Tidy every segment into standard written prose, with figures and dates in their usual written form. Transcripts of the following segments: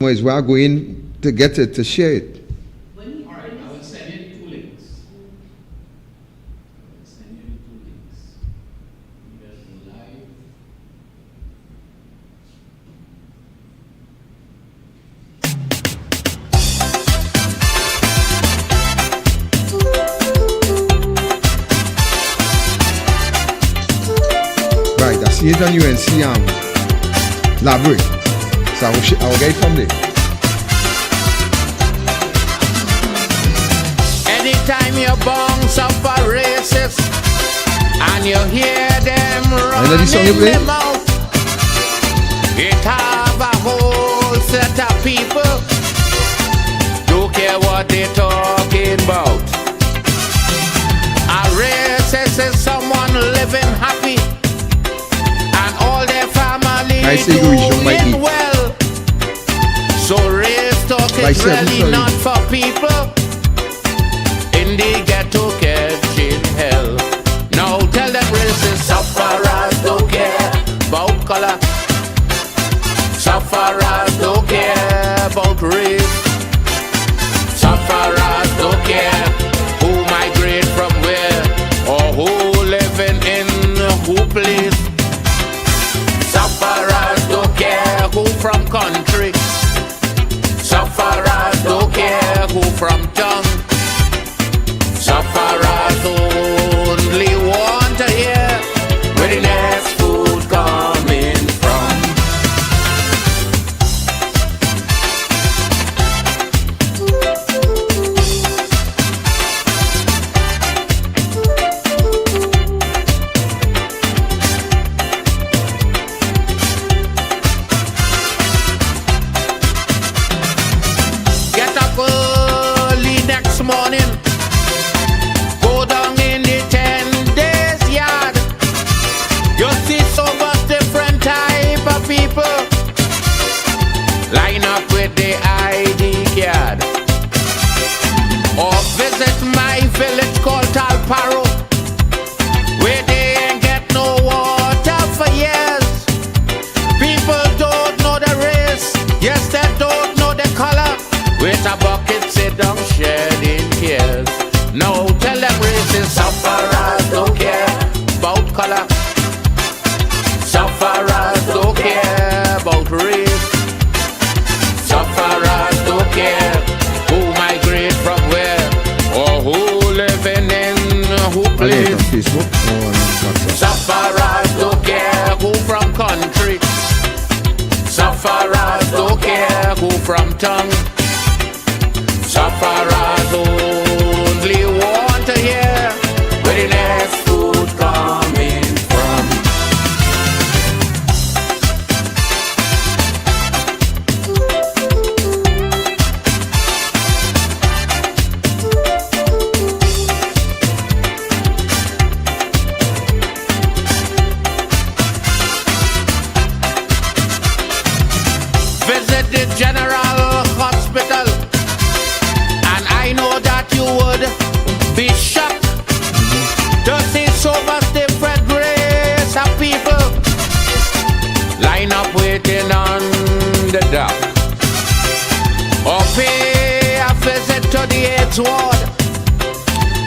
Is we are going to get it, to share it. All right, I will send you the 2 links. There's live. Right, I see it on UNC library. So I will get it from there. Anytime you bounce up a racist and you hear them running them out, it have a whole set of people don't care what they talking about. A racist is someone living happy and all their family doing well. So race talk is really not for people in the ghetto catching hell. Now tell them racists sufferers don't care about color. Sufferers don't care about race. Sufferers don't care who migrate from where or who living in who place. Sufferers don't care who from country. Sufferers don't care who from town. Sufferers only want to hear where the next food coming from. Get up early next morning. Go down in the 10 days yard. You see so much different type of people line up with the ID card. Or visit my village called Talparo, where they ain't get no water for years. People don't know the race, yes they don't know the color. With a bucket sit down shedding tears. Now tell them racist sufferers don't care about color. Sufferers don't care about race. Sufferers don't care who migrate from where or who living in who place. Sufferers don't care who from country. Sufferers don't care who from tongue. Sufferers only want to hear where the next food coming from. Visit the General Hospital, and I know that you would be shocked to see so much different race of people line up waiting on the dock. Or pay a visit to the AIDS ward,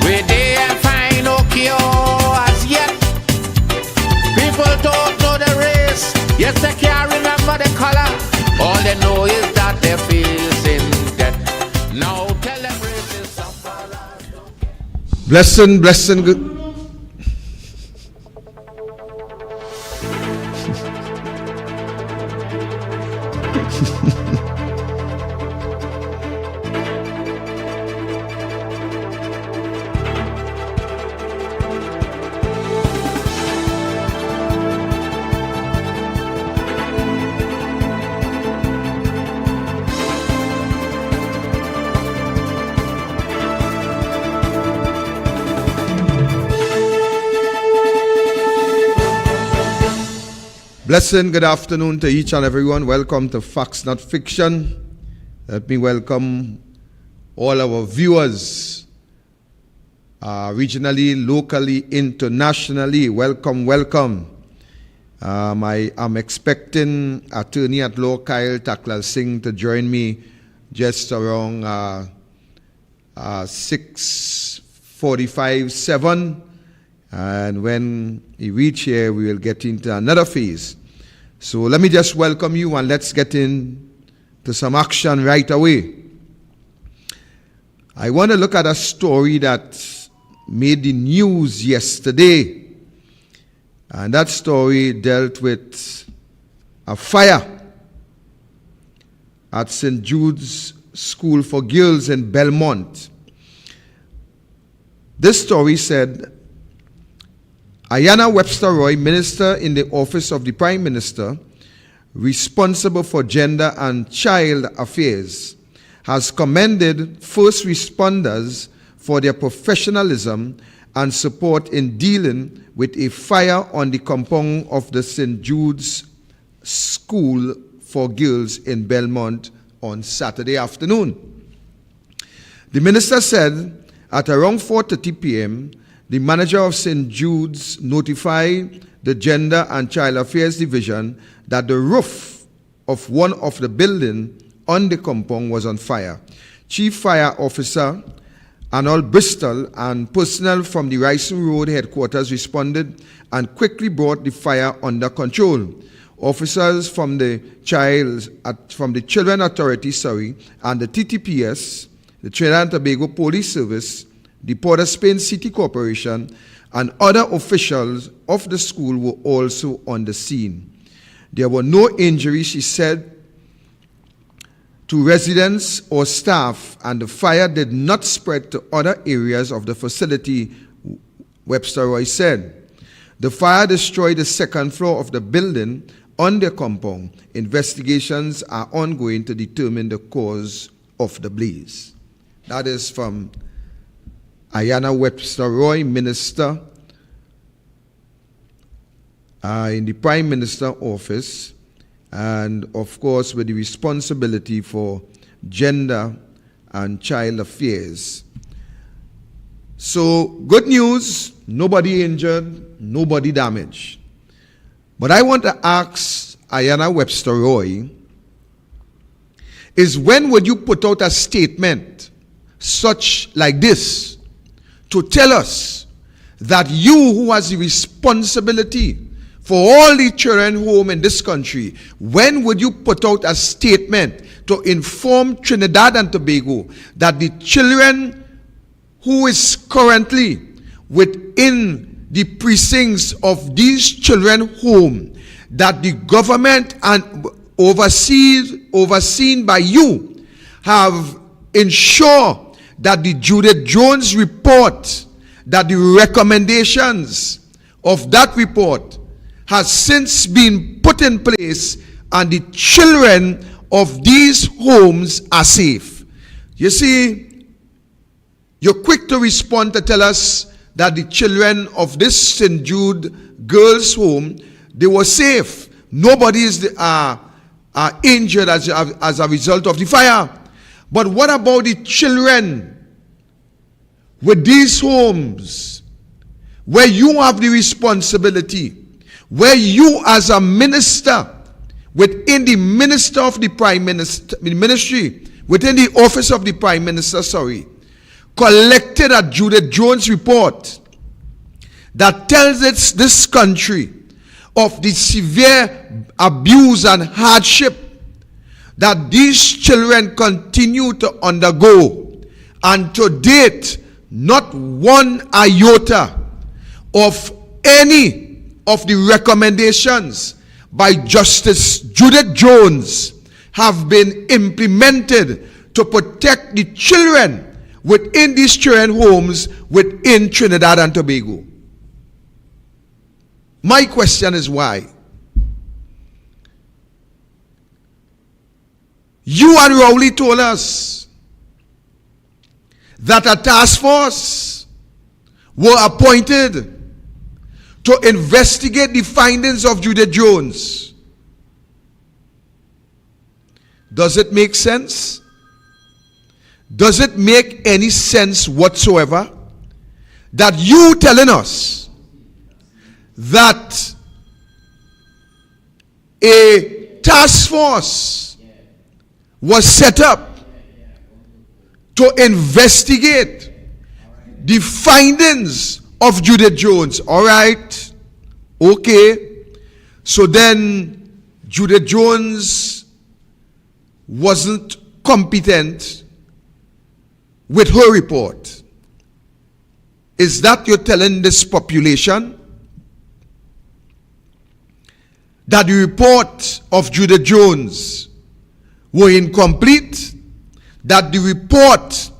where they ain't find no cure as yet. People don't know the race, yes they can't remember the color. All they know is that they're facing death. Now tell them racists sufferers don't care. Blessing, good. Blessing, good afternoon to each and everyone. Welcome to Facts Not Fiction. Let me welcome all our viewers, regionally, locally, internationally. Welcome. I am expecting Attorney at Law Kyle Taklal Singh to join me just around 6:45, 7. And when he reach here, we will get into another phase. So let me just welcome you and let's get into some action right away. I want to look at a story that made the news yesterday. And that story dealt with a fire at St. Jude's School for Girls in Belmont. This story said, Ayanna Webster Roy, Minister in the Office of the Prime Minister, responsible for gender and child affairs, has commended first responders for their professionalism and support in dealing with a fire on the compound of the St. Jude's School for Girls in Belmont on Saturday afternoon. The minister said at around 4:30 p.m., the manager of St. Jude's notified the Gender and Child Affairs Division that the roof of one of the buildings on the compound was on fire. Chief Fire Officer Arnold Bristol and personnel from the Rising Road headquarters responded and quickly brought the fire under control. Officers from the Children Authority, and the TTPS, the Trinidad and Tobago Police Service, the Port of Spain City Corporation, and other officials of the school were also on the scene. There were no injuries, she said, to residents or staff, and the fire did not spread to other areas of the facility, Webster Roy said. The fire destroyed the second floor of the building on the compound. Investigations are ongoing to determine the cause of the blaze. That is from Ayanna Webster Roy, Minister in the Prime Minister office, and of course with the responsibility for gender and child affairs. So good news, nobody injured, nobody damaged. But I want to ask Ayanna Webster Roy, is when would you put out a statement such like this to tell us that you, who has the responsibility for all the children home in this country, when would you put out a statement to inform Trinidad and Tobago that the children who is currently within the precincts of these children home, that the government and overseen by you have ensured that the Jude Jones report, that the recommendations of that report has since been put in place and the children of these homes are safe. You see, you're quick to respond to tell us that the children of this St. Jude girls' home, they were safe. Nobody is injured as a result of the fire. But what about the children with these homes where you have the responsibility, where you as a minister within the minister of the Prime Minister, ministry, within the office of the Prime Minister, collected a Jude Jones report that tells this country of the severe abuse and hardship that these children continue to undergo, and to date, not one iota of any of the recommendations by Justice Jude Jones have been implemented to protect the children within these children homes within Trinidad and Tobago. My question is why? You and Rowley told us that a task force were appointed to investigate the findings of Jude Jones. Does it make sense? Does it make any sense whatsoever that you telling us that a task force was set up to investigate the findings of Jude Jones. All right. Okay. So then Jude Jones wasn't competent with her report. Is that you're telling this population? That the report of Jude Jones were incomplete? That the report,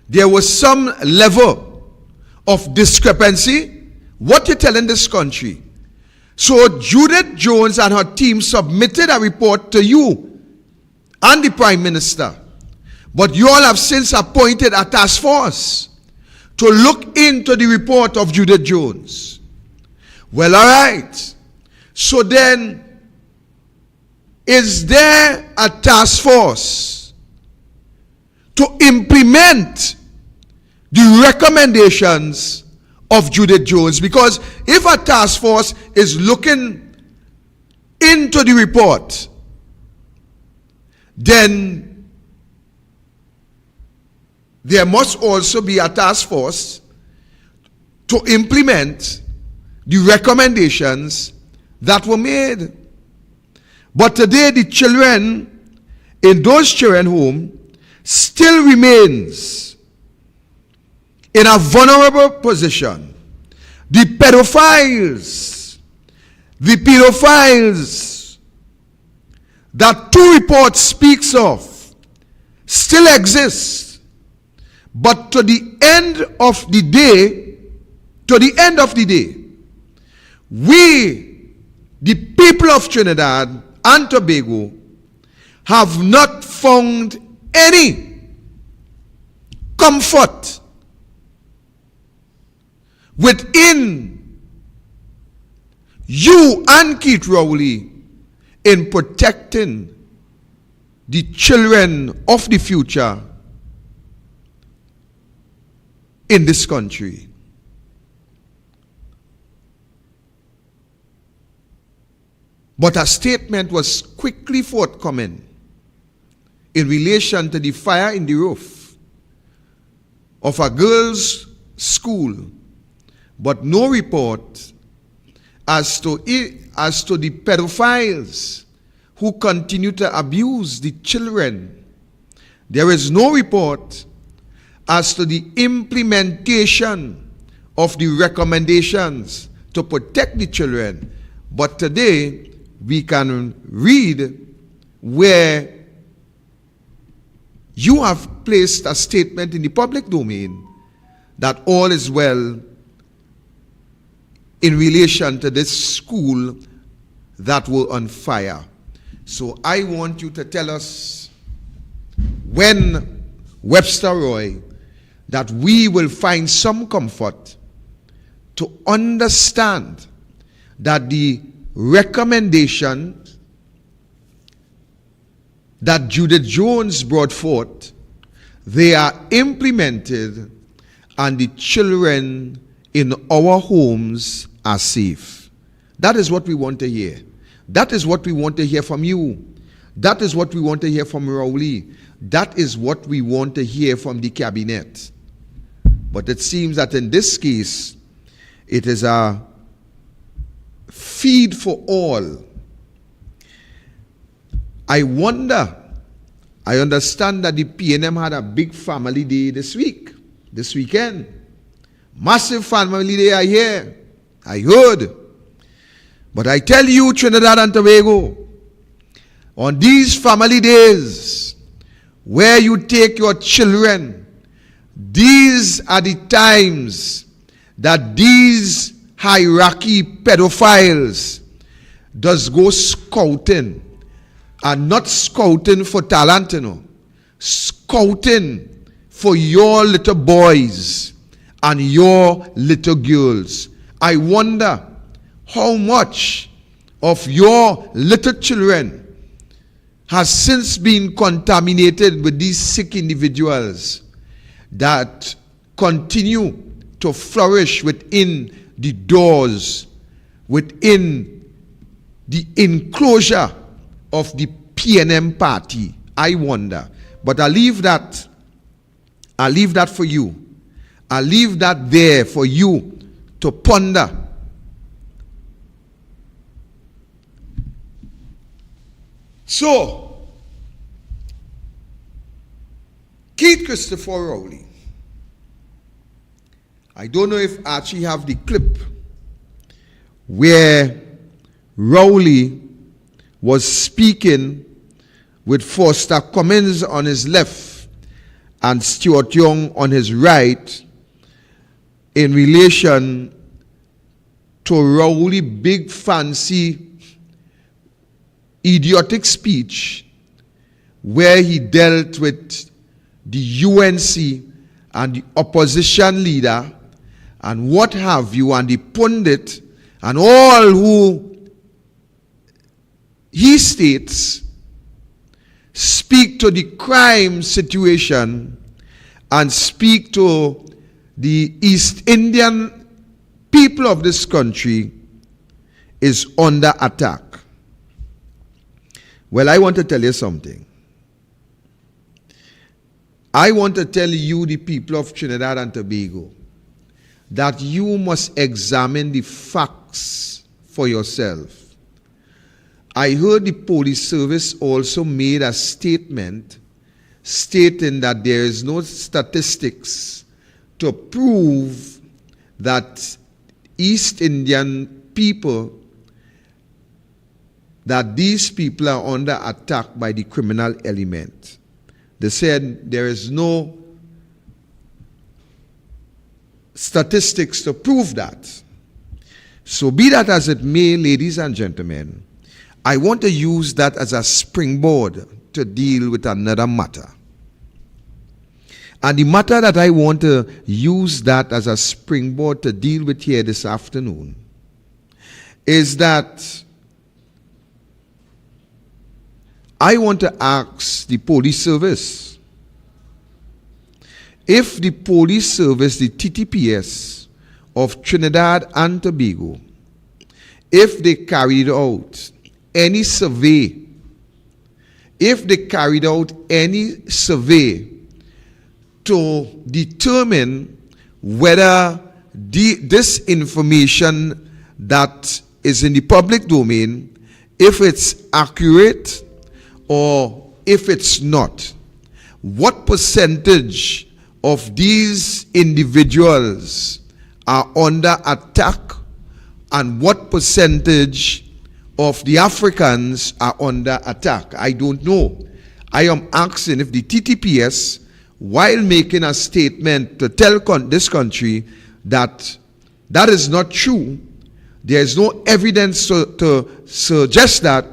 there was some level of discrepancy? What you telling this country? So Jude Jones and her team submitted a report to you and the Prime Minister. But you all have since appointed a task force to look into the report of Jude Jones. Well, all right. So then, is there a task force to implement the recommendations of Jude Jones? Because if a task force is looking into the report, then there must also be a task force to implement the recommendations that were made. But today the children in those children homes still remains in a vulnerable position. The pedophiles that two reports speaks of still exist. But to the end of the day, we, the people of Trinidad and Tobago, have not found any comfort within you and Keith Rowley in protecting the children of the future in this country. But a statement was quickly forthcoming in relation to the fire in the roof of a girls' school, but no report as to the pedophiles who continue to abuse the children. There is no report as to the implementation of the recommendations to protect the children. But today, we can read where you have placed a statement in the public domain that all is well in relation to this school that were on fire. So I want you to tell us when, Webster Roy, that we will find some comfort to understand that the recommendation that Jude Jones brought forth, they are implemented and the children in our homes are safe. That is what we want to hear. That is what we want to hear from you. That is what we want to hear from Rowley. That is what we want to hear from the cabinet. But it seems that in this case, it is a feed for all. I wonder, I understand that the PNM had a big family day this weekend. Massive family day, I hear. I heard. But I tell you, Trinidad and Tobago, on these family days, where you take your children, these are the times that these hierarchy pedophiles does go scouting, and not scouting for talent, scouting for your little boys and your little girls. I wonder how much of your little children has since been contaminated with these sick individuals that continue to flourish within the doors, within the enclosure of the PNM party? I wonder. But I leave that for you. I leave that there for you to ponder. So, Keith Christopher Rowley. I don't know if I actually have the clip where Rowley was speaking with Foster Cummins on his left and Stuart Young on his right in relation to Rowley big fancy idiotic speech where he dealt with the UNC and the opposition leader and what have you, and the pundit and all who he states speak to the crime situation and speak to the East Indian people of this country is under attack. Well, I want to tell you something. I want to tell you, the people of Trinidad and Tobago, that you must examine the facts for yourself. I heard the police service also made a statement stating that there is no statistics to prove that East Indian people, that these people are under attack by the criminal element. They said there is no statistics to prove that. So be that as it may, ladies and gentlemen, I want to use that as a springboard to deal with another matter. And the matter that I want to use that as a springboard to deal with here this afternoon is that I want to ask the police service, if the police service, the TTPS of Trinidad and Tobago, if they carried out any survey, to determine whether this information that is in the public domain, if it's accurate or if it's not, what percentage of these individuals are under attack and what percentage of the Africans are under attack? I don't know. I am asking if the TTPS, while making a statement to tell this country that that is not true, there is no evidence to suggest that,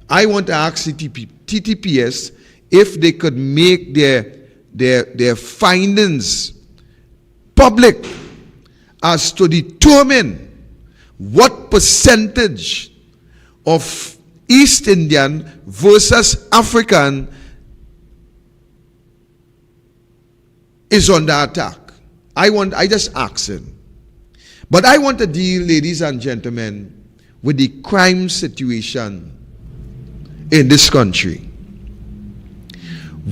I want to ask the TTPS if they could make their findings public as to determine what percentage of East Indian versus African is under attack. I just asking. But I want to deal, ladies and gentlemen, with the crime situation in this country.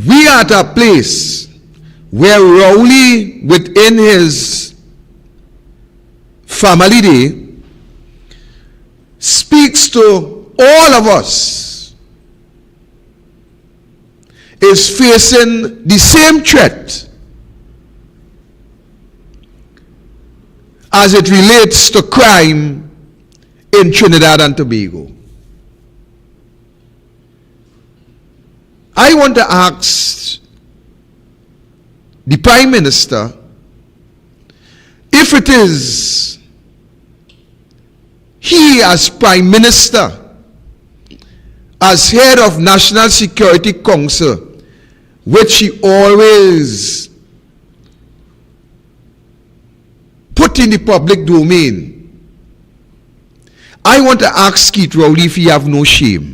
We are at a place where Rowley, within his family day, speaks to all of us, is facing the same threat as it relates to crime in Trinidad and Tobago. I want to ask the Prime Minister if it is he as Prime Minister, as head of National Security Council, which he always put in the public domain. I want to ask Keith Rowley if he have no shame.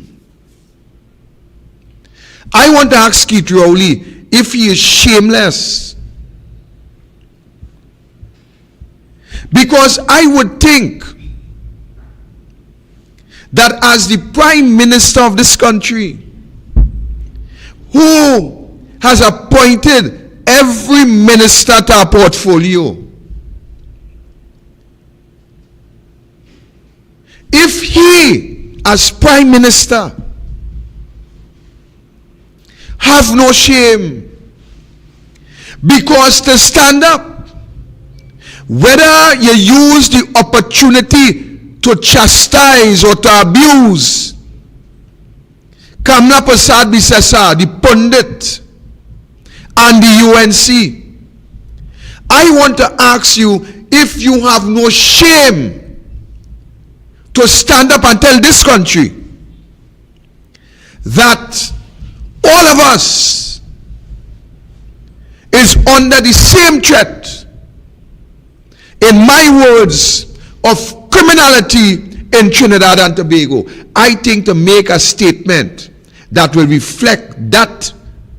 I want to ask Keith Rowley if he is shameless. Because I would think that as the Prime Minister of this country, who has appointed every minister to a portfolio, if he, as Prime Minister, have no shame, because to stand up, whether you use the opportunity to chastise or to abuse, Kamna Prasad Bisesa, the pundit, and the UNC, I want to ask you if you have no shame to stand up and tell this country that all of us is under the same threat, in my words, of criminality in Trinidad and Tobago. I think to make a statement that will reflect that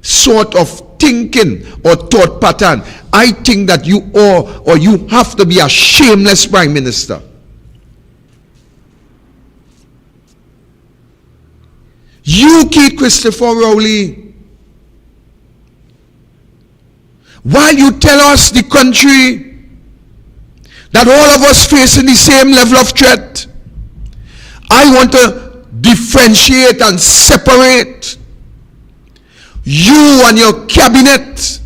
sort of thinking or thought pattern, I think that you or you have to be a shameless Prime Minister. You, Keith Christopher Rowley, while you tell us, the country, that all of us facing the same level of threat, I want to differentiate and separate you and your cabinet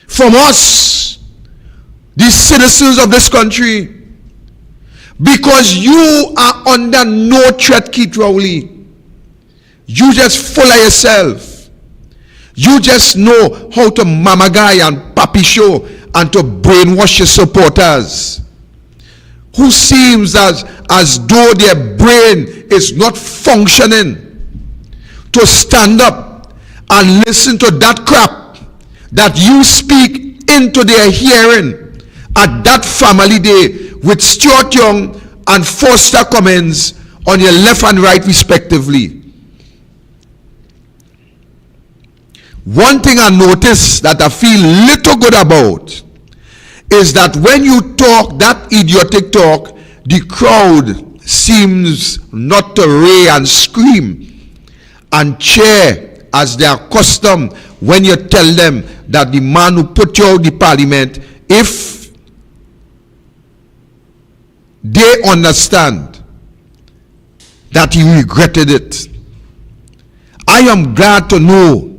from us, the citizens of this country, because you are under no threat, Keith Rowley. You just full of yourself. You just know how to mamagai and papi show and to brainwash your supporters, who seems as though their brain is not functioning to stand up and listen to that crap that you speak into their hearing at that family day with Stuart Young and Foster Cummins on your left and right respectively. One thing I notice that I feel little good about is that when you talk that idiotic talk, the crowd seems not to ray and scream and cheer as they are accustomed when you tell them that the man who put you out the parliament, if they understand that he regretted it. I am glad to know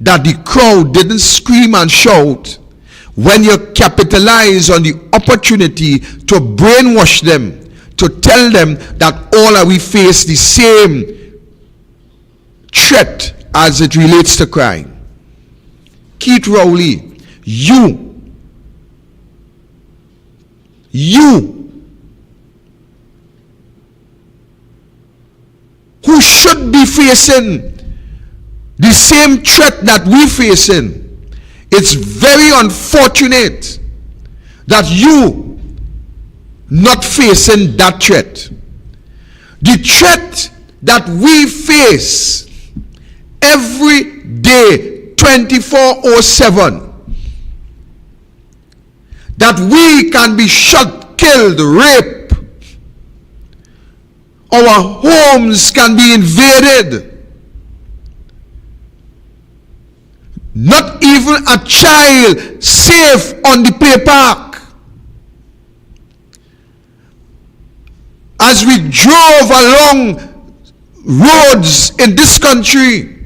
that the crowd didn't scream and shout when you capitalize on the opportunity to brainwash them, to tell them that all of we face the same threat as it relates to crime. Keith Rowley, you who should be facing the same threat that we're facing, it's very unfortunate that you not facing that threat. The threat that we face every day, 24/7, that we can be shot, killed, raped, our homes can be invaded. Not even a child safe on the play park. As we drove along roads in this country,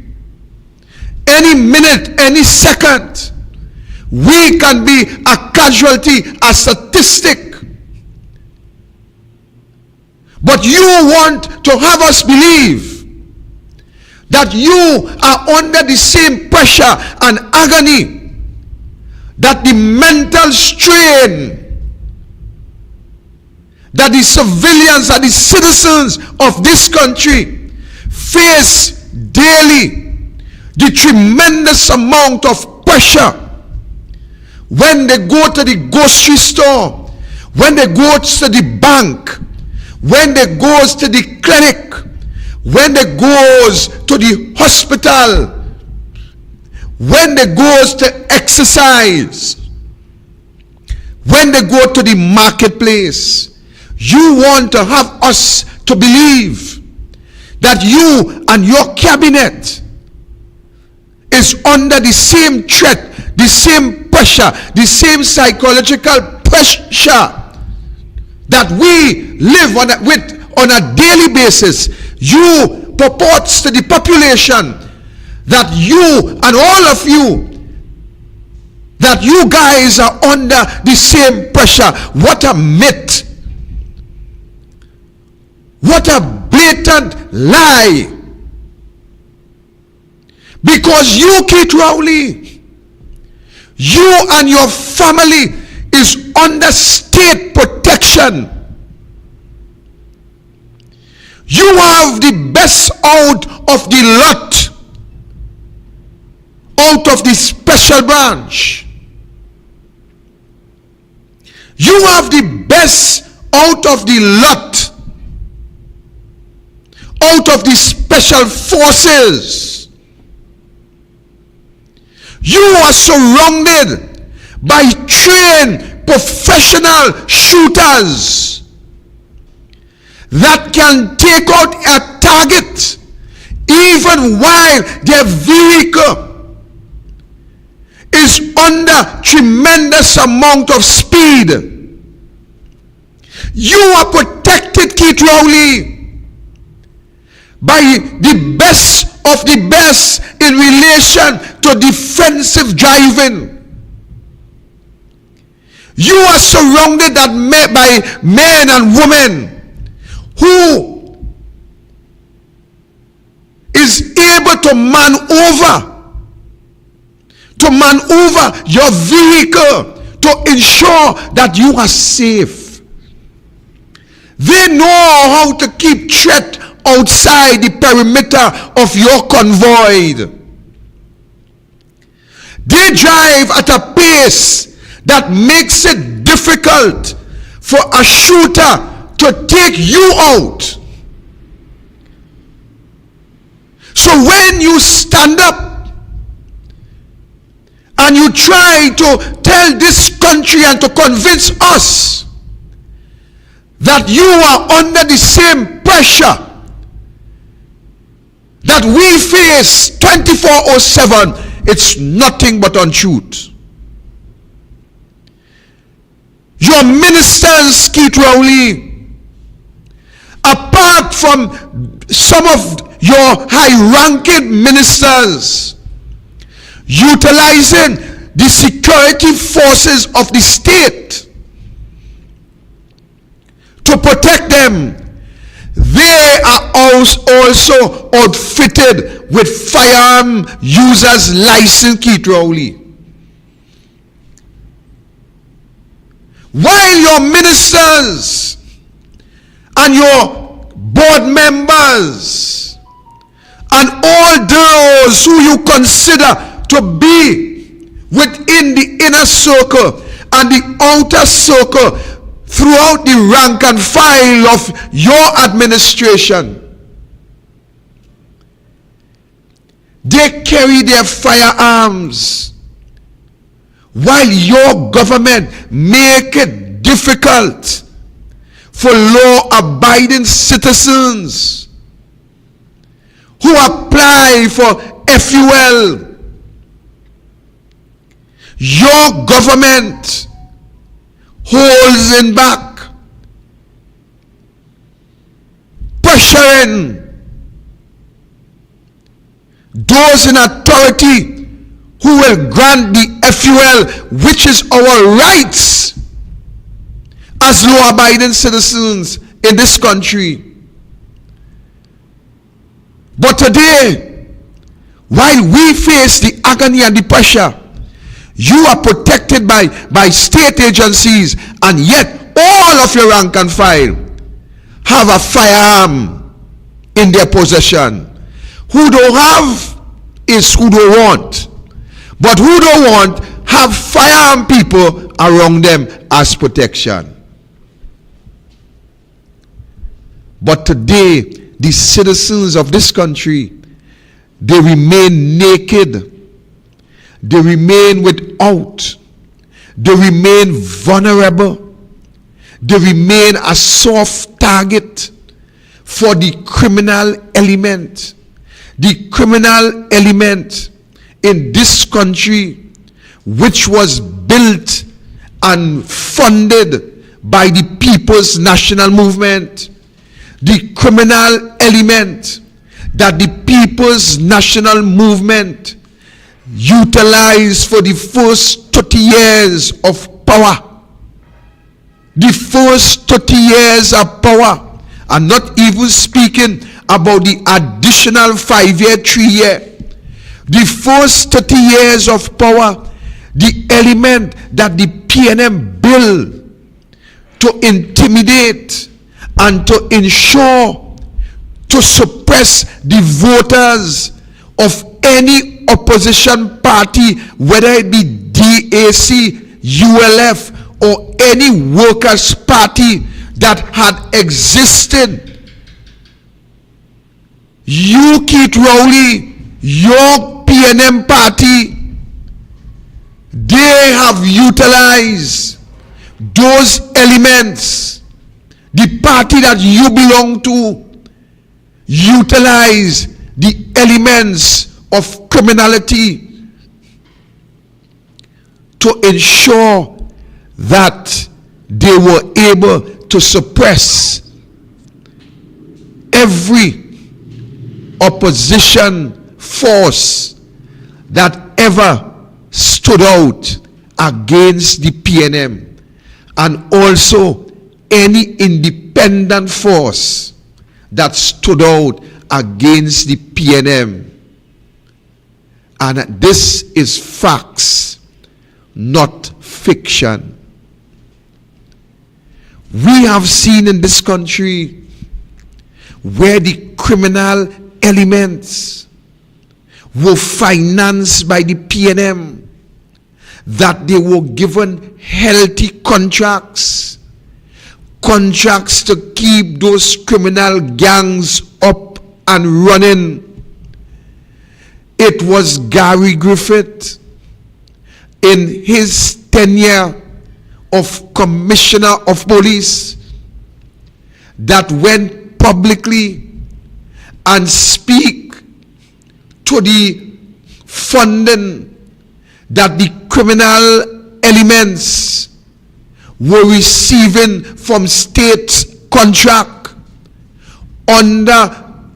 any minute, any second, we can be a casualty, a statistic. But you want to have us believe that you are under the same pressure and agony, that the mental strain that the civilians and the citizens of this country face daily, the tremendous amount of pressure when they go to the grocery store, when they go to the bank, when they go to the clinic, when they goes to the hospital, when they goes to exercise, when they go to the marketplace, You want to have us to believe that you and your cabinet is under the same threat, the same pressure, the same psychological pressure that we live on a daily basis. You purports to the population that you and all of you, that you guys are under the same pressure. What a myth. What a blatant lie. Because you, Keith Rowley, you and your family is under state protection. You have the best out of the lot, out of the special branch. You have the best out of the lot, out of the special forces. You are surrounded by trained professional shooters that can take out a target even while their vehicle is under tremendous amount of speed. You are protected, Keith Rowley, by the best of the best in relation to defensive driving. You are surrounded by men and women who is able to maneuver your vehicle to ensure that you are safe. They know how to keep threat outside the perimeter of your convoy. They drive at a pace that makes it difficult for a shooter to take you out. So when you stand up and you try to tell this country and to convince us that you are under the same pressure that we face 24/7, it's nothing but untruth. Your ministers, Keith Rowley, apart from some of your high-ranking ministers, utilizing the security forces of the state to protect them, they are also outfitted with firearm users license, Keith Rowley. While your ministers and your board members and all those who you consider to be within the inner circle and the outer circle throughout the rank and file of your administration, they carry their firearms while your government make it difficult for law-abiding citizens who apply for FUL. Your government holds in back, pressuring those in authority who will grant the FUL, which is our rights as law-abiding citizens in this country. But today, while we face the agony and the pressure, you are protected by state agencies, and yet all of your rank and file have a firearm in their possession. Who don't have is who don't want. But who don't want have firearm people around them as protection. But today, the citizens of this country, they remain naked. They remain without. They remain vulnerable. they remain a soft target for the criminal element. The criminal element in this country, which was built and funded by the People's National Movement, the criminal element that the People's National Movement utilized for the first 30 years of power. The first 30 years of power. I'm not even speaking about the additional 5-year, 3-year. The first 30 years of power, the element that the PNM built to intimidate and to ensure, to suppress the voters of any opposition party, whether it be DAC, ULF, or any workers' party that had existed. You, Keith Rowley, your PNM party, they have utilized those elements. The party that you belong to utilize the elements of criminality to ensure that they were able to suppress every opposition force that ever stood out against the PNM, and also any independent force that stood out against the PNM. And this is facts, not fiction. We have seen in this country where the criminal elements were financed by the PNM, that they were given healthy contracts to keep those criminal gangs up and running. It was Gary Griffith in his tenure of Commissioner of Police that went publicly and speak to the funding that the criminal elements were receiving from state contract under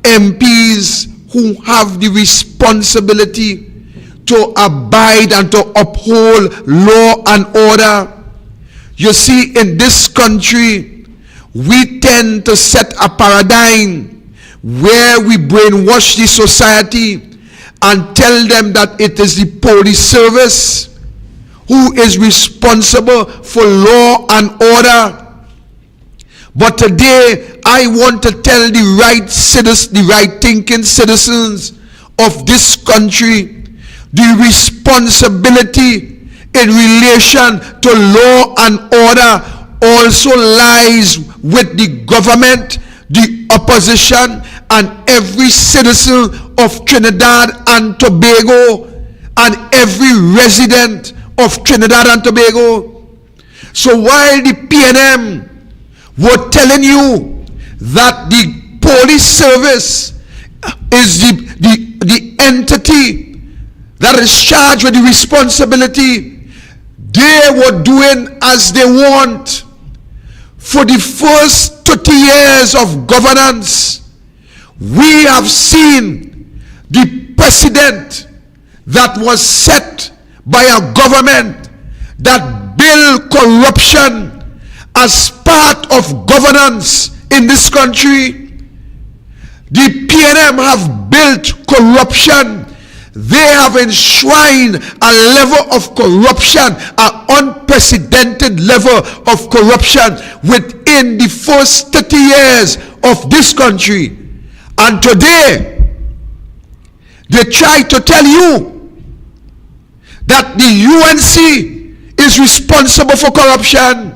MPs who have the responsibility to abide and to uphold law and order. You see, in this country, we tend to set a paradigm where we brainwash the society and tell them that it is the police service who is responsible for law and order. But today, I want to tell the right citizens, the right thinking citizens of this country, the responsibility in relation to law and order also lies with the government, the opposition, and every citizen of Trinidad and Tobago, and every resident of Trinidad and Tobago. So while the PNM were telling you that the police service is the entity that is charged with the responsibility, they were doing as they want. For the first 30 years of governance, we have seen the precedent that was set by a government that built corruption as part of governance in this country. The PNM have built corruption. They have enshrined a level of corruption, an unprecedented level of corruption within the first 30 years of this country. And today, they try to tell you that the UNC is responsible for corruption,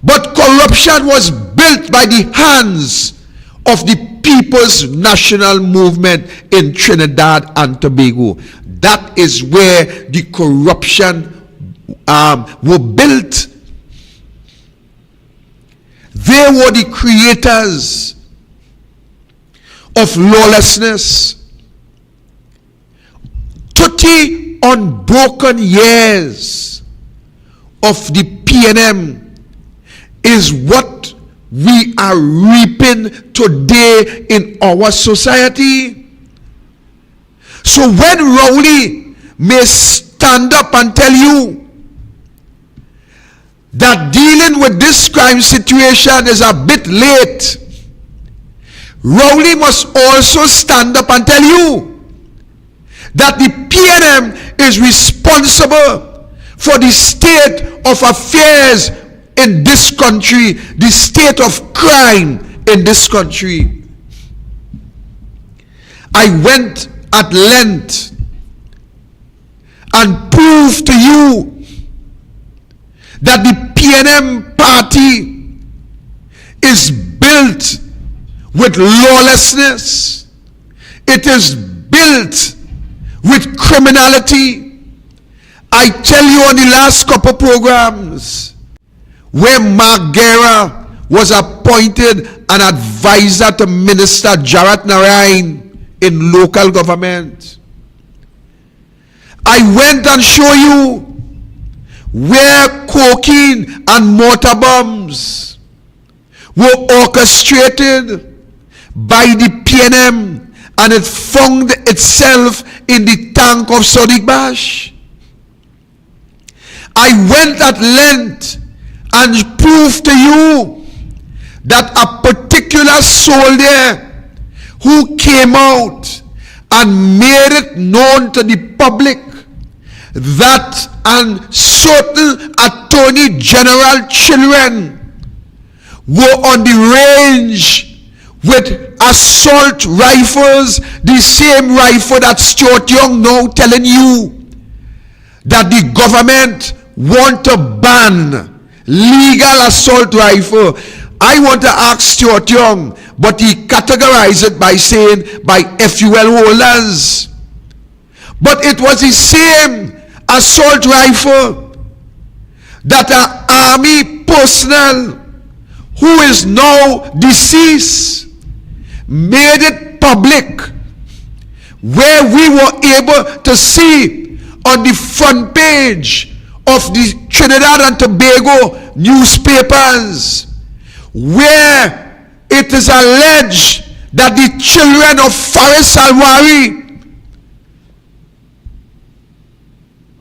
but corruption was built by the hands of the People's National Movement in Trinidad and Tobago. That is where the corruption were built. They were the creators of lawlessness. 30 unbroken years of the PNM is what we are reaping today in our society. So when Rowley may stand up and tell you that dealing with this crime situation is a bit late, Rowley must also stand up and tell you that the PNM is responsible for the state of affairs in this country, the state of crime in this country. I went at length and proved to you that the PNM party is built with lawlessness. It is built with criminality. I tell you on the last couple programs where Mark Guerra was appointed an advisor to Minister Jarat Narayan in local government. I went and show you where cocaine and mortar bombs were orchestrated by the PNM, and it found itself in the tank of Sadiq Bash. I went at length and proved to you that a particular soldier who came out and made it known to the public that and certain attorney general children were on the range with assault rifles, the same rifle that Stuart Young now telling you that the government want to ban legal assault rifle. I want to ask Stuart Young, but he categorized it by saying by FUL holders. But it was the same assault rifle that an army personnel who is now deceased made it public, where we were able to see on the front page of the Trinidad and Tobago newspapers, where it is alleged that the children of Faris Alwari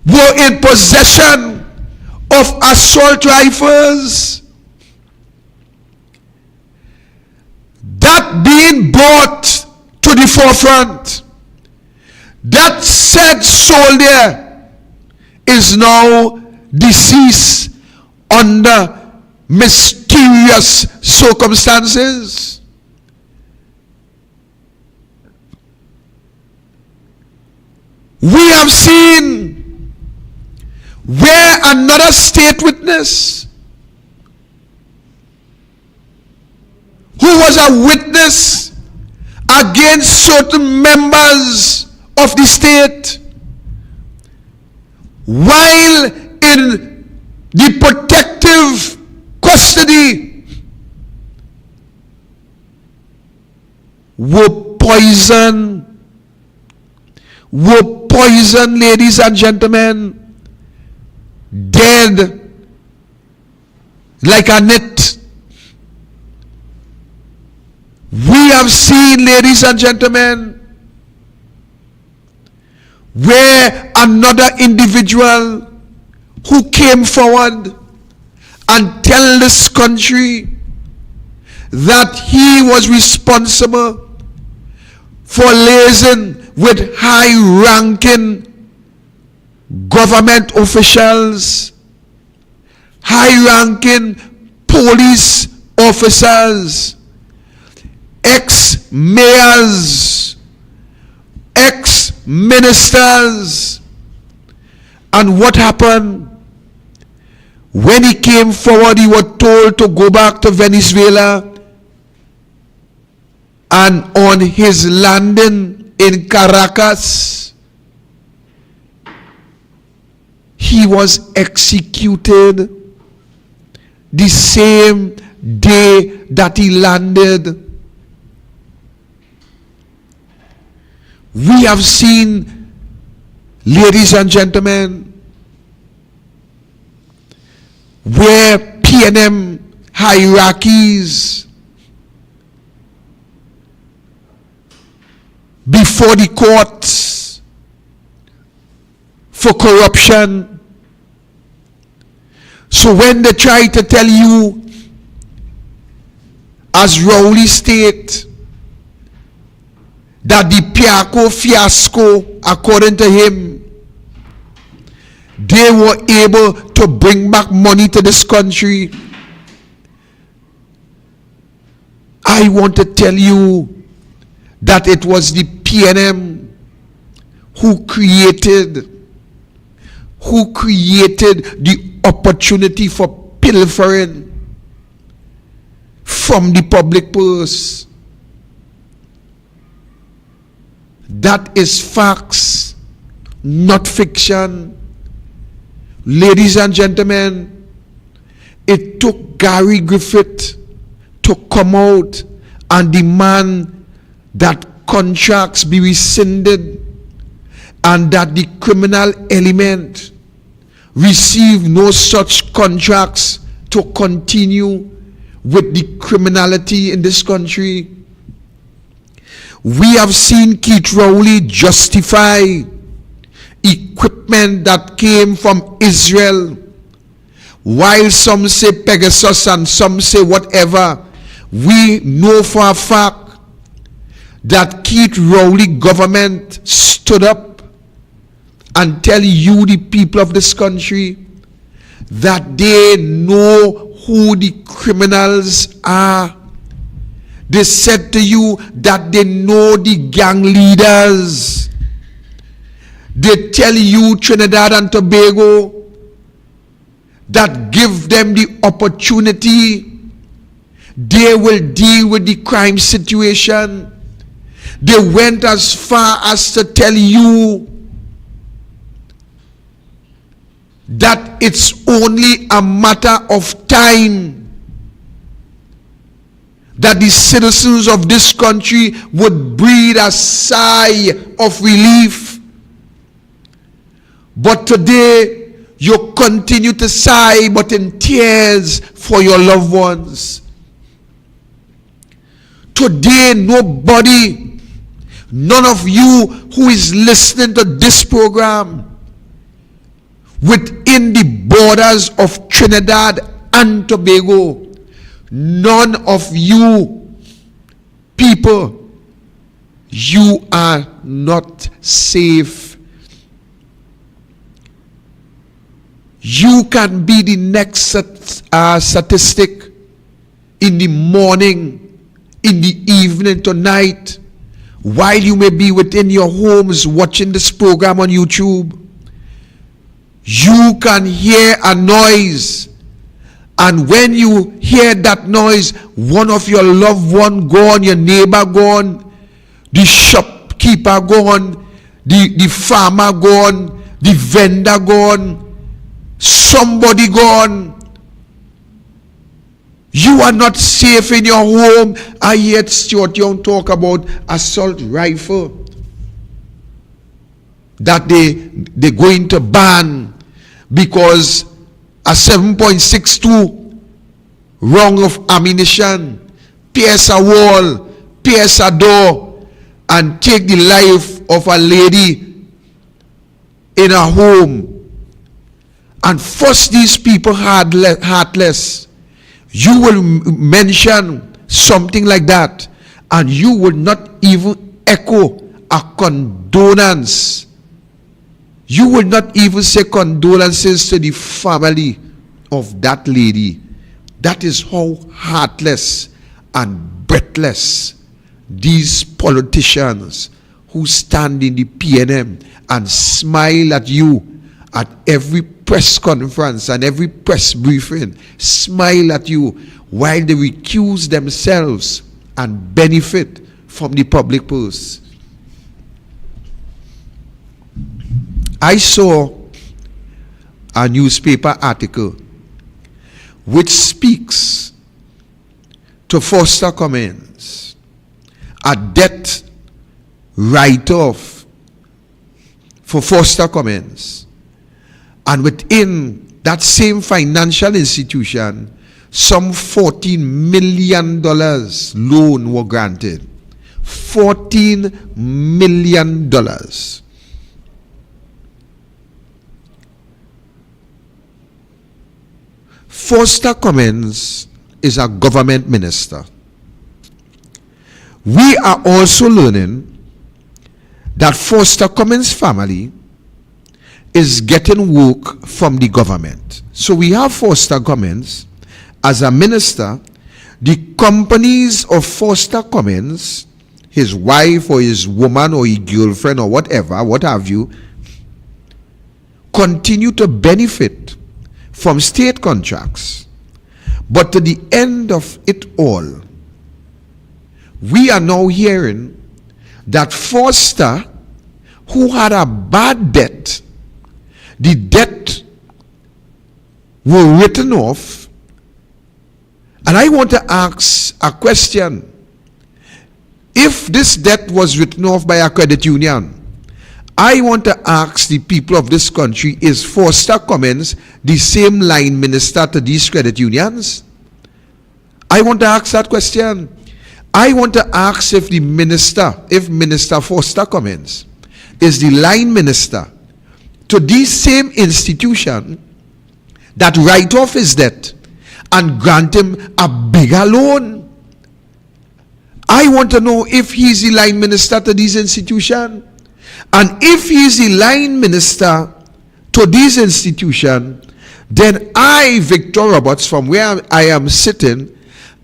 were in possession of assault rifles. That being brought to the forefront, that said soldier is now deceased under mysterious circumstances. We have seen where another state witness who was a witness against certain members of the state, while in the protective custody, were poisoned, ladies and gentlemen, dead like a net. We have seen, ladies and gentlemen, where another individual who came forward and tell this country that he was responsible for liaising with high-ranking government officials, high-ranking police officers, ex-mayors, ex-ministers. And what happened? When he came forward, he was told to go back to Venezuela, and on his landing in Caracas, he was executed the same day that he landed. We have seen, ladies and gentlemen, where PNM hierarchies before the courts for corruption. So when they try to tell you, as Rowley state, that the Piaco fiasco, according to him, they were able to bring back money to this country, I want to tell you that it was the PNM who created the opportunity for pilfering from the public purse. That is facts, not fiction. Ladies and gentlemen, it took Gary Griffith to come out and demand that contracts be rescinded and that the criminal element receive no such contracts to continue with the criminality in this country. We have seen Keith Rowley justify equipment that came from Israel, while some say Pegasus and some say whatever. We know for a fact that Keith Rowley government stood up and tell you, the people of this country, that they know who the criminals are. They said to you that they know the gang leaders. They tell you, Trinidad and Tobago, that give them the opportunity, they will deal with the crime situation. They went as far as to tell you that it's only a matter of time that the citizens of this country would breathe a sigh of relief. But today, you continue to sigh, but in tears for your loved ones. Today, nobody, none of you who is listening to this program within the borders of Trinidad and Tobago, none of you people, you are not safe. You can be the next statistic in the morning, in the evening, tonight, while you may be within your homes watching this program on YouTube. You can hear a noise, and when you hear that noise, one of your loved one gone, your neighbor gone, the shopkeeper gone, the farmer gone, the vendor gone, somebody gone. You are not safe in your home. I heard Stuart Young talk about assault rifle that they're going to ban because a 7.62 round of ammunition pierce a wall, pierce a door, and take the life of a lady in a home. And force these people heartless. You will mention something like that, and you will not even echo a condolence. You will not even say condolences to the family of that lady. That is how heartless and breathless these politicians who stand in the PNM and smile at you at every press conference and every press briefing, smile at you while they recuse themselves and benefit from the public purse. I saw a newspaper article which speaks to Foster Cummins a debt write-off for Foster Cummins, and within that same financial institution, some $14 million loan were granted. $14 million. Foster Cummins is a government minister. We are also learning that Foster Cummins' family is getting work from the government. So we have Foster Cummins as a minister. The companies of Foster Cummins, his wife or his woman or his girlfriend or whatever, what have you, continue to benefit from state contracts. But to the end of it all, we are now hearing that Foster, who had a bad debt, the debt were written off. And I want to ask a question. If this debt was written off by a credit union, I want to ask the people of this country, is Foster Cummins the same line minister to these credit unions? I want to ask that question. I want to ask if Minister Foster Cummins is the line minister to this same institution that write off his debt and grant him a bigger loan. I want to know if he's the line minister to this institution. And if he's the line minister to this institution, then I, Victor Roberts, from where I am sitting,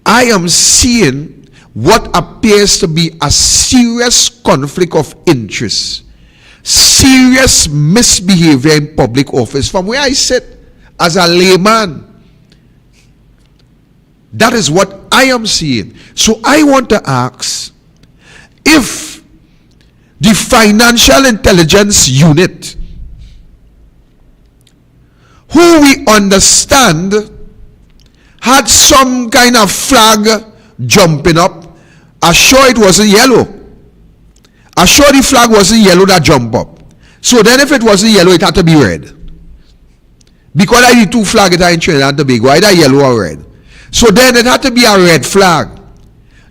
I am seeing what appears to be a serious conflict of interest, serious misbehavior in public office. From where I sit as a layman, that is what I am seeing. So I want to ask if the Financial Intelligence Unit, who we understand had some kind of flag jumping up, sure it wasn't yellow. Sure the flag wasn't yellow that jumped up. So then if it wasn't yellow, it had to be red. Because I the two flags that are in Trinidad and Tobago, either yellow or red. So then it had to be a red flag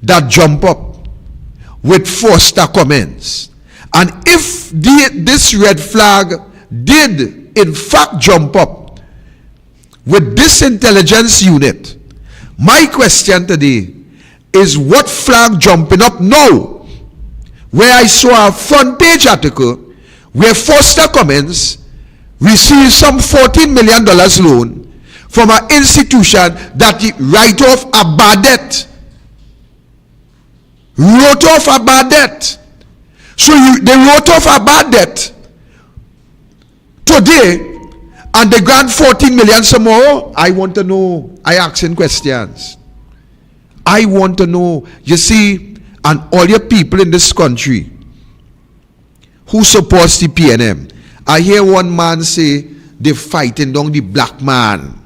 that jumped up with Foster Cummins. And if this red flag did in fact jump up with this intelligence unit, my question today is, what flag jumping up now? Where I saw a front page article where Foster Cummins received some $14 million loan from an institution that write off a bad debt. Wrote off a bad debt. So they wrote off a bad debt today and they grant 14 million tomorrow. I want to know. I asking questions. I want to know. You see, and all your people in this country who supports the PNM, I hear one man say they're fighting down the black man.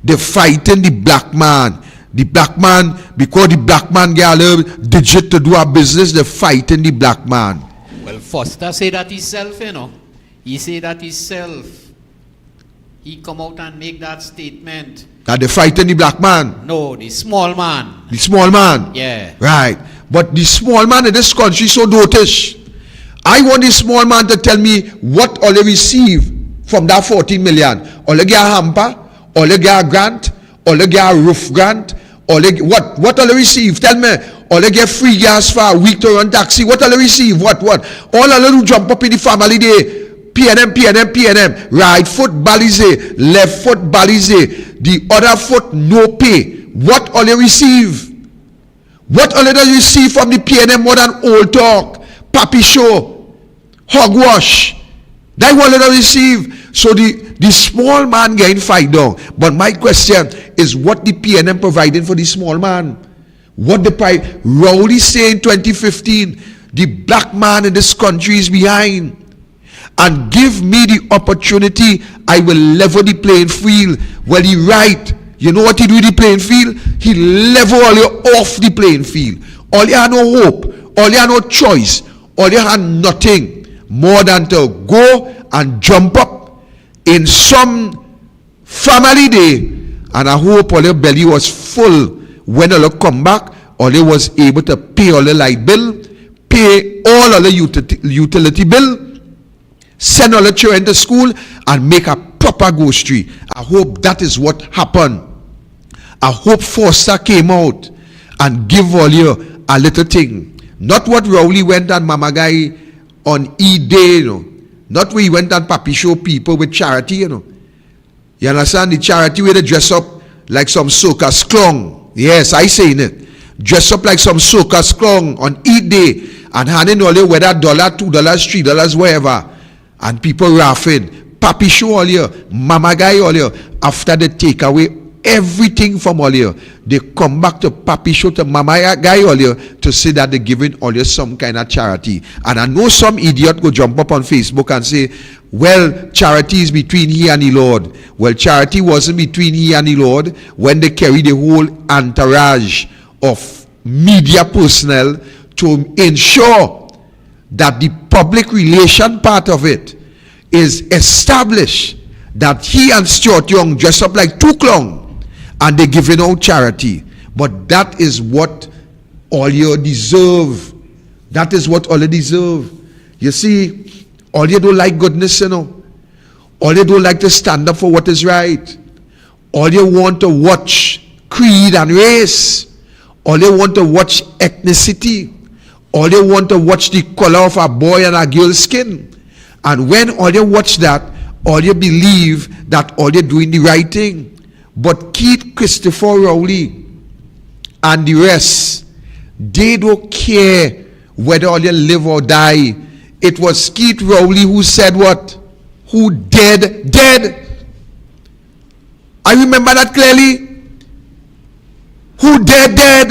They're fighting the black man. The black man, because the black man get a little digit to do a business, they're fighting the black man. Well, Foster say that himself, you know. He say that himself. He come out and make that statement. That they're fighting the black man? No, the small man. The small man? Yeah. Right. But the small man in this country is so dotish. I want the small man to tell me what all they receive from that 14 million. All they get a hamper, all they get a grant, all they get a roof grant, all they what all they receive? Tell me. All they get free gas for a week to run taxi. What all they receive? What? All a little jump up in the family day. PNM. Right foot balize, left foot balize, the other foot no pay. What all they receive? What all they receive from the PNM more than old talk, papi show, hogwash? That what they receive. So the small man getting fight down. But my question is, what the PNM providing for the small man? What the Rowley say in 2015, the black man in this country is behind. And give me the opportunity, I will level the playing field. Well, You know what he do with the playing field? He level all you off the playing field. All you had no hope. All you had no choice. All you had nothing more than to go and jump up in some family day, and I hope all your belly was full when all you come back. All you was able to pay all the light bill, pay all the utility bill, send all the children to school, and make a proper grocery. I hope that is what happened. I hope Foster came out and give all you a little thing. Not what Rowley went and Mama Guy on E-Day, you know. Not where he went and Papi show people with charity, you know. You understand? The charity where they dress up like some circus clown. Yes, I saying it. Dress up like some circus clown on E-Day and handing all you whether $1, $2, $3, whatever. And people laughing. Papi show all you, Mama Guy all you. After they take away everything from all you, they come back to Papi show, to Mama Guy all you, to say that they're giving all you some kind of charity. And I know some idiot go jump up on Facebook and say, well, charity is between he and the Lord. Well, charity wasn't between he and the Lord when they carry the whole entourage of media personnel to ensure that the public relation part of it is established, that he and Stuart Young dress up like two clowns and they giving out charity. But that is what all you deserve. That is what all you deserve. You see, all you don't like goodness, you know. All you don't like to stand up for what is right. All you want to watch creed and race. All you want to watch ethnicity. All you want to watch the color of a boy and a girl's skin. And when all you watch that, all you believe that all you're doing the right thing. But Keith Christopher Rowley and the rest, they don't care whether all you live or die. It was Keith Rowley who said what? Who dead, dead. I remember that clearly. Who dead, dead.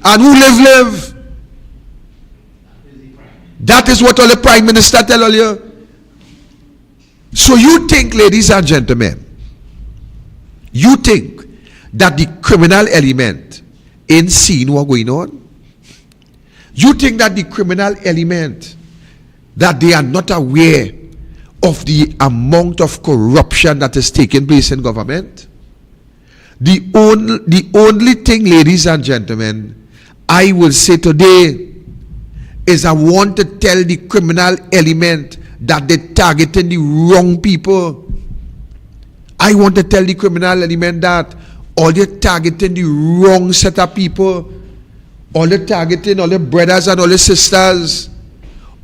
And who live, live. That is what all the Prime Minister tell all you. So you think, ladies and gentlemen, you think that the criminal element ain't seen what going on? You think that the criminal element, that they are not aware of the amount of corruption that is taking place in government? The only thing, ladies and gentlemen, I will say today is I want to tell the criminal element that they're targeting the wrong people. I want to tell the criminal element that all you're targeting the wrong set of people. All you're targeting all your brothers and all your sisters.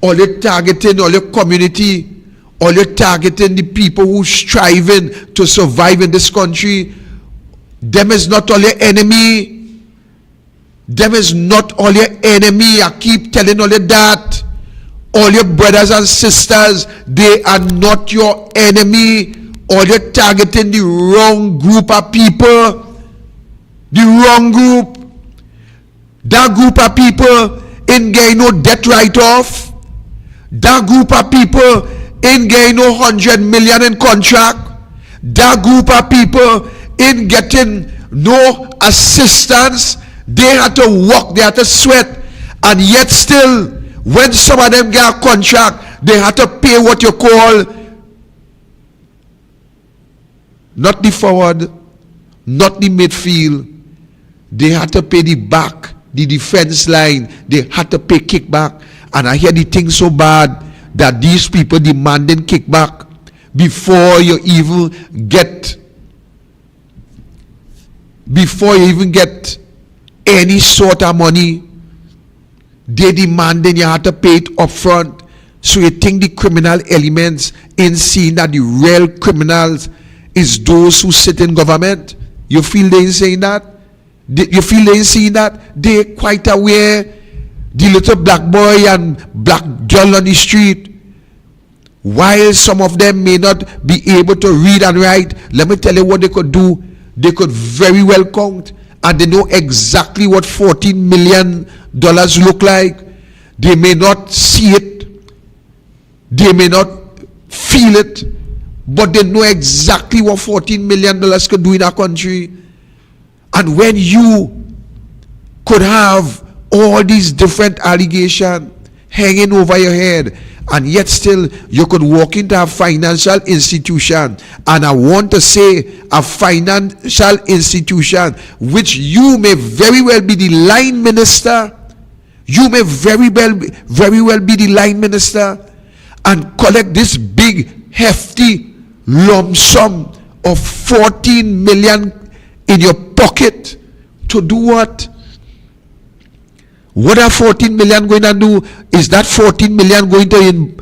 All you're targeting all your community. All you're targeting the people who striving to survive in this country. Them is not all your enemy. Them is not all your enemy. I keep telling all you that. All your brothers and sisters, they are not your enemy. Or you're targeting the wrong group of people. The wrong group. That group of people ain't getting no debt write-off. That group of people ain't getting no 100 million in contract. That group of people ain't getting no assistance. They had to work, they had to sweat. And yet still, when some of them get a contract, they had to pay what you call not the forward, not the midfield. They had to pay the back, the defense line. They had to pay kickback. And I hear the thing so bad that these people demanding kickback before you even get any sort of money. They demanding you have to pay it up front. So you think the criminal elements in seeing that the real criminals is those who sit in government? You feel they ain't saying that? You feel they ain't seeing that? They're quite aware. The little black boy and black girl on the street, while some of them may not be able to read and write, let me tell you what they could do. They could very well count, and they know exactly what $14 million look like. They may not see it, they may not feel it, but they know exactly what $14 million could do in our country. And when you could have all these different allegations hanging over your head, and yet still you could walk into a financial institution, and I want to say a financial institution which you may very well be the line minister, you may very well be the line minister, and collect this big hefty lump sum of 14 million in your pocket to do what? What are 14 million going to do? Is that 14 million going to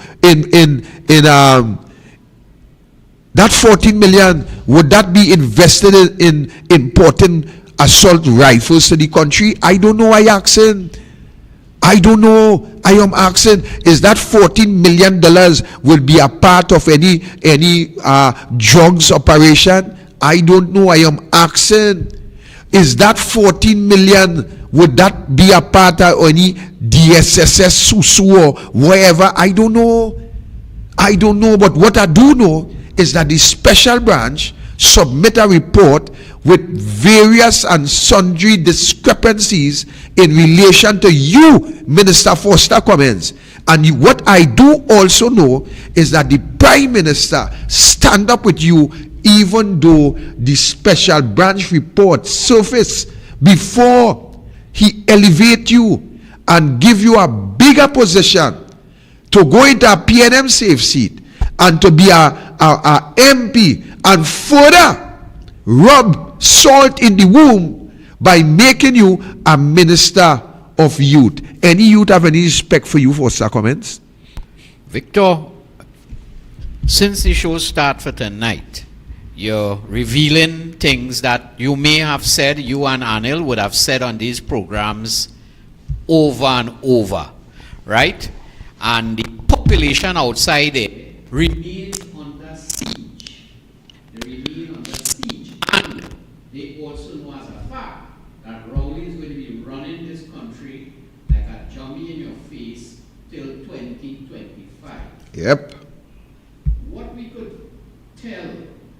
that 14 million, would that be invested in importing assault rifles to the country? I don't know. I asking. I don't know. I am asking, is that $14 million will be a part of any drugs operation? I don't know. I am asking, is that 14 million, would that be a part of any DSSS, SUSU, or wherever? I don't know. I don't know. But what I do know is that the special branch submit a report with various and sundry discrepancies in relation to you, Minister Foster Cummins. And what I do also know is that the Prime Minister stand up with you even though the special branch report surface before he elevate you and give you a bigger position to go into a PNM safe seat and to be a MP and further rub salt in the wound by making you a minister of youth. Any youth have any respect for you, for comments? Victor, since the show start for tonight, you're revealing things that you may have said, you and Anil would have said on these programs over and over, right? And the population outside there remains under siege. They remain under siege. And they also know as a fact that Rowley is going to be running this country like a zombie in your face till 2025. Yep. What we could tell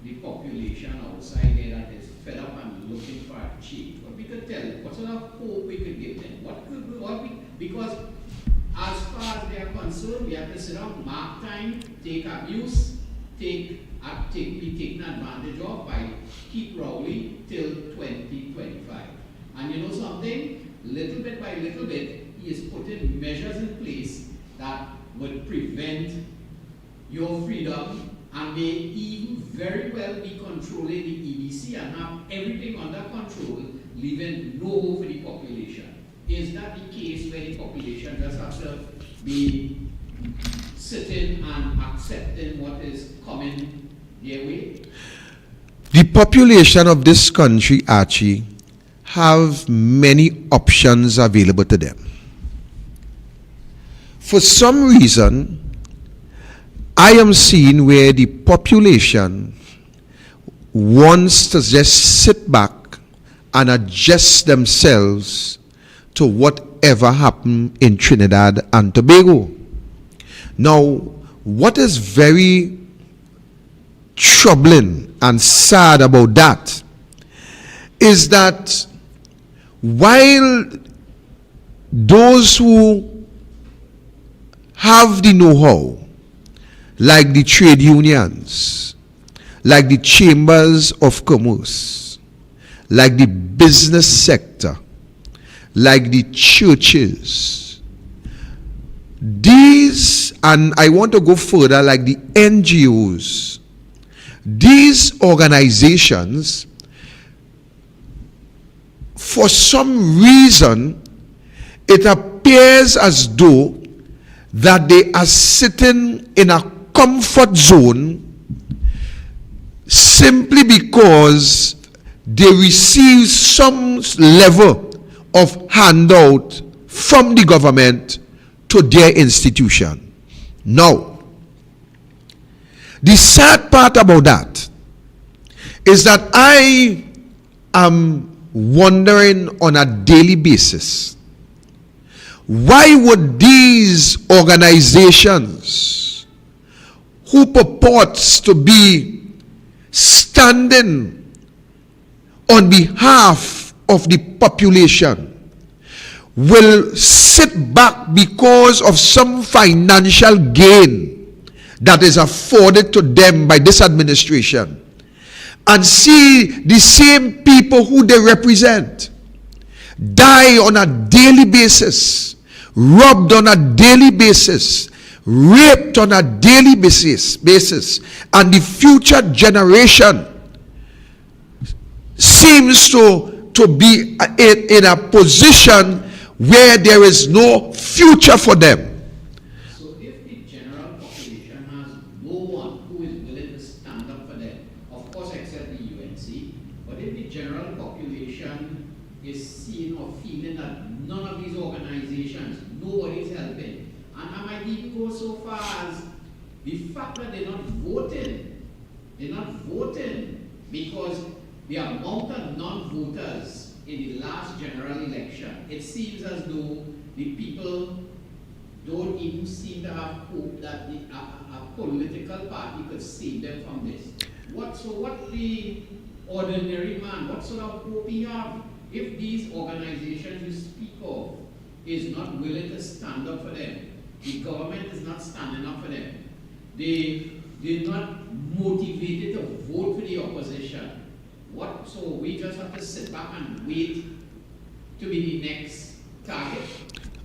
the population outside there that is fed up and looking for a change, what we could tell them, what sort of hope we could give them, because as far as they are concerned, we have to sit down, mark time, take abuse, be taken advantage of by keep Rowley till 2025. And you know something? Little bit by little bit, he is putting measures in place that would prevent your freedom and may even very well be controlling the EBC and have everything under control, leaving no hope for the population. Is that the case where the population just has to be sitting and accepting what is coming their way? The population of this country, Archie, have many options available to them. For some reason, I am seeing where the population wants to just sit back and adjust themselves to whatever happened in Trinidad and Tobago. Now, what is very troubling and sad about that is that while those who have the know-how, like the trade unions, like the chambers of commerce, like the business sector, like the churches, these, and I want to go further, like the NGOs, these organizations, for some reason, it appears as though that they are sitting in a comfort zone simply because they receive some level of handout from the government to their institution. Now, the sad part about that is that I am wondering on a daily basis, why would these organizations who purports to be standing on behalf of the population will sit back because of some financial gain that is afforded to them by this administration, and see the same people who they represent die on a daily basis, robbed on a daily basis, raped on a daily basis, and the future generation seems to be in a position where there is no future for them. So if the general population has no one who is willing to stand up for them, of course except the UNC, but if the general population is seeing or feeling that none of these organizations, nobody is helping, and I might even go so far as the fact that they're not voting because the amount of non-voters in the last general election, it seems as though the people don't even seem to have hope that a political party could save them from this. What the ordinary man, what sort of hope he have if these organizations you speak of is not willing to stand up for them? The government is not standing up for them. They're not motivated to vote for the opposition. So we just have to sit back and wait to be the next target?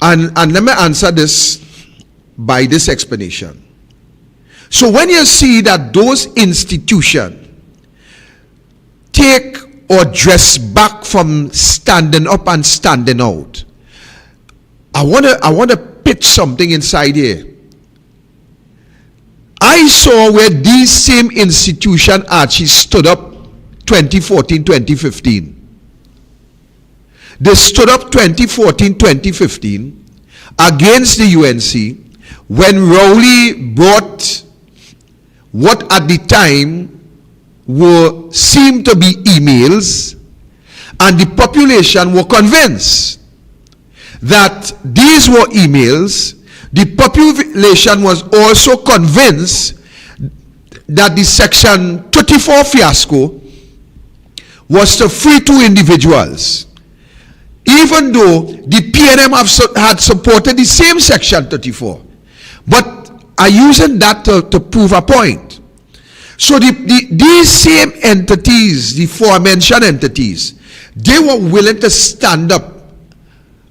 And let me answer this by this explanation. So when you see that those institutions take or dress back from standing up and standing out, I want to pitch something inside here. I saw where these same institutions actually stood up 2014, 2015. They stood up 2014, 2015 against the UNC when Rowley brought what at the time seemed to be emails, and the population were convinced that these were emails. The population was also convinced that the Section 34 fiasco was to free two individuals, even though the PNM had supported the same Section 34. But are using that to prove a point. So these same entities, the aforementioned entities, they were willing to stand up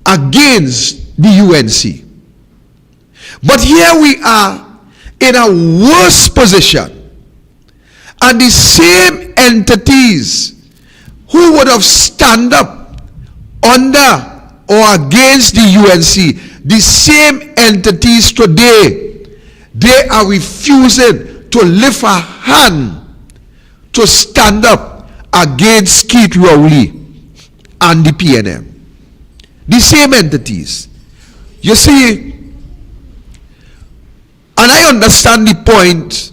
against the UNC. But here we are in a worse position, and the same entities who would have stand up under or against the UNC, the same entities today, they are refusing to lift a hand to stand up against Keith Rowley and the PNM. The same entities. You see, and I understand the point.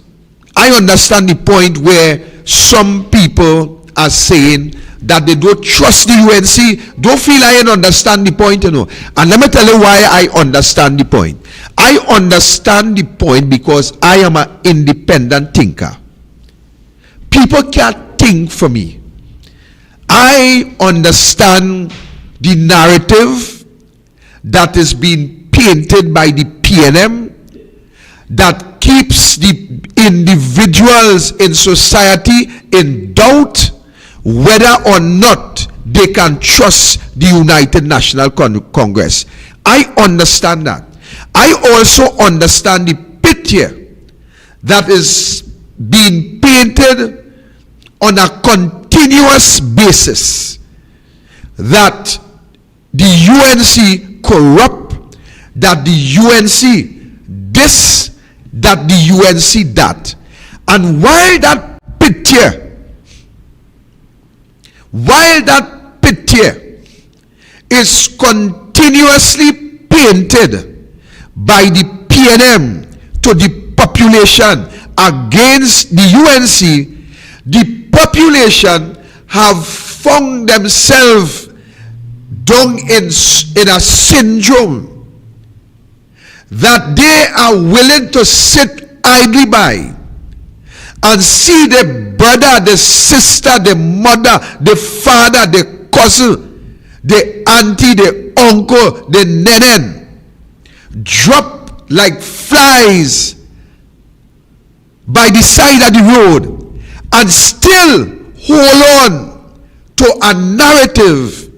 I understand the point where some people are saying that they don't trust the UNC. Don't feel I understand the point, you know. And let me tell you why I understand the point. I understand the point because I am an independent thinker. People can't think for me. I understand the narrative that is being painted by the PNM that keeps the individuals in society in doubt whether or not they can trust the United National Congress. I understand that. I also understand the picture that is being painted on a continuous basis that the UNC corrupt, that the UNC this, that the UNC that. And while that picture is continuously painted by the PNM to the population against the UNC, the population have found themselves down in a syndrome that they are willing to sit idly by and see the brother, the sister, the mother, the father, the cousin, the auntie, the uncle, the nenen drop like flies by the side of the road and still hold on to a narrative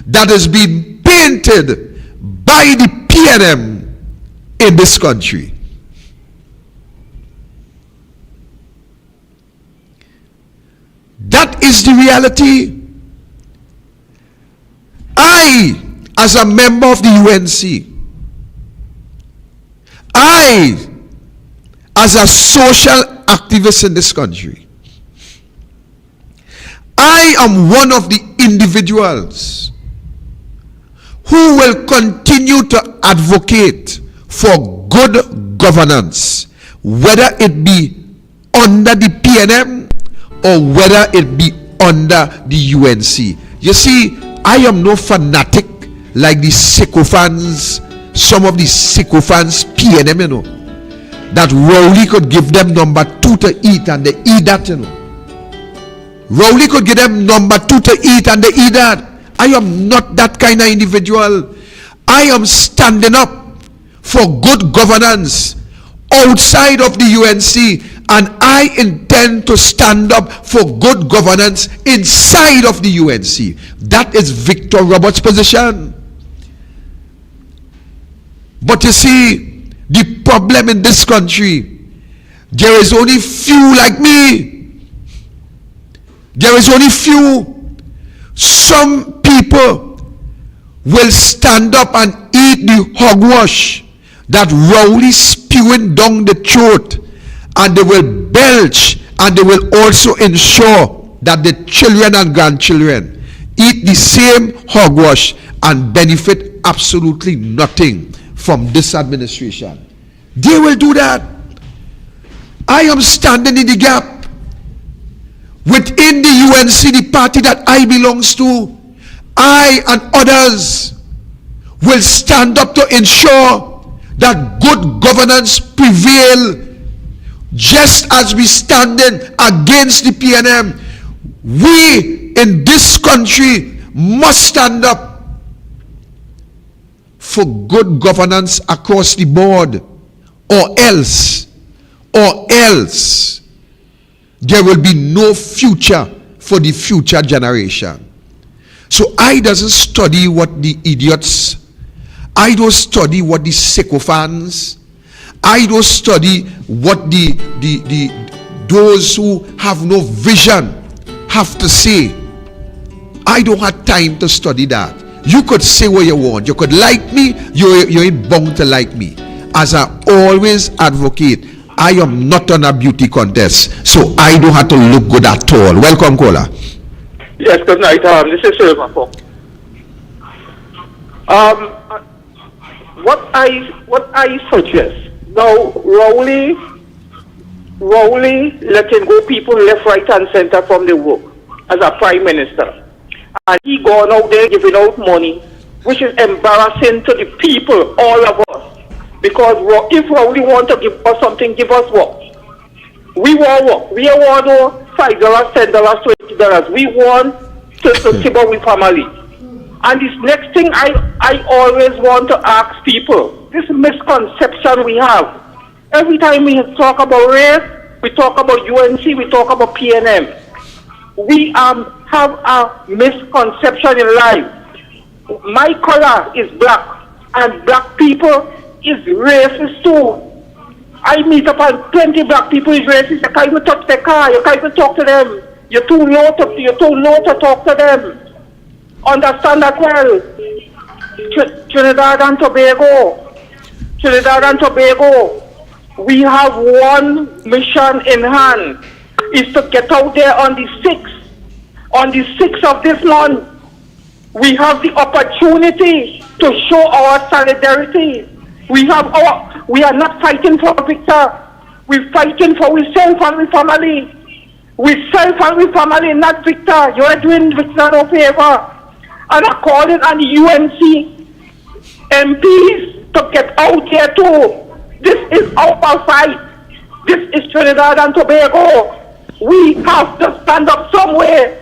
that has been painted by the PNM in this country. That is the reality. I, as a member of the UNC, I, as a social activist in this country, I am one of the individuals who will continue to advocate for good governance, whether it be under the PNM or whether it be under the UNC. You see, I am no fanatic like the sycophants, some of the sycophants PNM, you know, that Rowley could give them number 2 to eat and they eat that, you know. Rowley could give them number 2 to eat and they eat that. I am not that kind of individual. I am standing up for good governance outside of the UNC, and I intend to stand up for good governance inside of the UNC. That is Victor Roberts' position. But you see, the problem in this country, there is only few like me. There is only few. Some people will stand up and eat the hogwash that Rowley spewing down the throat, and they will belch, and they will also ensure that the children and grandchildren eat the same hogwash and benefit absolutely nothing from this administration. They will do that. I am standing in the gap within the UNC, the party that I belongs to. I and others will stand up to ensure that good governance prevail. Just as we standing against the PNM, we in this country must stand up for good governance across the board, or else there will be no future for the future generation. So I doesn't study what the idiots, I don't study what the sycophants, I don't study what those who have no vision have to say. I don't have time to study that. You could say what you want. You could like me. You ain't bound to like me. As I always advocate, I am not on a beauty contest, so I don't have to look good at all. Welcome, caller. Yes, good night. This is Silver. What I suggest now, Rowley letting go people left, right, and center from the work as a prime minister, and he gone out there giving out money, which is embarrassing to the people, all of us. Because if Rowley want to give us something, give us what? We want what? We want $5, $10, $20. We want to keep our family. And this next thing I always want to ask people, this misconception we have. Every time we talk about race, we talk about UNC, we talk about PNM. We have a misconception in life. My color is black, and black people is racist too. I meet up on 20 black people is racist. You can't even touch their car, you can't even talk to them. You're too low to talk to them. Understand that well. Trinidad and Tobago, we have one mission in hand, is to get out there on the 6th. On the 6th of this month, we have the opportunity to show our solidarity. We are not fighting for Victor. We're fighting for ourselves and our family. We self and our family, not Victor. You are doing Victor no favor. And I'm calling on the UNC MPs to get out here too. This is our fight. This is Trinidad and Tobago. We have to stand up somewhere.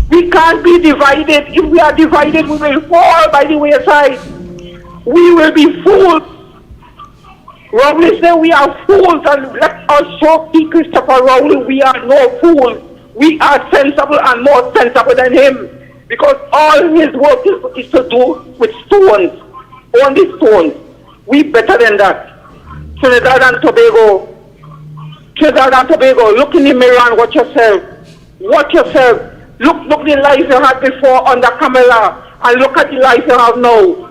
We can't be divided. If we are divided, we will fall by the wayside. We will be fools. Rowley said we are fools, and let us show P. Christopher Rowley we are no fools. We are sensible and more sensible than him, because all his work is to do with stones, only stones. We better than that. Trinidad and Tobago, look in the mirror and watch yourself. Watch yourself. Look the life you had before under Kamala, and look at the life you have now.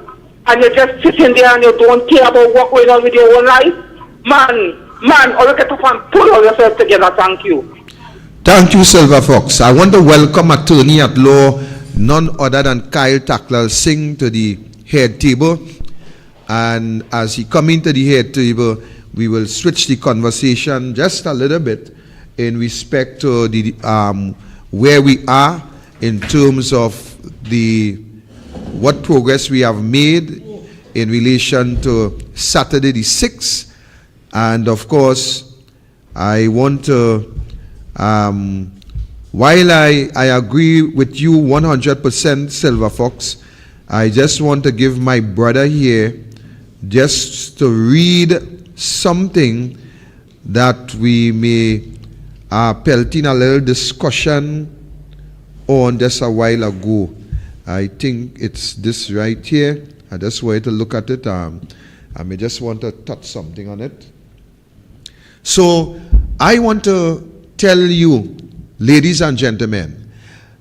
And you're just sitting there and you don't care about what's going on with your own life. Man, or get up and pull all yourself together. Thank you. Thank you, Silver Fox. I want to welcome attorney at law, none other than Kyle Tackler Singh, to the head table. And as he comes into the head table, we will switch the conversation just a little bit in respect to the where we are in terms of what progress we have made in relation to Saturday the 6th. And of course, I want to, while I agree with you 100%, Silver Fox, I just want to give my brother here just to read something that we may pelting a little discussion on just a while ago. I think it's this right here. I just wanted to look at it. I may just want to touch something on it. So I want to tell you, ladies and gentlemen,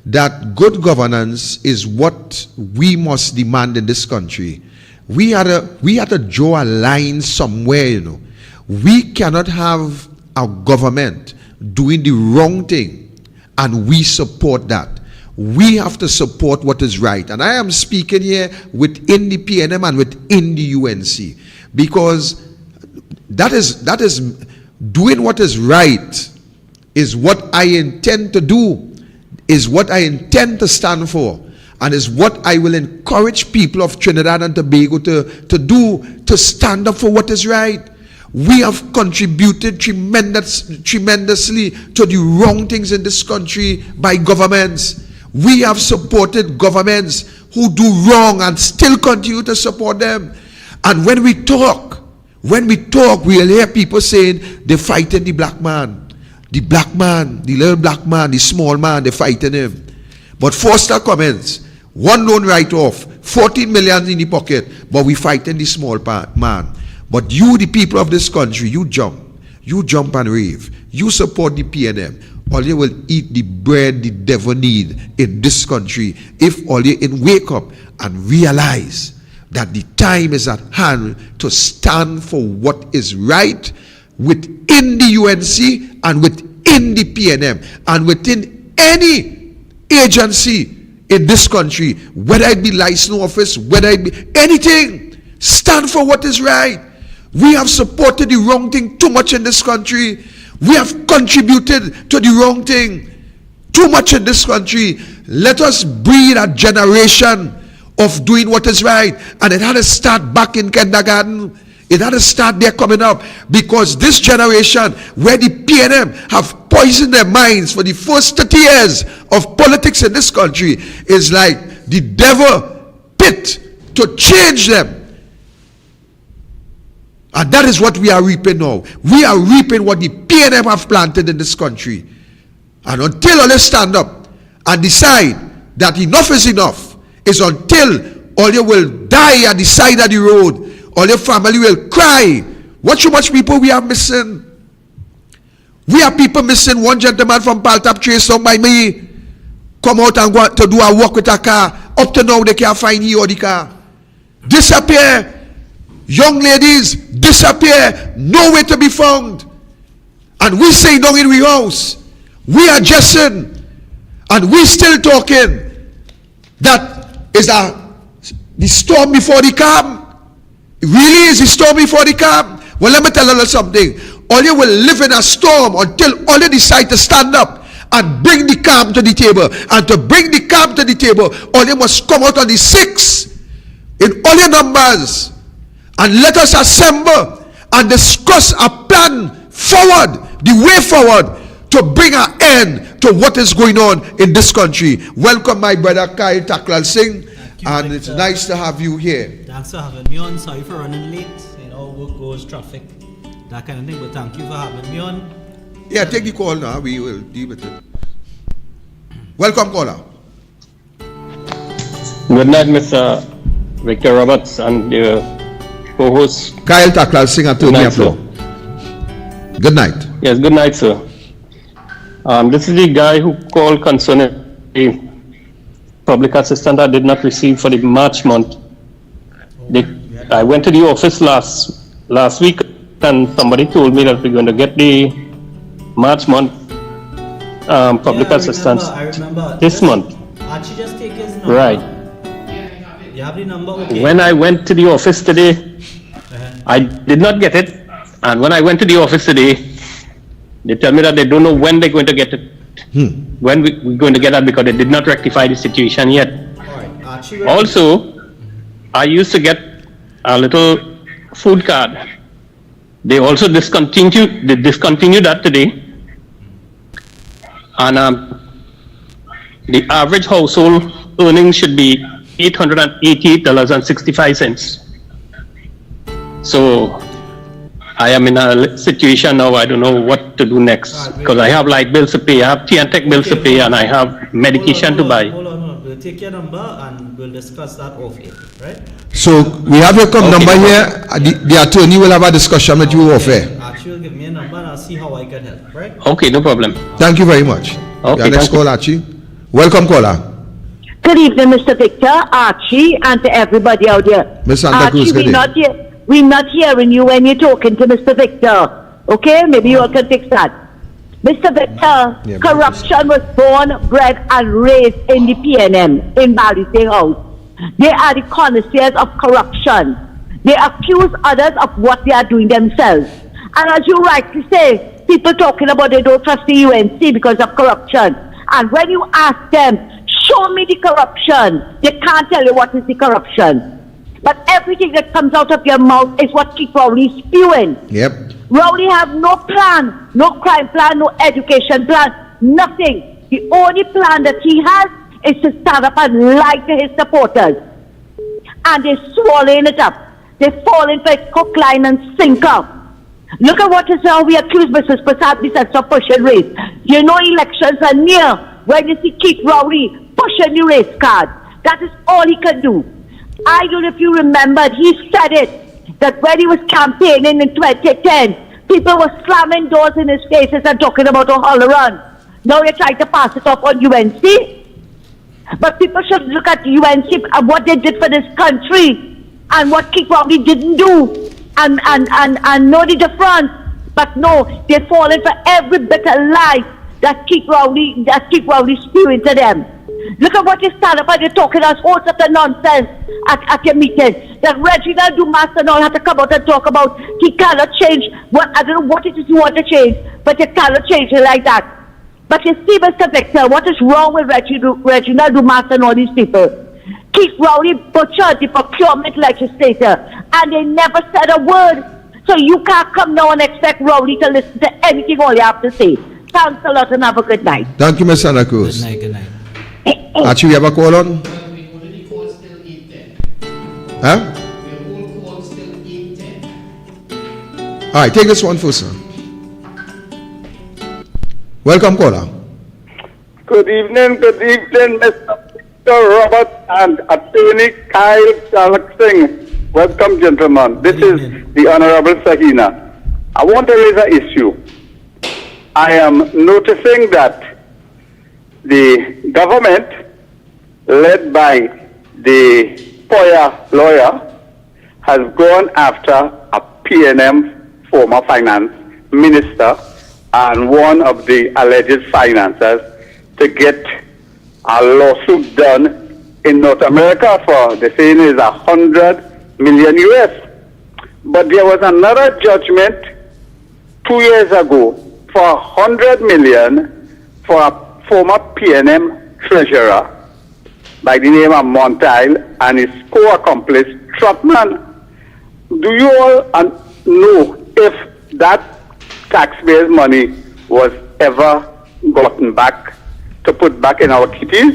that good governance is what we must demand in this country. We had to draw a line somewhere, you know. We cannot have a government doing the wrong thing and we support that. We have to support what is right. And I am speaking here within the PNM and within the UNC, because that is doing what is right is what I intend to do, is what I intend to stand for, and is what I will encourage people of Trinidad and Tobago to do, to stand up for what is right. We have contributed tremendously to the wrong things in this country by governments. We have supported governments who do wrong and still continue to support them. And when we talk, we'll hear people saying they're fighting the black man. The black man, the little black man, the small man, they're fighting him. But Foster comments, one loan write-off, 14 million in the pocket, but we fighting the small man. But you, the people of this country, you jump and rave. You support the PNM. All you will eat the bread the devil need in this country if all you wake up and realize that the time is at hand to stand for what is right within the UNC and within the PNM and within any agency in this country, whether it be license office, whether it be anything. Stand for what is right. We have supported the wrong thing too much in this country. We have contributed to the wrong thing too much in this country. Let us breed a generation of doing what is right. And it had to start back in kindergarten. It had to start there coming up, because this generation where the PNM have poisoned their minds for the first 30 years of politics in this country is like the devil pit to change them. And that is what we are reaping now. We are reaping what the PNM have planted in this country. And until all you stand up and decide that enough is enough, is until all you will die at the side of the road, all your family will cry. What too much people we are missing? We are people missing. One gentleman from Paltap Trace down by me come out and go to do a walk with a car. Up to now they can't find he or the car. Disappear. Young ladies disappear, nowhere to be found. And we say down in we house, we are adjusting, and we still talking that is the storm before the calm. Really is the storm before the calm? Well, let me tell you something. All you will live in a storm until all you decide to stand up and bring the calm to the table. And to bring the calm to the table, all you must come out on the 6th in all your numbers. And let us assemble and discuss a plan forward, the way forward to bring an end to what is going on in this country. Welcome, my brother Kyle Taklal Singh, and it's nice to have you here. Thanks for having me on. Sorry for running late. You know, work goes, traffic, that kind of thing. But thank you for having me on. Yeah, take the call now. We will deal with it. Welcome, caller. Good night, Mr. Victor Roberts and the co-host. Kyle Taklal Singh, attorney at law. Good night. Yes, good night, sir. This is the guy who called concerning the public assistance I did not receive for the March month. I went to the office last week and somebody told me that we're going to get the March month public assistance I remember. this month. Archie, just take his number. Right. You have the number? Okay. When I went to the office today, I did not get it. And when I went to the office today, they tell me that they don't know when they're going to get it. When we're going to get that, because they did not rectify the situation yet. Alright, Archie. Also, I used to get a little food card. They also discontinued that today. And the average household earnings should be $888.65. So I am in a situation now, I don't know what to do next, because I have light bills to pay, I have tea and tech bills to pay, and I have medication to buy. Hold on. We'll take your number and we'll discuss that off air, right? So we have your number here. The attorney will have a discussion with you off air. Archie will give me a number and I'll see how I can help, right? Okay, no problem. Thank you very much. Okay, Next thank you. call, Archie. Welcome, caller. Good evening, Mr. Victor, Archie, and to everybody out there. Miss Santa Cruz, good Archie, we're not hearing you when you're talking to Mr. Victor. Okay? Maybe you all can fix that. Mr. Victor, Yeah, corruption was born, bred, and raised in the PNM, in Balisay House. They are the connoisseurs of corruption. They accuse others of what they are doing themselves. And as you rightly say, people talking about they don't trust the UNC because of corruption. And when you ask them, show me the corruption, they can't tell you what is the corruption. But everything that comes out of your mouth is what keep Rowley spewing. Yep. Rowley have no plan, no crime plan, no education plan, nothing. The only plan that he has is to stand up and lie to his supporters. And they're swallowing it up. They're falling for its hook, line, and sinker. Look at what is how we accuse Mrs. Prasad Bissett of pushing race. You know elections are near when you see Keith Rowley pushing the race card. That is all he can do. I don't know if you remembered, he said it, that when he was campaigning in 2010, people were slamming doors in his faces and talking about O'Halloran. Now you're trying to pass it off on UNC. But people should look at UNC and what they did for this country and what Keith Rowley didn't do and know the difference. But no, they're falling for every bit of lie that Keith Rowley spewing to them. Look at what you stand up and you're talking us all sorts of nonsense at your meeting. That Reginald Dumas and all have to come out and talk about he cannot change what, I don't know what it is you want to change, but you cannot change it like that. But you see, Mr. Victor, what is wrong with Reginald Dumas and all these people? Keith Rowley butchered the procurement legislator and they never said a word. So you can't come now and expect Rowley to listen to anything all you have to say. Thanks a lot and have a good night. Thank you, Miss Santa Cruz. Good night. Archie, we have a call on? Well, we already called still 810. Huh? We all called still 810. All right, take this one first, sir. Welcome, caller. Good evening, Mr. Victor Roberts and Attorney Kyle Singh. Welcome, gentlemen. This Good is evening. the Honorable Sahina. I want to raise an issue. I am noticing that the government, led by the Poya lawyer, has gone after a PNM former finance minister and one of the alleged financiers to get a lawsuit done in North America for, the saying is 100 million US. But there was another judgment 2 years ago for 100 million for a former PNM treasurer by the name of Montail and his co-accomplice Trotman. Do you all know if that taxpayers' money was ever gotten back to put back in our kitties.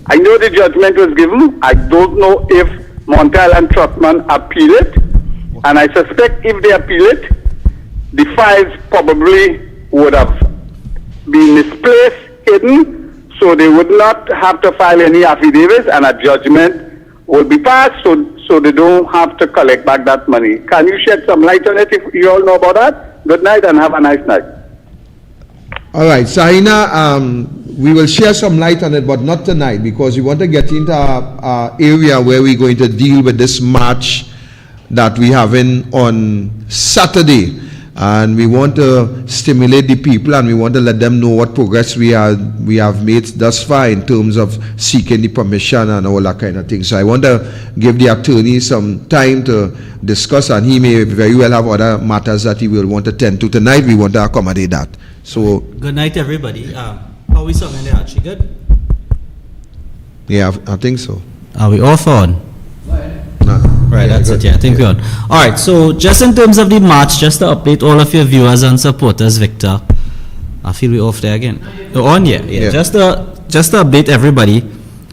I know the judgment was given. I don't know if Montel and Trotman appeal it. And I suspect if they appeal it, the files probably would have been misplaced, hidden, so they would not have to file any affidavits, and a judgment would be passed, so they don't have to collect back that money. Can you shed some light on it if you all know about that? Good night and have a nice night. All right, Sahina, we will share some light on it, but not tonight, because we want to get into our area where we're going to deal with this march that we having on Saturday. And we want to stimulate the people, and we want to let them know what progress we have made thus far in terms of seeking the permission and all that kind of thing. So I want to give the attorney some time to discuss, and he may very well have other matters that he will want to tend to. Tonight we want to accommodate that. So good night, everybody. How are we singing there? Actually good? Yeah, I think so. Are we off on? Right, that's it. Yeah, I think we're on. All right, so just in terms of the march, just to update all of your viewers and supporters, Victor, I feel we're off there again. We're on, yeah. Just to update everybody,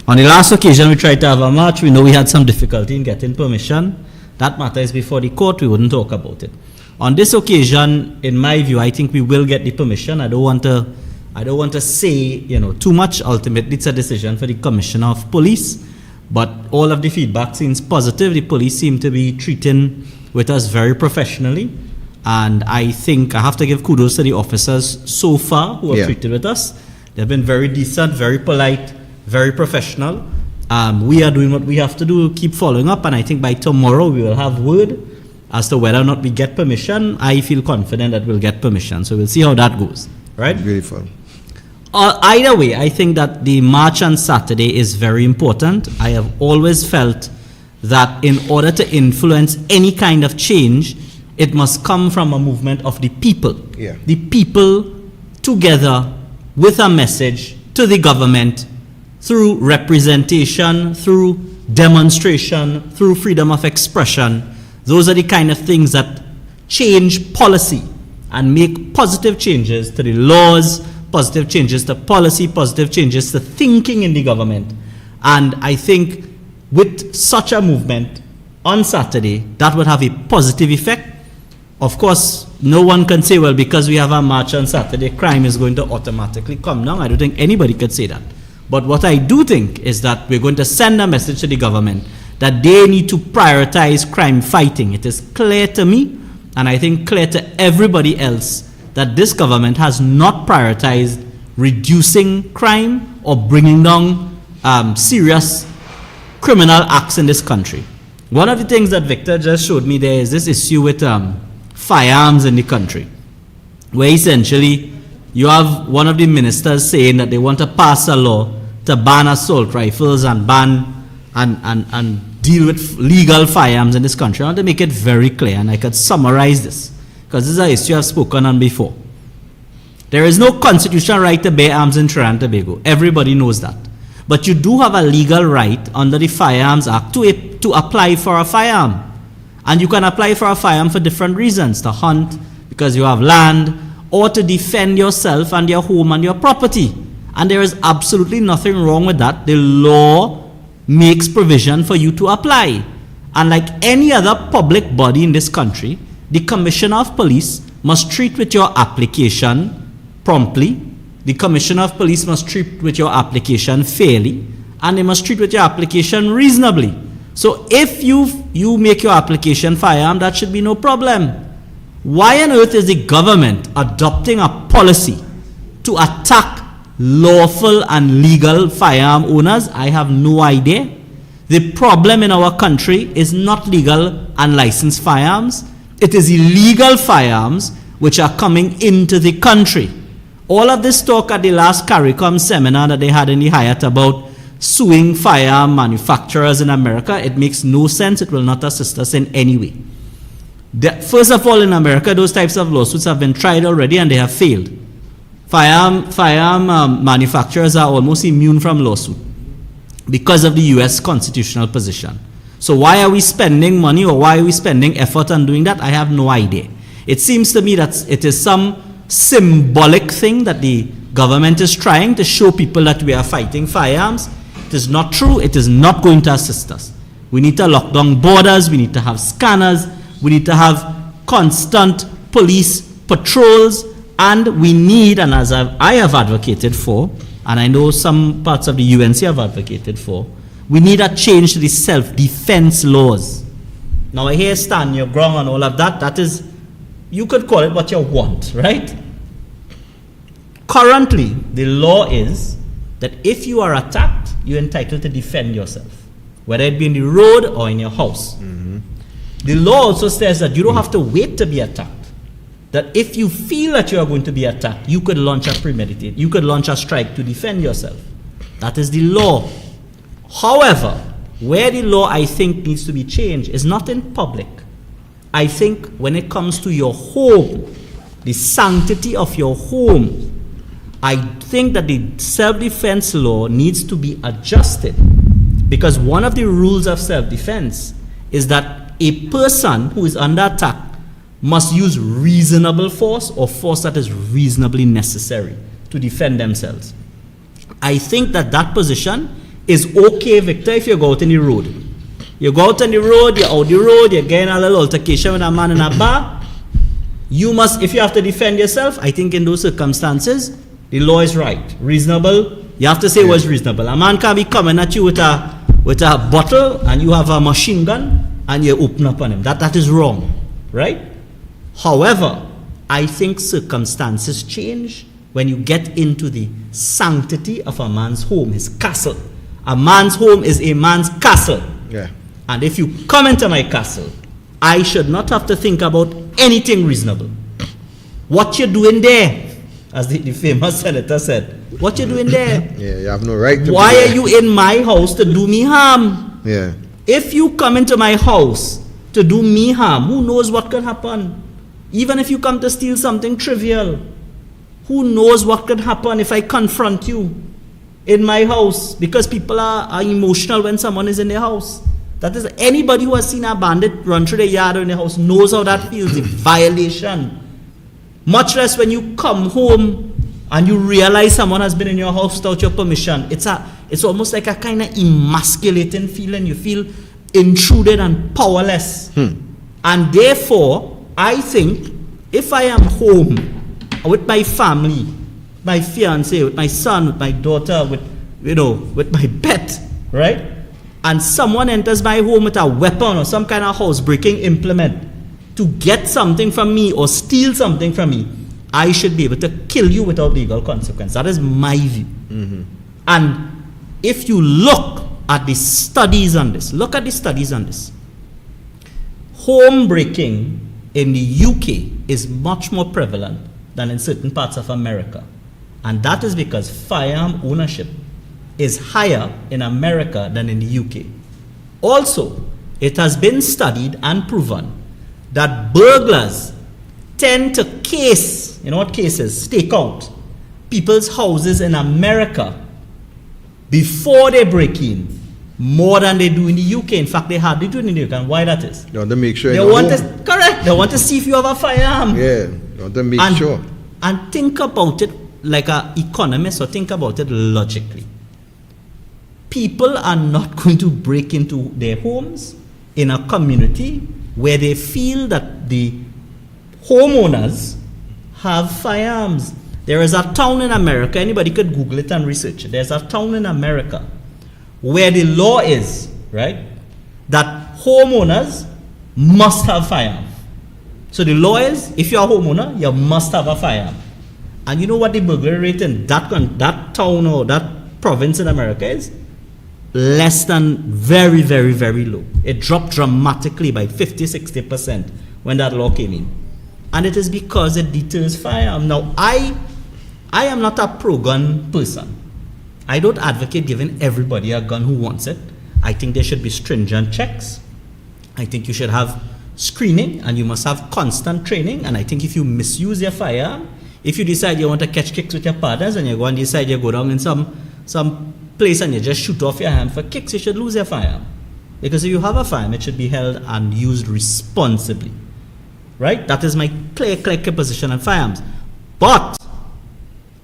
on the last occasion we tried to have a march, we know we had some difficulty in getting permission. That matter is before the court, we wouldn't talk about it. On this occasion, in my view, I think we will get the permission. I don't want to say, too much. Ultimately, it's a decision for the Commissioner of Police. But all of the feedback seems positive. The police seem to be treating with us very professionally. And I think I have to give kudos to the officers so far who have treated with us. They've been very decent, very polite, very professional. We are doing what we have to do, keep following up. And I think by tomorrow we will have word as to whether or not we get permission. I feel confident that we'll get permission. So we'll see how that goes. Right? Beautiful. Either way, I think that the march on Saturday is very important. I have always felt that in order to influence any kind of change, it must come from a movement of the people. Yeah. The people together with a message to the government through representation, through demonstration, through freedom of expression. Those are the kind of things that change policy and make positive changes to the laws, positive changes to policy, positive changes to thinking in the government. And I think with such a movement on Saturday, that would have a positive effect. Of course, no one can say, well, because we have a march on Saturday, crime is going to automatically come down. I don't think anybody could say that. But what I do think is that we're going to send a message to the government that they need to prioritize crime fighting. It is clear to me, and I think clear to everybody else, that this government has not prioritized reducing crime or bringing down serious criminal acts in this country. One of the things that Victor just showed me there is this issue with firearms in the country, where essentially you have one of the ministers saying that they want to pass a law to ban assault rifles and ban and deal with legal firearms in this country. I want to make it very clear, and I could summarize this, because this is an issue I've spoken on before. There is no constitutional right to bear arms in Trinidad and Tobago. Everybody knows that. But you do have a legal right under the Firearms Act to apply for a firearm. And you can apply for a firearm for different reasons. To hunt, because you have land, or to defend yourself and your home and your property. And there is absolutely nothing wrong with that. The law makes provision for you to apply. And like any other public body in this country, the Commissioner of Police must treat with your application promptly. The Commissioner of Police must treat with your application fairly, and they must treat with your application reasonably. So if you make your application firearm, that should be no problem. Why on earth is the government adopting a policy to attack lawful and legal firearm owners? I have no idea. The problem in our country is not legal and licensed firearms. It is illegal firearms which are coming into the country. All of this talk at the last CARICOM seminar that they had in the Hyatt about suing firearm manufacturers in America, it makes no sense. It will not assist us in any way. First of all, in America, those types of lawsuits have been tried already and they have failed. Firearm manufacturers are almost immune from lawsuit because of the U.S. constitutional position. So why are we spending money, or why are we spending effort on doing that? I have no idea. It seems to me that it is some symbolic thing that the government is trying to show people that we are fighting firearms. It is not true. It is not going to assist us. We need to lock down borders. We need to have scanners. We need to have constant police patrols. And we need, and as I have advocated for, and I know some parts of the UNC have advocated for, we need a change to the self-defense laws. Now I hear stand your ground and all of that. That is, you could call it what you want, right? Currently, the law is that if you are attacked, you're entitled to defend yourself, whether it be in the road or in your house. The law also says that you don't have to wait to be attacked. That if you feel that you are going to be attacked, you could launch a premeditated, you could launch a strike to defend yourself. That is the law. However, where the law I think needs to be changed is not in public. I think when it comes to your home, the sanctity of your home, I think that the self-defense law needs to be adjusted, because one of the rules of self-defense is that a person who is under attack must use reasonable force or force that is reasonably necessary to defend themselves. I think that that position is okay, Victor, if you go out in the road. You go out on the road, you're out the road, you're getting a little altercation with a man in a bar. You must, if you have to defend yourself, I think in those circumstances, the law is right. Reasonable, you have to say what's reasonable. A man can be coming at you with a bottle and you have a machine gun and you open up on him. That is wrong, right? However, I think circumstances change when you get into the sanctity of a man's home, his castle. A man's home is a man's castle. Yeah. And if you come into my castle, I should not have to think about anything reasonable. What you doing there? As the famous senator said, what you doing there? Yeah, you have no right to Why be are there. you in my house to do me harm? Yeah. If you come into my house to do me harm, who knows what could happen? Even if you come to steal something trivial, who knows what could happen if I confront you in my house? Because people are emotional when someone is in their house. That is, anybody who has seen a bandit run through the yard or in the house knows how that feels, the violation. Much less when you come home and you realize someone has been in your house without your permission. It's almost like a kind of emasculating feeling. You feel intruded and powerless. And therefore, I think if I am home with my family, my fiance, with my son, with my daughter, with my pet, right? And someone enters my home with a weapon or some kind of housebreaking implement to get something from me or steal something from me, I should be able to kill you without legal consequence. That is my view. And if you look at the studies on this, home breaking in the UK is much more prevalent than in certain parts of America. And that is because firearm ownership is higher in America than in the UK. Also, it has been studied and proven that burglars tend to case, you know what cases, stake out people's houses in America before they break in more than they do in the UK. In fact, they hardly do it in the UK. And why that is? You want to make sure They you're want home. to, correct, they want to see if you have a firearm. Yeah, you want to make sure. And think about it like an economist, or think about it logically. People are not going to break into their homes in a community where they feel that the homeowners have firearms. There is a town in America, anybody could Google it and research it. There's a town in America where the law is, right, that homeowners must have firearms. So the law is, if you're a homeowner, you must have a firearm. And you know what the burglary rate in that town or that province in America is? Less than very, very, very low. It dropped dramatically by 50-60% when that law came in. And it is because it deters firearm. Now, I am not a pro-gun person. I don't advocate giving everybody a gun who wants it. I think there should be stringent checks. I think you should have screening, and you must have constant training. And I think if you misuse your firearm, if you decide you want to catch kicks with your partners and you go and decide you go down in some place and you just shoot off your hand for kicks, you should lose your firearm. Because if you have a firearm, it should be held and used responsibly. Right? That is my clear position on firearms. But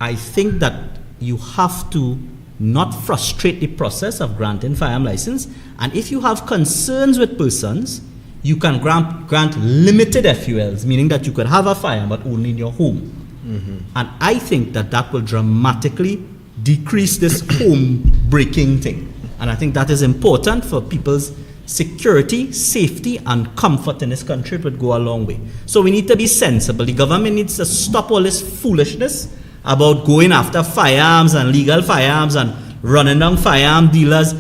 I think that you have to not frustrate the process of granting firearm license. And if you have concerns with persons, you can grant limited FULs, meaning that you could have a firearm but only in your home. And I think that that will dramatically decrease this home breaking thing. And I think that is important for people's security, safety, and comfort in this country. It would go a long way. So we need to be sensible. The government needs to stop all this foolishness about going after firearms and legal firearms and running down firearm dealers.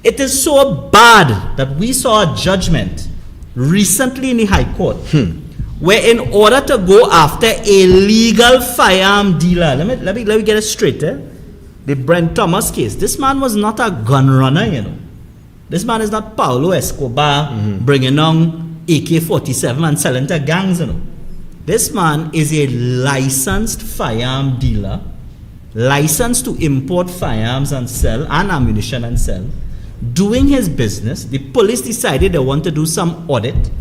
It is so bad that we saw a judgment recently in the High Court where in order to go after a legal firearm dealer, let me get it straight, the Brent Thomas case, this man was not a gun runner, you know. This man is not Paulo Escobar bringing on AK-47 and selling to gangs, you know. This man is a licensed firearm dealer, licensed to import firearms and sell, and ammunition and sell, doing his business. The police decided they want to do some audit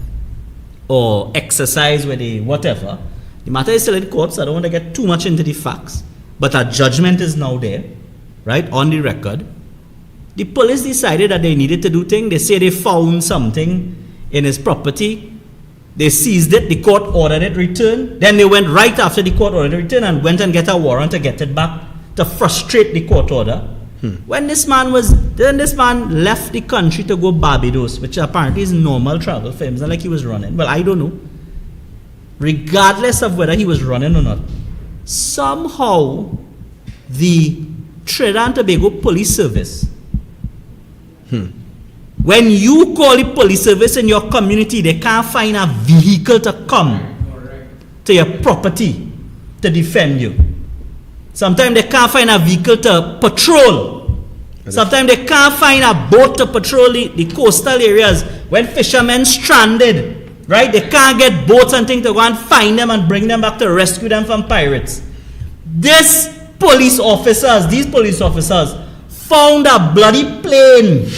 or exercise where they whatever. The matter is still in court, so I don't want to get too much into the facts. But a judgment is now there, right, on the record. The police decided that they needed to do things. They say they found something in his property. They seized it. The court ordered it returned. Then they went right after the court ordered it returned and went and get a warrant to get it back to frustrate the court order. When this man left the country to go Barbados, which apparently is normal travel for him. It's not like he was running. Well, I don't know. Regardless of whether he was running or not, somehow the Trinidad and Tobago Police Service, when you call the police service in your community, they can't find a vehicle to come to your property to defend you. Sometimes they can't find a vehicle to patrol. Sometimes they can't find a boat to patrol the coastal areas. When fishermen stranded, right? They can't get boats and things to go and find them and bring them back to rescue them from pirates. These police officers found a bloody plane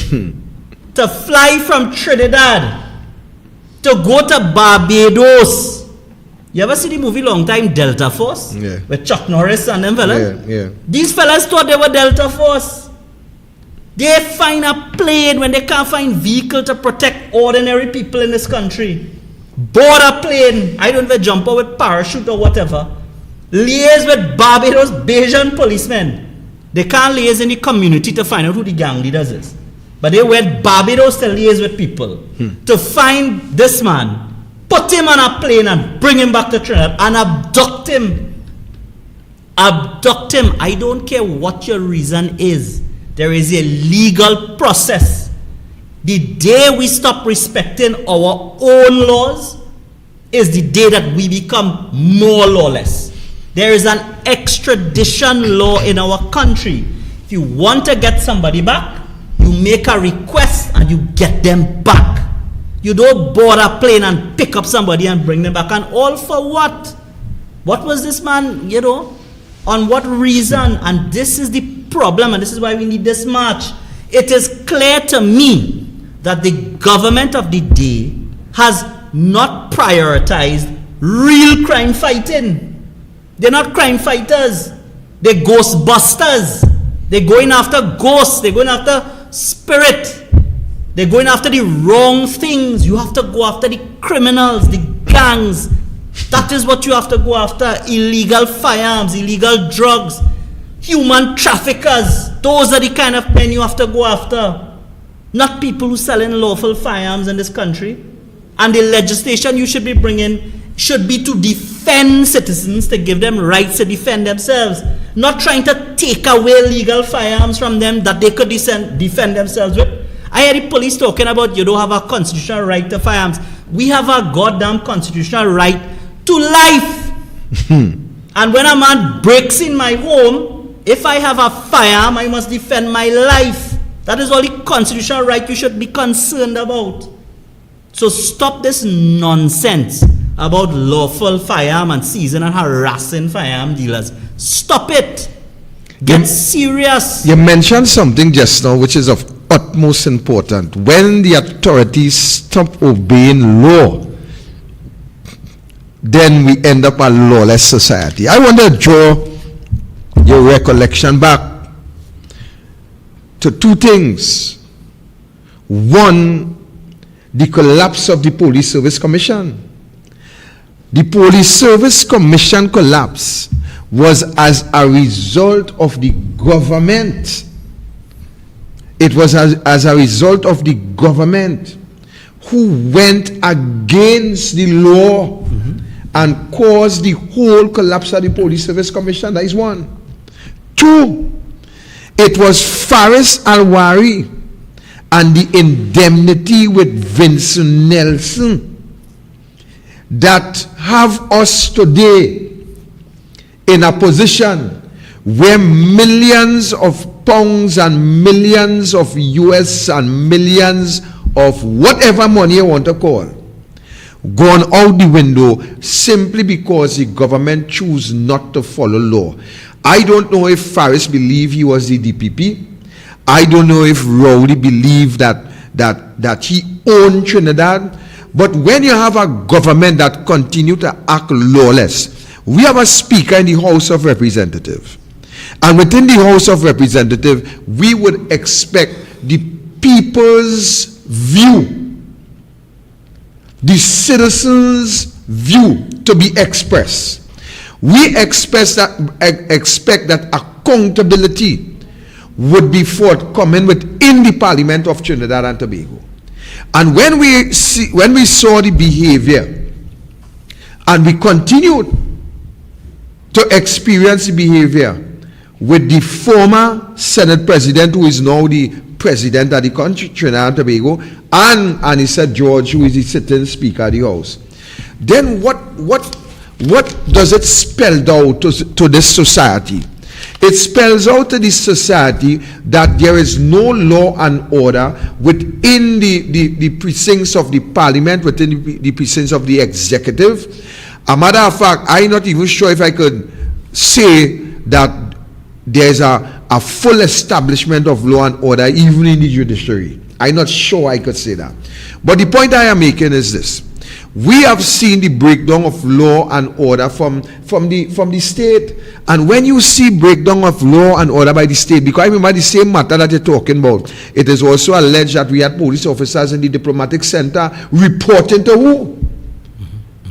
to fly from Trinidad to go to Barbados. You ever see the movie long time Delta Force? Yeah. With Chuck Norris and them fellas? Yeah. These fellas thought they were Delta Force. They find a plane when they can't find vehicle to protect ordinary people in this country. Board a plane. I don't even jump out with parachute or whatever. Liaise with Barbados Bajan policemen. They can't liaise in the community to find out who the gang leaders is. But they went Barbados to liaise with people to find this man, put him on a plane and bring him back to Trinidad and abduct him. Abduct him. I don't care what your reason is. There is a legal process. The day we stop respecting our own laws is the day that we become more lawless. There is an extradition law in our country. If you want to get somebody back, you make a request and you get them back. You don't board a plane and pick up somebody and bring them back. And all for what? What was this man, on what reason? And this is the problem, and this is why we need this march. It is clear to me that the government of the day has not prioritized real crime fighting. They're not crime fighters. They're ghostbusters. They're going after ghosts. They're going after spirit. They're going after the wrong things. You have to go after the criminals, the gangs. That is what you have to go after. Illegal firearms, illegal drugs, human traffickers. Those are the kind of men you have to go after. Not people who sell in lawful firearms in this country. And the legislation you should be bringing should be to defend citizens, to give them rights to defend themselves. Not trying to take away legal firearms from them that they could defend themselves with. I heard the police talking about you don't have a constitutional right to firearms. We have a goddamn constitutional right to life. And when a man breaks in my home, if I have a firearm, I must defend my life. That is all the constitutional right you should be concerned about. So stop this nonsense about lawful firearm and seizing and harassing firearm dealers. Stop it. Get serious. You mentioned something just now which is of utmost importance. When the authorities stop obeying law, then we end up a lawless society. I want to draw your recollection back to two things. One, the collapse of the Police Service Commission. The Police Service Commission collapse was as a result of the government. It was as a result of the government who went against the law and caused the whole collapse of the Police Service Commission. That is one. Two, it was Faris Alwari and the indemnity with Vincent Nelson that have us today in a position where millions of pounds and millions of US and millions of whatever money you want to call gone out the window simply because the government choose not to follow law. I don't know if Faris believed he was the DPP. I don't know if Rowley believed that he owned Trinidad. But when you have a government that continue to act lawless, we have a speaker in the House of Representatives. And within the House of Representatives, we would expect the people's view, the citizens' view to be expressed. We expect that accountability would be forthcoming within the Parliament of Trinidad and Tobago. And when we saw the behavior, and we continued to experience the behavior with the former Senate President, who is now the President of the country, Trinidad and Tobago, and Anissa George, who is the sitting Speaker of the House, then what does it spell out to this society? It spells out to this society that there is no law and order within the precincts of the Parliament, within the precincts of the executive. A matter of fact, I'm not even sure if I could say that there's a full establishment of law and order even in the judiciary. I'm not sure I could say that. But the point I am making is this. We have seen the breakdown of law and order from the state. And when you see breakdown of law and order by the state, because I remember the same matter that you're talking about, it is also alleged that we had police officers in the diplomatic center reporting to who?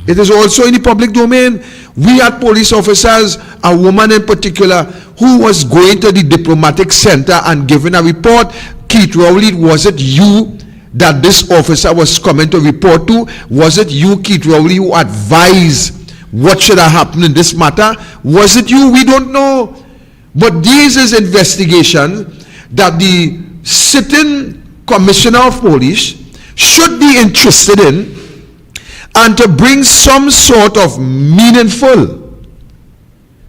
It is also in the public domain. We had police officers, a woman in particular, who was going to the diplomatic center and giving a report. Keith Rowley, was it you that this officer was coming to report to? Was it you, Keith Rowley, who advised what should have happened in this matter? Was it you? We don't know. But this is investigation that the sitting commissioner of police should be interested in, and to bring some sort of meaningful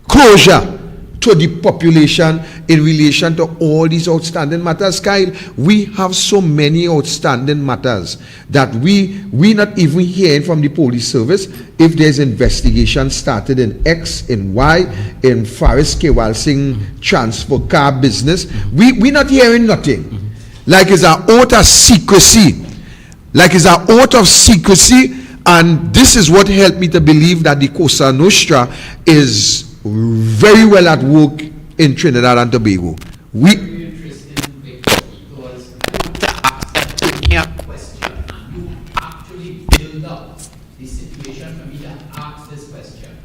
closure to the population in relation to all these outstanding matters. Kyle, we have so many outstanding matters that we not even hearing from the police service if there's investigation started in X, in Y, in Faris Kewal Singh transfer car business. We not hearing nothing. Like it's an oath of secrecy. Like it's an oath of secrecy. And this is what helped me to believe that the Cosa Nostra is very well at work in Trinidad and Tobago. Very interesting because you asked a question and you actually build up the situation for me to ask this question.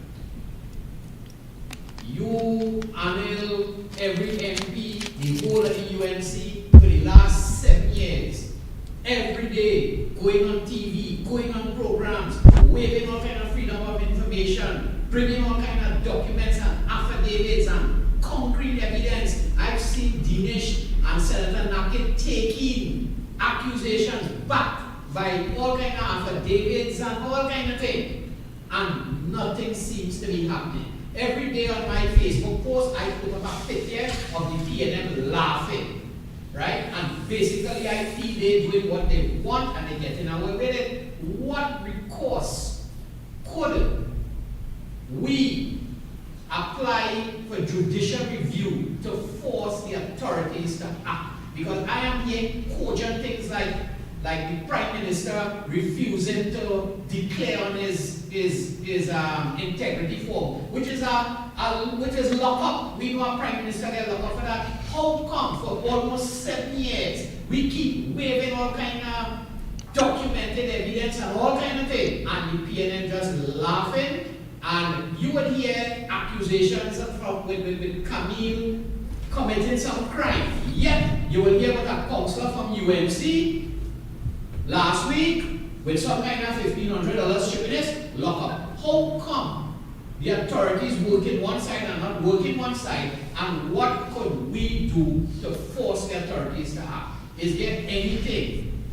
You, Anil, every MP, the whole of the UNC for the last 7 years, every day going on TV, going on programs, waiving all kind of freedom of information, bringing all kind of documents and affidavits and concrete evidence. I've seen Dinesh and Senator Nakit taking accusations back by all kind of affidavits and all kind of things, and nothing seems to be happening. Every day on my Facebook post, I put up a picture of the PNM laughing. Right? And basically I feel they're doing what they want and they're getting away with it. What recourse could we apply for judicial review to force the authorities to act? Because I am hearing cogent things like the Prime Minister refusing to declare on his integrity form, which is lock up. We know our Prime Minister get locked up for that. How come for almost 7 years we keep waving all kind of documented evidence and all kind of things, and the PNM just laughing, and you would hear accusations from with Camille committing some crime. Yet you will hear about a councillor from UMC last week with some kind of $1,500 chippiness, lock up. How come the authorities working one side and not working one side? And what could we do to force the authorities to act? Is there anything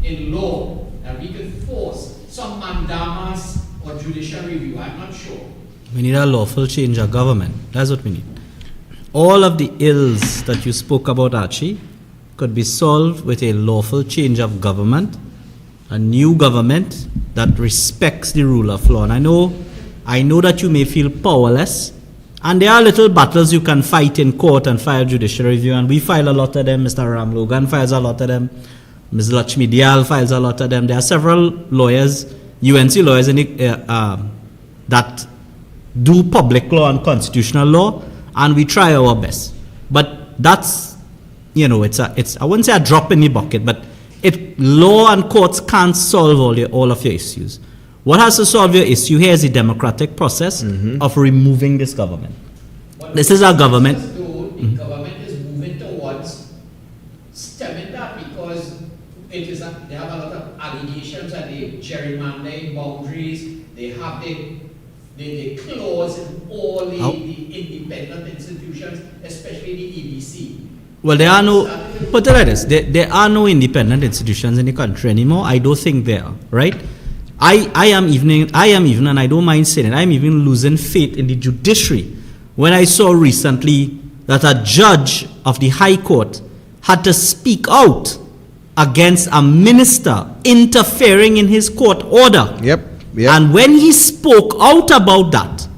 in law that we could force some mandamus or judicial review? I'm not sure. We need a lawful change of government. That's what we need. All of the ills that you spoke about, Archie, could be solved with a lawful change of government, a new government that respects the rule of law. And I know that you may feel powerless, and there are little battles you can fight in court and file judicial review, and we file a lot of them. Mr. Ram Logan files a lot of them. Ms. Lakshmi Dial files a lot of them. There are several lawyers, UNC lawyers that do public law and constitutional law, and we try our best. But that's, it's I wouldn't say a drop in the bucket, but law and courts can't solve all of your issues. What has to solve your issue here is the democratic process of removing this government. This is our government. The government is moving towards stemming that because they have a lot of allegations that they gerrymandering boundaries. They have the clause in all the independent institutions, especially the EBC. Well, there are there are no independent institutions in the country anymore. I don't think there are, right? I am even, and I don't mind saying it, I'm even losing faith in the judiciary when I saw recently that a judge of the High Court had to speak out against a minister interfering in his court order. Yep. And when he spoke out about that,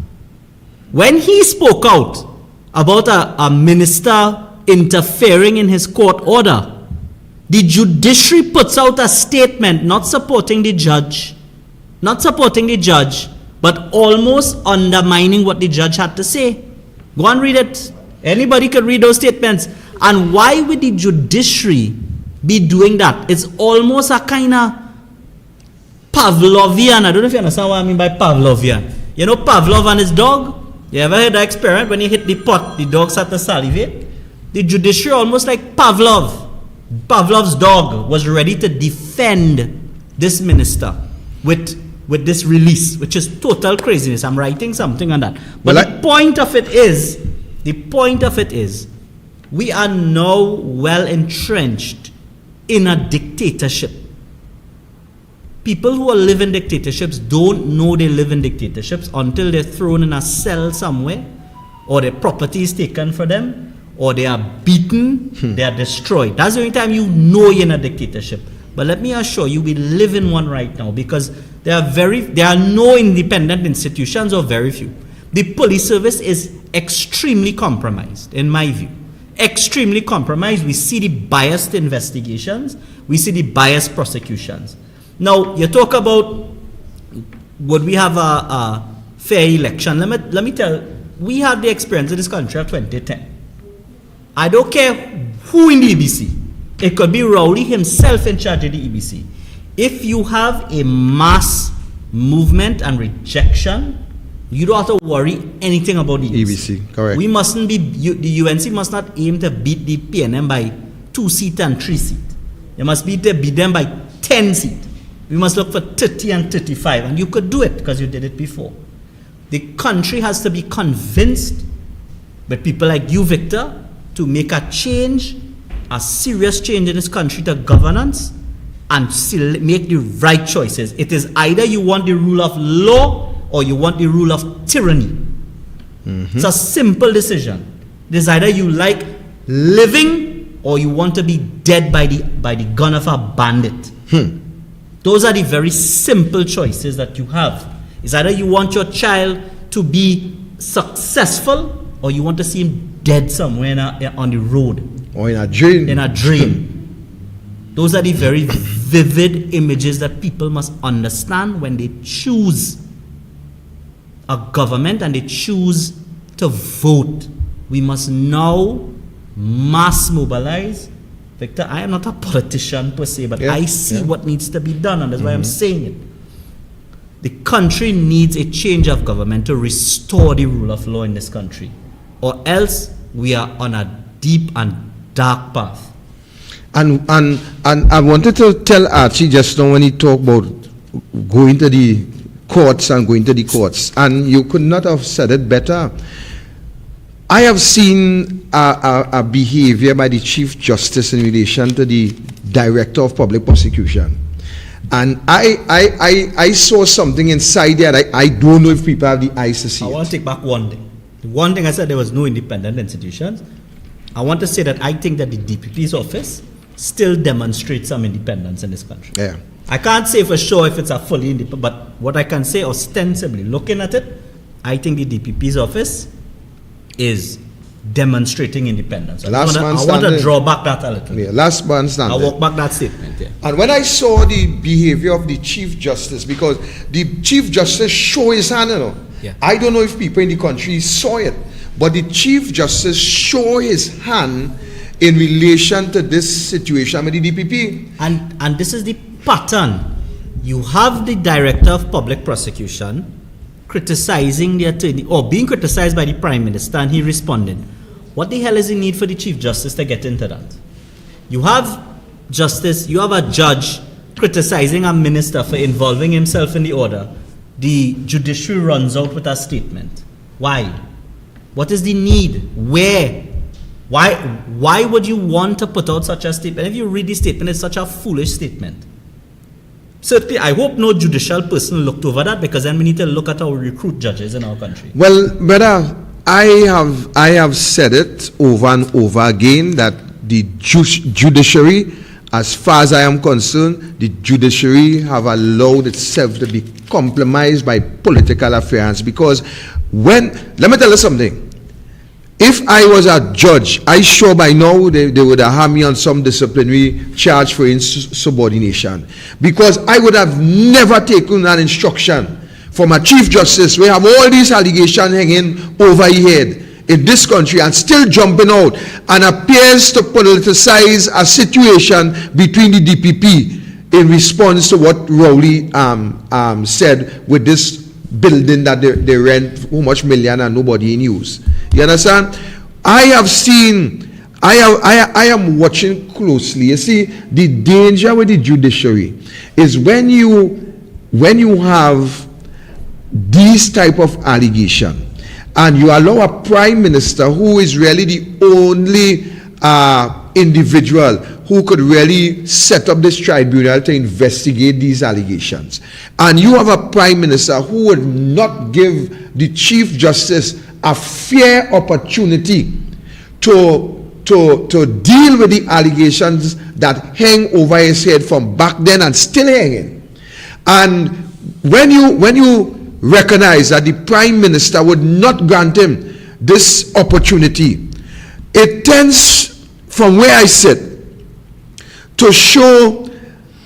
a minister interfering in his court order, the judiciary puts out a statement not supporting the judge, but almost undermining what the judge had to say. Go and read it. Anybody could read those statements. And why would the judiciary be doing that? It's almost a kind of Pavlovian. I don't know if you understand what I mean by Pavlovian. You know Pavlov and his dog? You ever heard that experiment? When you hit the pot, the dog start to salivate? The judiciary, almost like Pavlov's dog, was ready to defend this minister with this release, which is total craziness. I'm writing something on that. But the point of it is, we are now well entrenched in a dictatorship. People who live in dictatorships don't know they live in dictatorships until they're thrown in a cell somewhere, or their property is taken from them, or they are beaten, they are destroyed. That's the only time you know you're in a dictatorship. But let me assure you, we live in one right now because there are no independent institutions, or very few. The police service is extremely compromised, in my view. Extremely compromised. We see the biased investigations. We see the biased prosecutions. Now, you talk about would we have a fair election? Let me tell you, we had the experience in this country of 2010. I don't care who in the EBC. It could be Rowley himself in charge of the EBC. If you have a mass movement and rejection, you don't have to worry anything about the EBC. Correct. We mustn't be, the UNC must not aim to beat the PNM by 2 seats and 3 seats. It must be to beat them by 10 seats. We must look for 30 and 35, and you could do it because you did it before. The country has to be convinced, with people like you, Victor, to make a change, a serious change in this country to governance, and still make the right choices. It is either you want the rule of law or you want the rule of tyranny. It's a simple decision. It is either you like living or you want to be dead by the gun of a bandit. Those are the very simple choices that you have. It's either you want your child to be successful or you want to see him dead somewhere on the road. Or in a dream. In a dream. Those are the very vivid images that people must understand when they choose a government and they choose to vote. We must now mass mobilize. Victor, I am not a politician per se, but I see what needs to be done, and that's why I'm saying it. The country needs a change of government to restore the rule of law in this country, or else we are on a deep and dark path. And I wanted to tell Archie just now when he talked about going to the courts, and you could not have said it better. I have seen a behavior by the Chief Justice in relation to the Director of Public Prosecution. And I saw something inside there that I don't know if people have the eyes to see. I want to take back one thing. The one thing I said, there was no independent institutions. I want to say that I think that the DPP's office still demonstrates some independence in this country. Yeah. I can't say for sure if it's a fully independent, but what I can say ostensibly, looking at it, I think the DPP's office is demonstrating independence. I want to draw back that a little. Yeah, last man standing. I'll walk back that statement. Yeah. And when I saw the behavior of the Chief Justice, because the Chief Justice showed his hand, I don't know if people in the country saw it, but the Chief Justice showed his hand in relation to this situation with the DPP. And this is the pattern. You have the Director of Public Prosecution criticizing the attorney, or being criticized by the Prime Minister, and he responded. What the hell is the need for the Chief Justice to get into that? You have a judge criticizing a minister for involving himself in the order. The judiciary runs out with a statement. Why? What is the need? Where? Why would you want to put out such a statement? If you read the statement, it's such a foolish statement. Certainly, I hope no judicial person looked over that, because then we need to look at how we recruit judges in our country. Well, brother, I have said it over and over again that the judiciary, as far as I am concerned, the judiciary have allowed itself to be compromised by political affairs. Because let me tell you something. If I was a judge, I sure by now they would have had me on some disciplinary charge for insubordination. Because I would have never taken an instruction from a Chief Justice. We have all these allegations hanging over your head in this country and still jumping out and appears to politicize a situation between the DPP in response to what Rowley said with this building that they rent how much million and nobody in use. You understand? I am watching closely. You see, the danger with the judiciary is when you have these type of allegation and you allow a Prime Minister who is really the only individual who could really set up this tribunal to investigate these allegations, and you have a Prime Minister who would not give the Chief Justice a fair opportunity to deal with the allegations that hang over his head from back then and still hanging. And when you recognize that the Prime Minister would not grant him this opportunity, it tends, from where I sit, to show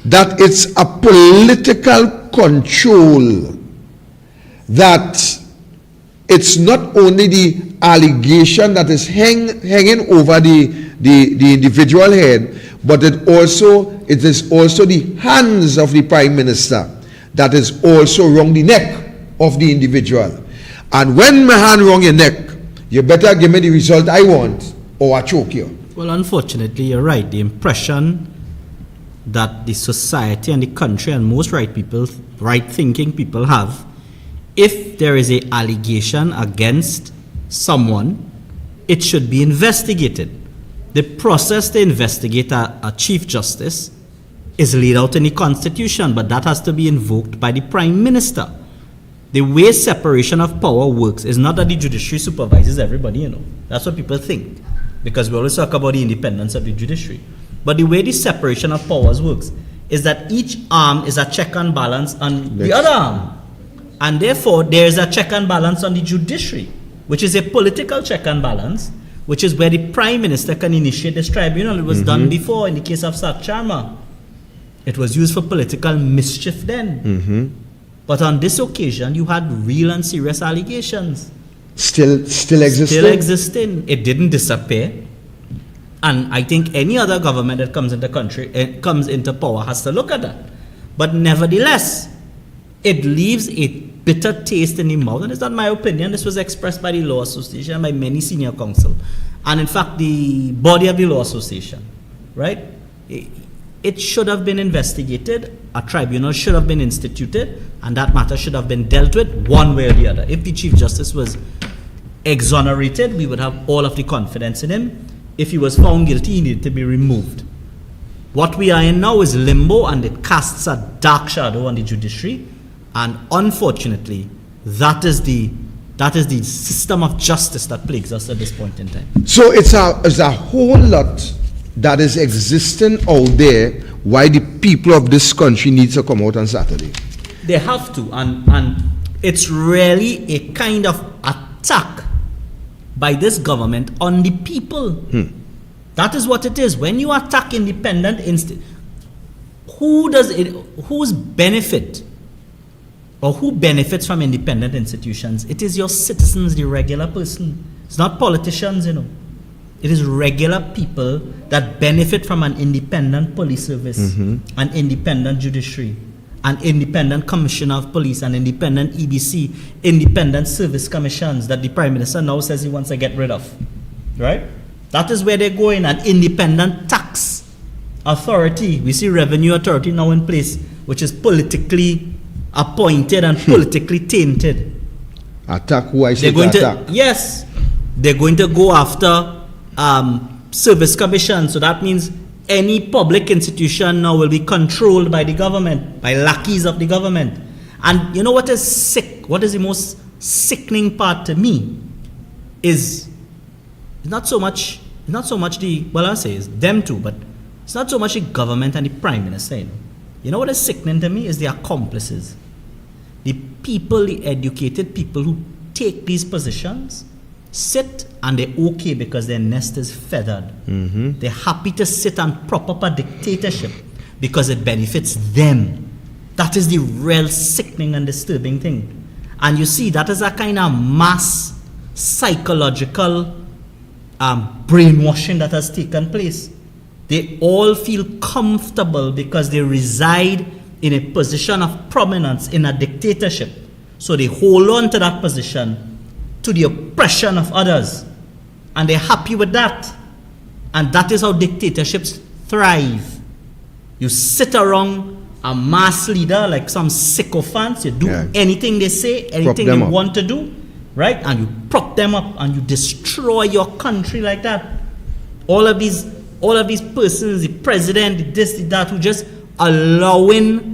that it's a political control, that it's not only the allegation that is hanging over the individual head, but it is also the hands of the Prime Minister that is also wrong the neck of the individual. And when my hand wrong your neck, you better give me the result I want, or I choke you. Well, unfortunately, you're right. The impression that the society and the country and most right-thinking people have, if there is an allegation against someone, it should be investigated. The process to investigate a Chief Justice is laid out in the Constitution, but that has to be invoked by the Prime Minister. The way separation of power works is not that the judiciary supervises everybody, That's what people think, because we always talk about the independence of the judiciary. But the way the separation of powers works is that each arm is a check and balance on the other arm. And therefore, there is a check and balance on the judiciary, which is a political check and balance, which is where the Prime Minister can initiate this tribunal. It was done before in the case of Sat Sharma. It was used for political mischief then. But on this occasion, you had real and serious allegations. Still existing? Still existing. It didn't disappear. And I think any other government that comes into comes into power has to look at that. But nevertheless, it leaves a bitter taste in the mouth. And it's not my opinion. This was expressed by the Law Association, by many senior counsel. And in fact, the body of the Law Association, right? It should have been investigated. A tribunal should have been instituted. And that matter should have been dealt with one way or the other. If the Chief Justice was exonerated, we would have all of the confidence in him. If he was found guilty, he needed to be removed. What we are in now is limbo, and it casts a dark shadow on the judiciary. And unfortunately, that is the system of justice that plagues us at this point in time. So it's a whole lot that is existing out there why the people of this country need to come out on Saturday. They have to, and it's really a kind of attack by this government on the people. That is what it is. When you attack independent whose benefit or who benefits from independent institutions? It is your citizens, the regular person. It's not politicians, It is regular people that benefit from an independent police service, an independent judiciary, an independent commissioner of police, an independent EBC, independent service commissions that the Prime Minister now says he wants to get rid of. Right? That is where they're going, an independent tax authority. We see Revenue Authority now in place, which is politically appointed and politically tainted. Attack who I say to attack. Yes. They're going to go after service commission. So that means any public institution now will be controlled by the government, by lackeys of the government. And you know what is sick? What is the most sickening part to me is not so much the, well, I'll say it's them too, but it's not so much the government and the Prime Minister. You know what is sickening to me is the accomplices. The people, the educated people who take these positions, sit and they're okay because their nest is feathered. They're happy to sit and prop up a dictatorship because it benefits them. That is the real sickening and disturbing thing. And you see, that is a kind of mass psychological brainwashing that has taken place. They all feel comfortable because they reside in a position of prominence in a dictatorship. So they hold on to that position to the oppression of others. And they're happy with that. And that is how dictatorships thrive. You sit around a mass leader like some sycophants, you do anything they say, anything they want to do, right? And you prop them up and you destroy your country like that. All of these persons, the president, the this, the that, who just allowing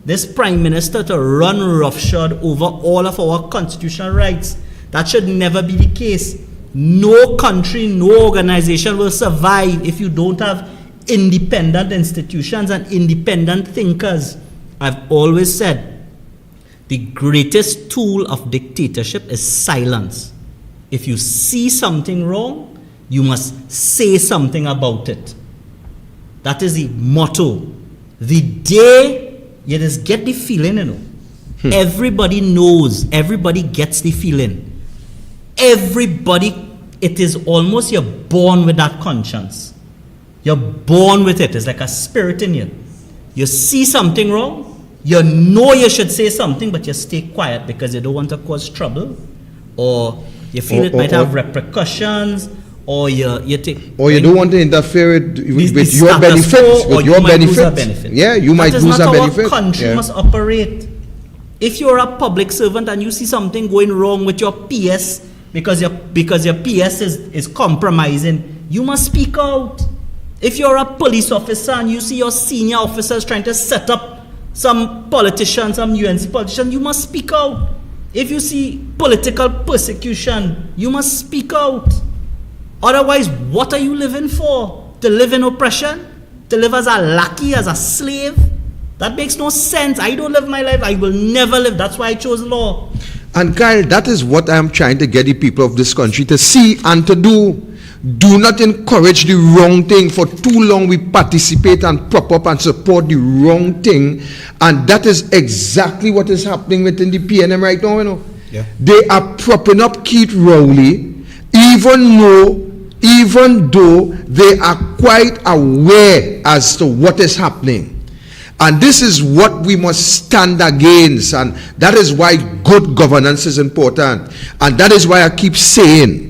this Prime Minister to run roughshod over all of our constitutional rights. That should never be the case. No country, no organization will survive if you don't have independent institutions and independent thinkers. I've always said the greatest tool of dictatorship is silence. If you see something wrong, you must say something about it. That is the motto. The day you just get the feeling, everybody knows, everybody gets the feeling. Everybody, it is almost you're born with that conscience. You're born with it. It's like a spirit in you. You see something wrong, you know you should say something, but you stay quiet because you don't want to cause trouble, or you feel it might have repercussions, or you don't want to interfere with your benefit, with your benefit. Yeah, you might lose a benefit. That is not how a country must operate. If you're a public servant and you see something going wrong with your PS because your PS is compromising, you must speak out. If you're a police officer and you see your senior officers trying to set up some politicians, some UNC politicians, you must speak out. If you see political persecution, you must speak out. Otherwise, what are you living for? To live in oppression? To live as a lackey, as a slave? That makes no sense. I don't live my life. I will never live. That's why I chose law. And Kyle, that is what I'm trying to get the people of this country to see and to do. do not encourage the wrong thing. For too long we participate and prop up and support the wrong thing, and that is exactly what is happening within the PNM right now, you know. Yeah. They are propping up Keith Rowley, even though they are quite aware as to what is happening. And this is what we must stand against, and that is why good governance is important. And that is why I keep saying,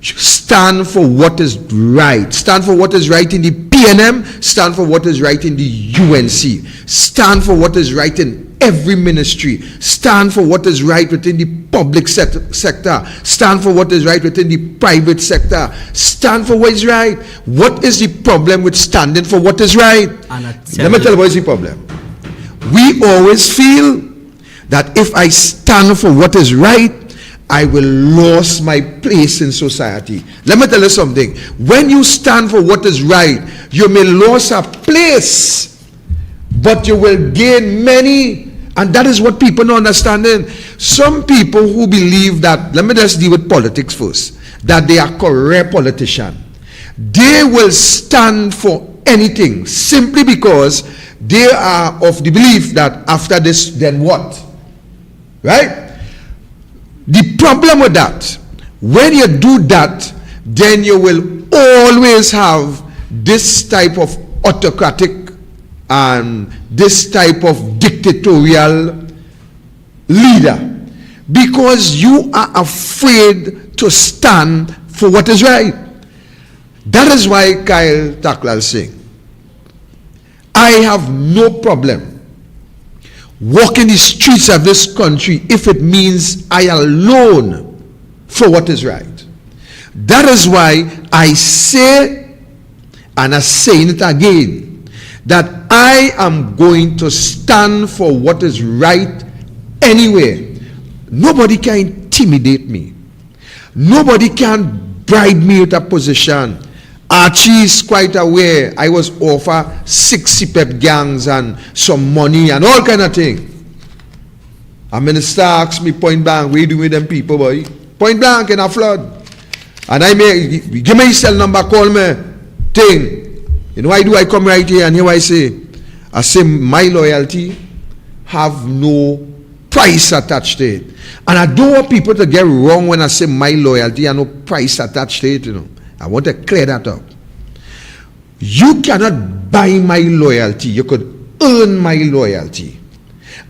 stand for what is right. Stand for what is right in the PNM, stand for what is right in the UNC, stand for what is right in every ministry, stand for what is right within the public sector, stand for what is right within the private sector, stand for what is right. What is the problem with standing for what is right? Let me tell you what is the problem. We always feel that if I stand for what is right, I will lose my place in society. Let me tell you something. When you stand for what is right, you may lose a place, but you will gain many. And that is what people don't understand. Some people who believe that, let me just deal with politics first, that they are correct politicians. They will stand for anything simply because they are of the belief that after this, then what? Right? The problem with that, when you do that, then you will always have this type of autocratic and this type of dictatorial leader, because you are afraid to stand for what is right. That is why Kyle Taklal saying, I have no problem walking the streets of this country if it means I alone for what is right. That is why I say, and I'm saying it again, that I am going to stand for what is right anyway. Nobody can intimidate me. Nobody can bribe me with a position. Archie is quite aware I was offered 6 CPEP gangs and some money and all kind of thing. A minister asked me point blank, what you doing with them people, boy? Point blank in a flood. And I may, give me his cell number, call me, thing. You know why do I come right here and here I say my loyalty have no price attached to it. And I don't want people to get wrong when I say my loyalty and no price attached to it, you know. I want to clear that up. You cannot buy my loyalty. You could earn my loyalty.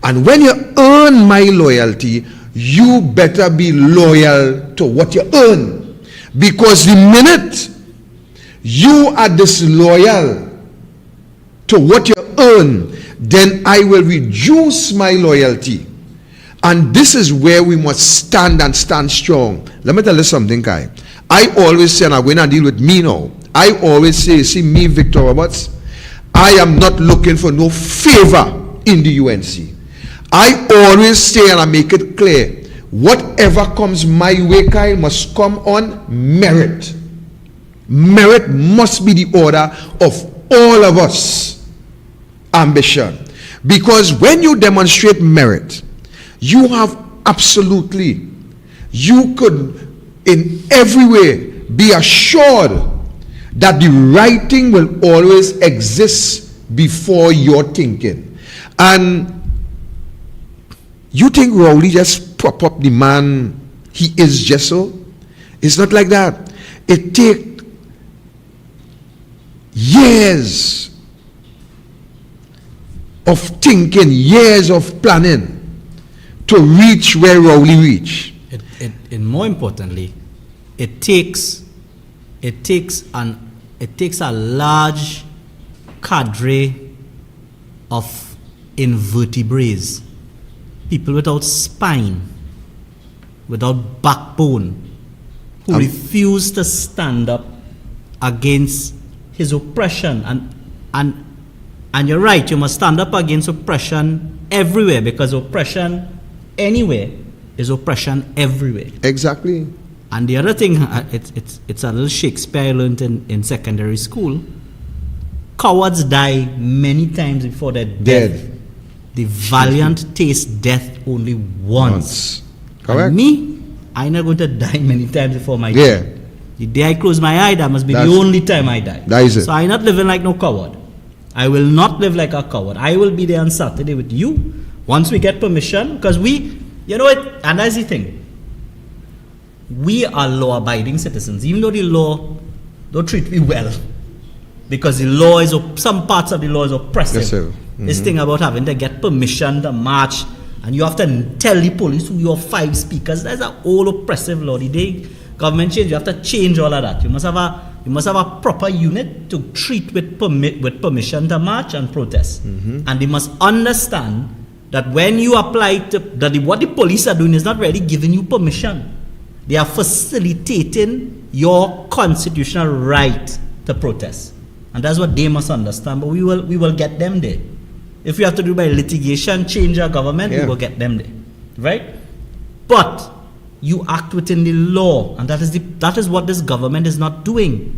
And when you earn my loyalty, you better be loyal to what you earn. Because the minute you are disloyal to what you earn, then I will reduce my loyalty. And this is where we must stand and stand strong. Let me tell you something, Kai. I always say, and I'm going to deal with me now. I always say, see me, Victor Roberts, I am not looking for no favor in the UNC. I always say, and I make it clear, whatever comes my way, Kyle, must come on merit. Merit must be the order of all of us. Ambition. Because when you demonstrate merit, you have absolutely, you could in every way be assured that the right thing will always exist before your thinking. And you think Rowley just prop up the man he is just so? It's not like that. It takes years of thinking, years of planning to reach where Rowley reached. And more importantly, it takes a large cadre of invertebrates, people without spine, without backbone, who refuse to stand up against his oppression. And you're right, you must stand up against oppression everywhere, because oppression anywhere is oppression everywhere. Exactly. And the other thing, it's a little Shakespeare I learned in secondary school. Cowards die many times before they're dead. The valiant taste death only once. Correct. And me, I'm not going to die many times before my Yeah. time. The day I close my eye, that must be That's- the only time I die. That is it. So I'm not living like no coward. I will not live like a coward. I will be there on Saturday with you once we get permission, because we, you know it, and that's the thing. We are law-abiding citizens, even though the law don't treat me well, because the law is, some parts of the law is oppressive. Yes, sir. This thing about having to get permission to march, and you have to tell the police who your 5 speakers, that's an old oppressive law. The day government change, you have to change all of that. You must have a proper unit to treat with permission to march and protest. And they must understand that when you apply to, what the police are doing is not really giving you permission. They are facilitating your constitutional right to protest. And that's what they must understand. But we will get them there. If we have to do by litigation, change our government, we will get them there. Right? But you act within the law, and that is what this government is not doing.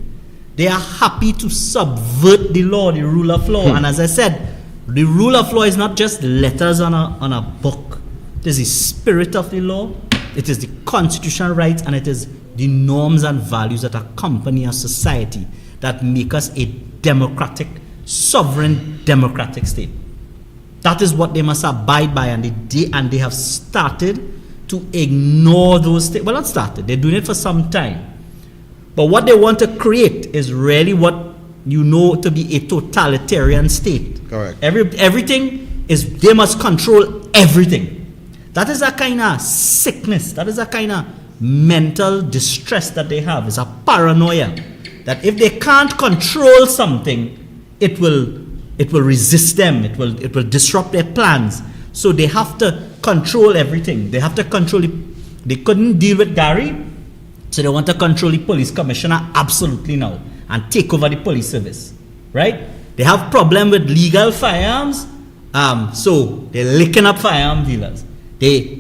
They are happy to subvert the law, the rule of law. And as I said, the rule of law is not just letters on a book. It is the spirit of the law, it is the constitutional rights, and it is the norms and values that accompany a society that make us a democratic, sovereign democratic state. That is what they must abide by, and they have started to ignore those things. Well, not started, they're doing it for some time. But what they want to create is really what you know to be a totalitarian state. Correct. Everything is, they must control everything. That is a kind of sickness, that is a kind of mental distress that they have. It's a paranoia that if they can't control something, it will resist them, it will disrupt their plans. So they have to control everything. They have to control it. They couldn't deal with Gary, so they want to control the police commissioner absolutely now and take over the police service, right? They have problem with legal firearms, so they're licking up firearm dealers.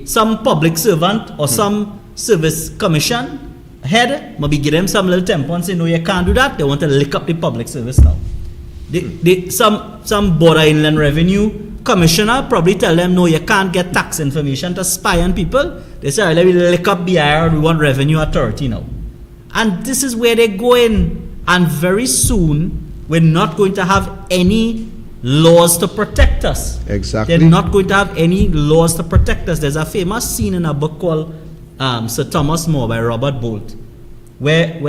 Some public servant or some service commission head maybe give them some little temper and say, no, you can't do that. They want to lick up the public service now. Some border inland revenue commissioner probably tell them, no, you can't get tax information to spy on people. They say, all right, let me lick up BIR, we want revenue authority now. And this is where they go in. And very soon, we're not going to have any laws to protect us. Exactly. They're not going to have any laws to protect us. There's a famous scene in a book called Sir Thomas More by Robert Bolt, where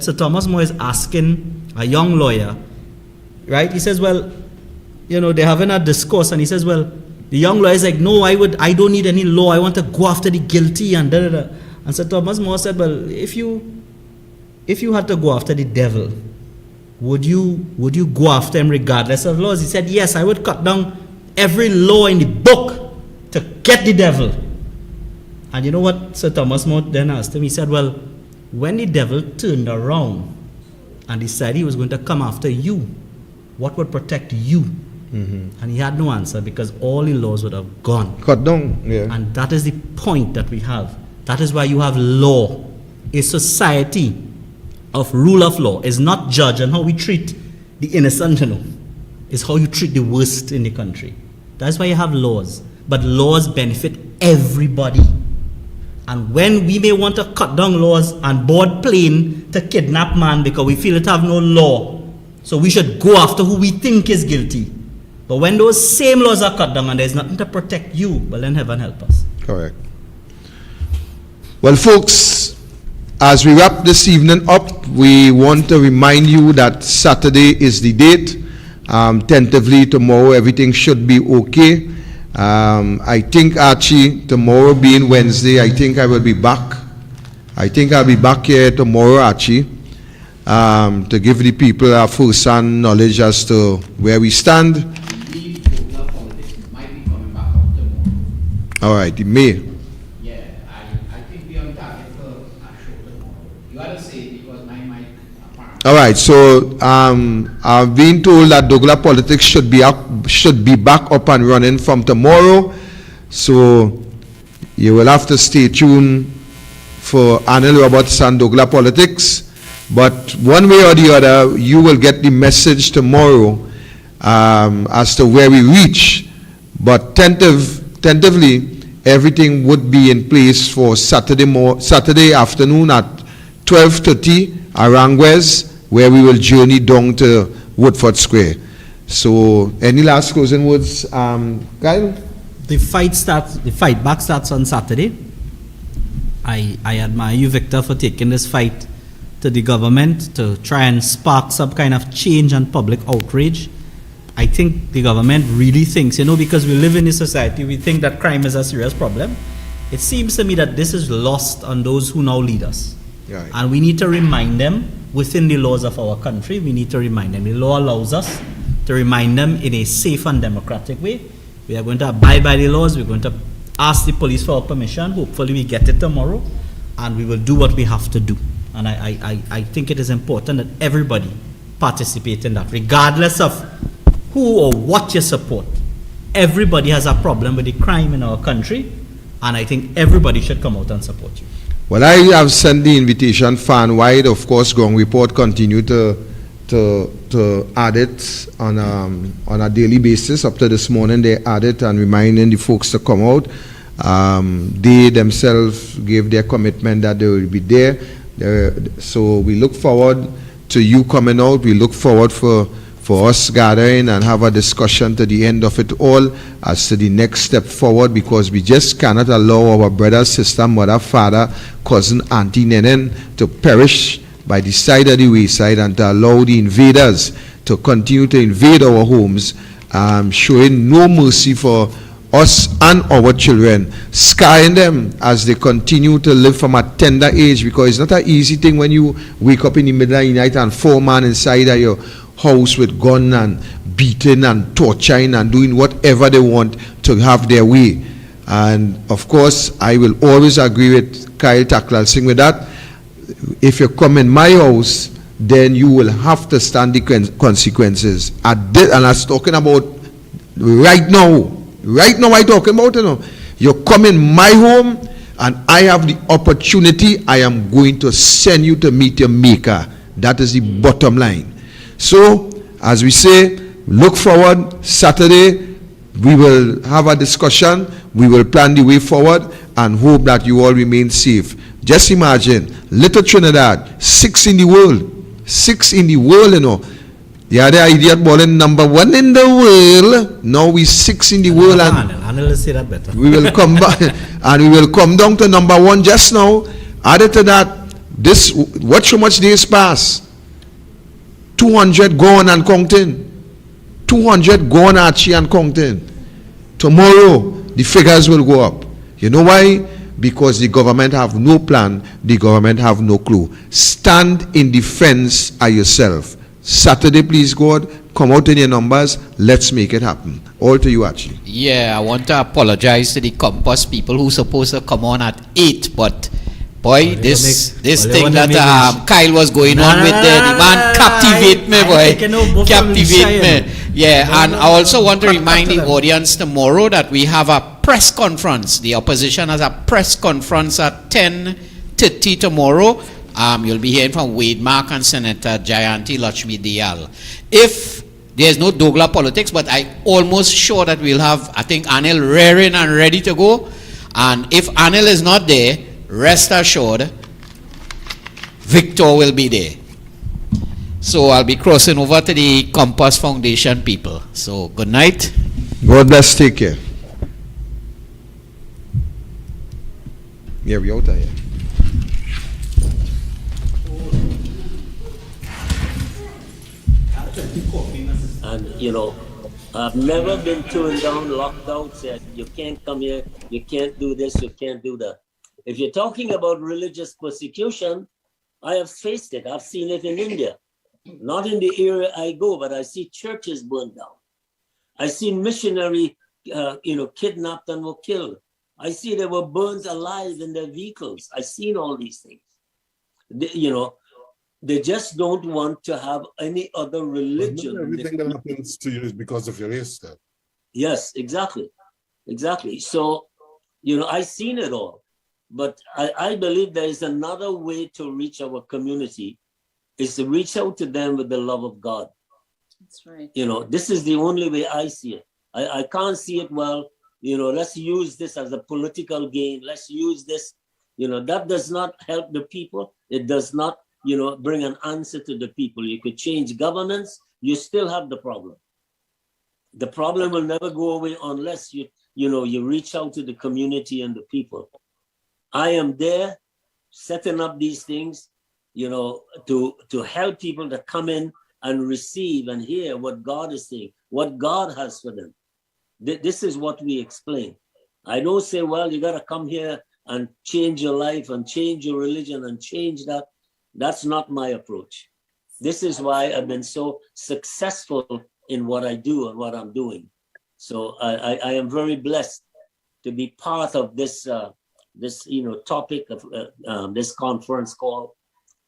Sir Thomas More is asking a young lawyer, right? He says, well, you know, they're having a discourse, and he says, well, the young lawyer is like, no, I don't need any law. I want to go after the guilty and da da da. And Sir Thomas More said, well, if you had to go after the devil, would you go after him regardless of laws? He said, yes, I would cut down every law in the book to get the devil. And you know what Sir Thomas More then asked him? He said, well, when the devil turned around and decided he was going to come after you, what would protect you? And he had no answer, because all the laws would have gone. Cut down, yeah. And that is the point that we have. That is why you have law. A society of rule of law is not judged on how we treat the innocent, you know. It's how you treat the worst in the country. That's why you have laws. But laws benefit everybody. And when we may want to cut down laws and board plane to kidnap man because we feel it have no law, so we should go after who we think is guilty. But when those same laws are cut down and there's nothing to protect you, well then heaven help us. Correct. Well, folks, as we wrap this evening up, we want to remind you that Saturday is the date. Tentatively tomorrow everything should be okay. I think, Archie, tomorrow being Wednesday, I think I will be back. I think I'll be back here tomorrow, Archie, to give the people a first-hand knowledge as to where we stand. I believe Douglas politics might be coming back up tomorrow. All right, it may. Yeah, I think we're on target for a show tomorrow. You ought to say it because my mic apparently. All right, so I've been told that Douglas Politics should be back up and running from tomorrow. So you will have to stay tuned for Anil Roberts and Douglas Politics. But one way or the other, you will get the message tomorrow as to where we reach. But tentatively, everything would be in place for Saturday afternoon at 12:30 Aranguez, where we will journey down to Woodford Square. So, any last closing words, Kyle? The fight back starts on Saturday. I admire you, Victor, for taking this fight to the government to try and spark some kind of change and public outrage. I think the government really thinks, because we live in a society, we think that crime is a serious problem. It seems to me that this is lost on those who now lead us. Right. And we need to remind them within the laws of our country, we need to remind them. The law allows us to remind them in a safe and democratic way. We are going to abide by the laws. We're going to ask the police for our permission. Hopefully we get it tomorrow. And we will do what we have to do. And I think it is important that everybody participate in that, regardless of who or what you support. Everybody has a problem with the crime in our country. And I think everybody should come out and support you. Well, I have sent the invitation fan wide. Of course, Gong Report continue to add it on a daily basis. Up to this morning, they added and reminding the folks to come out. They themselves gave their commitment that they will be there. So we look forward to you coming out. We look forward for us gathering and have a discussion to the end of it all as to the next step forward, because we just cannot allow our brother, sister, mother, father, cousin, auntie, nenen to perish by the side of the wayside, and to allow the invaders to continue to invade our homes, showing no mercy for us and our children, scarring them as they continue to live from a tender age, because it's not an easy thing when you wake up in the middle of the night and 4 men inside of your house with gun and beating and torturing and doing whatever they want to have their way. And of course, I will always agree with Kyle Taklal Singh with that. If you come in my house, then you will have to stand the consequences. And I was talking about right now I'm talking about, you come in my home and I have the opportunity, I am going to send you to meet your maker. That is the bottom line. So, as we say, look forward. Saturday, we will have a discussion. We will plan the way forward and hope that you all remain safe. Just imagine, little Trinidad, 6 in the world. 6 in the world, The other idiot balling #1 in the world. Now we 6 in the world, and I'll say that better. we will come back and we will come down to #1 just now. Added to that, watch how much days pass. 200 gone and counting. 200 gone Archie and counting. Tomorrow the figures will go up. You know why? Because the government have no plan. The government have no clue. Stand in defense of yourself. Saturday, please God, come out in your numbers. Let's make it happen. All to you, Archie. Yeah, I want to apologize to the Compass people who supposed to come on at 8, but boy, this thing that Kyle was going on with there, the man captivate me, boy. Captivate me. Yeah, and I also want to remind the audience tomorrow that we have a press conference. The opposition has a press conference at 10:30 tomorrow. You'll be hearing from Wade Mark and Senator Jayanti Lakshmi Dayal. If there's no Douglas politics, but I almost sure that we'll have, I think, Anil raring and ready to go. And if Anil is not there, rest assured, Victor will be there. So I'll be crossing over to the Compass Foundation people. So good night. God bless. Take care. Yeah, we out here. And I've never been turned down, locked out, said you can't come here, you can't do this, you can't do that. If you're talking about religious persecution, I have faced it. I've seen it in India. Not in the area I go, but I see churches burned down. I see missionary, kidnapped and were killed. I see they were burned alive in their vehicles. I've seen all these things. They just don't want to have any other religion. Not everything that happens to you is because of your race, then. Yes, exactly. So, I've seen it all. But I believe there is another way to reach our community, is to reach out to them with the love of God. That's right. This is the only way I see it. I can't see it, well, let's use this as a political gain. Let's use this, that does not help the people. It does not, bring an answer to the people. You could change governance, you still have the problem. The problem will never go away unless you reach out to the community and the people. I am there setting up these things, to help people to come in and receive and hear what God is saying, what God has for them. This is what we explain. I don't say, well, you got to come here and change your life and change your religion and change that. That's not my approach. This is why I've been so successful in what I do and what I'm doing. So I am very blessed to be part of this topic of this conference call.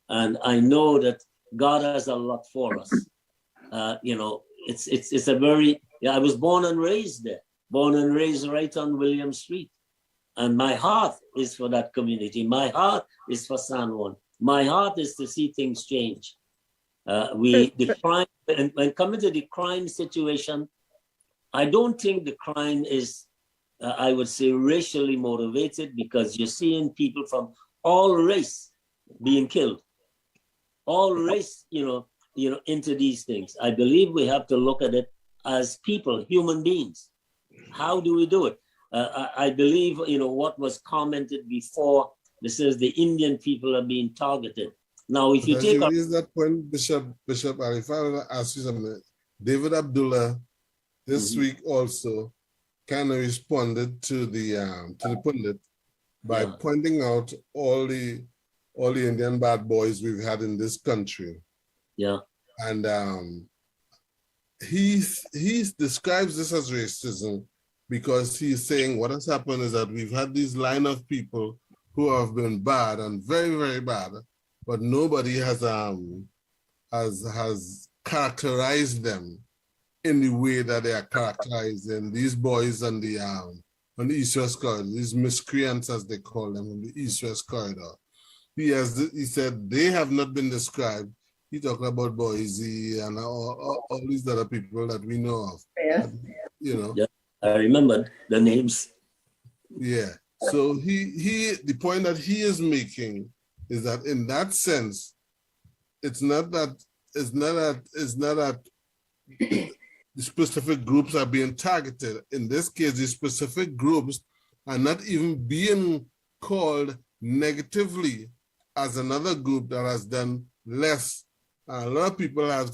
And I know that God has a lot for us. It's a very, I was born and raised there, born and raised right on William Street. And my heart is for that community. My heart is for San Juan. My heart is to see things change. The crime, and when coming to the crime situation, I don't think the crime is, I would say, racially motivated, because you're seeing people from all race being killed. All race, into these things. I believe we have to look at it as people, human beings. How do we do it? I believe, what was commented before, this is the Indian people are being targeted. Now, if you take... Is that point, Bishop, if I want to ask you something, David Abdullah this week also kind of responded to the pundit by pointing out all the Indian bad boys we've had in this country. Yeah. And he describes this as racism, because he's saying what has happened is that we've had this line of people who have been bad and very, very bad, but nobody has characterized them in the way that they are characterized. And these boys on the East-West corridor, these miscreants as they call them on the East-West corridor, he said they have not been described. He talked about Boise and all these other people that we know of. Yeah. Yeah, I remember the names. Yeah. So the point that he is making is that in that sense, it's not that the specific groups are being targeted. In this case, the specific groups are not even being called negatively as another group that has done less. A lot of people have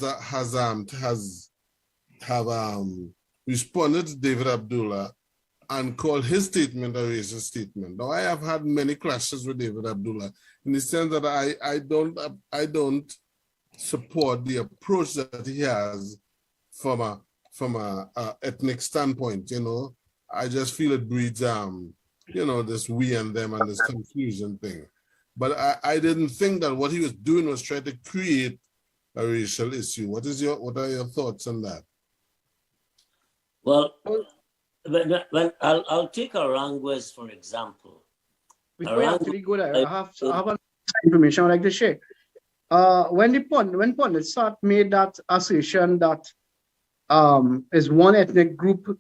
responded to David Abdullah and called his statement a racist statement. Now, I have had many clashes with David Abdullah in the sense that I don't support the approach that he has from a ethnic standpoint. I just feel it breeds this we and them and this confusion thing. But I didn't think that what he was doing was trying to create a racial issue. What are your thoughts on that? Well, I'll take Aranguez for example. Before you actually go there, I have information I'd like to share. When pundits start made that assertion that is one ethnic group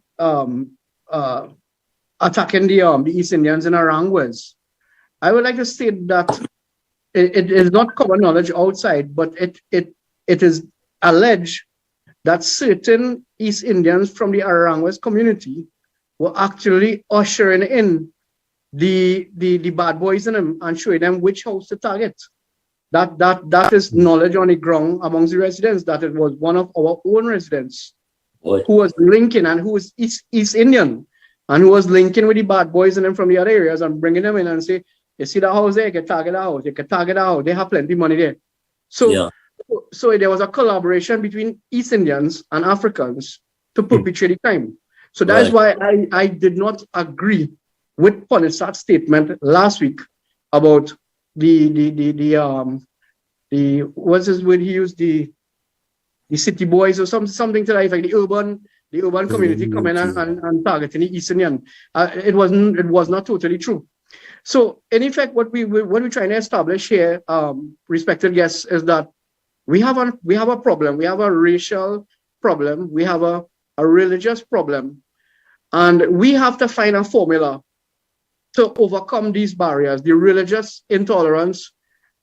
attacking the East Indians in Aranguez, I would like to state that it is not common knowledge outside, but it is alleged that certain East Indians from the Aranguez community were actually ushering in the bad boys in them and showing them which house to target. That is knowledge on the ground amongst the residents, that it was one of our own residents who was linking, and who was East Indian, and who was linking with the bad boys in them from the other areas and bringing them in and say, you see that house there, you can target that house, you can target that house, they have plenty of money there. So there was a collaboration between East Indians and Africans to perpetrate the crime. So that's why I did not agree with Pundit's statement last week about the what's his word he used, the city boys or something to that effect, the urban community coming and targeting the East Indian. It was not totally true. So in effect, what we're trying to establish here, respected guests, is that we have a problem. We have a racial problem. We have a religious problem. And we have to find a formula to overcome these barriers, the religious intolerance,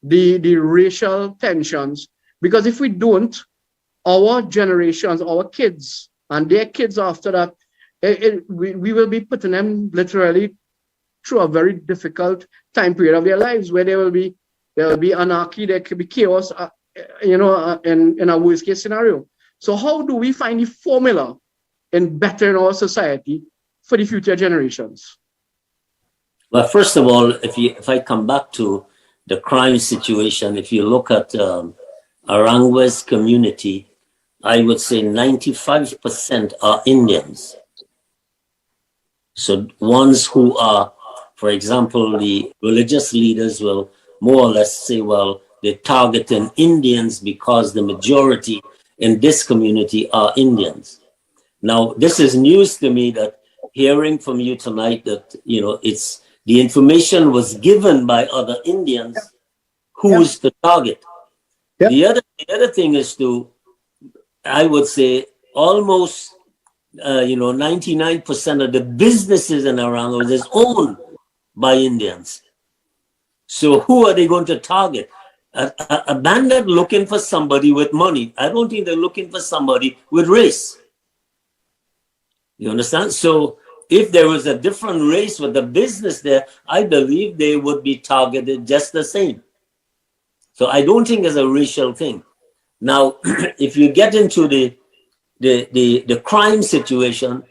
the racial tensions. Because if we don't, our generations, our kids, and their kids after that, we will be putting them literally through a very difficult time period of their lives where there will be anarchy, there could be chaos, in a worst case scenario. So how do we find the formula in bettering our society for the future generations? Well, first of all, if I come back to the crime situation, if you look at Arangwe's community, I would say 95% are Indians. So ones who are, for example, the religious leaders will more or less say, well, they're targeting Indians because the majority in this community are Indians. Now, this is news to me, that hearing from you tonight that, it's the information was given by other Indians who's the target. Yep. The other thing is I would say almost 99% of the businesses in Arangwe is owned by Indians. So who are they going to target? A bandit looking for somebody with money. I don't think they're looking for somebody with race. You understand? So if there was a different race with the business there, I believe they would be targeted just the same. So I don't think it's a racial thing. Now, if you get into the crime situation,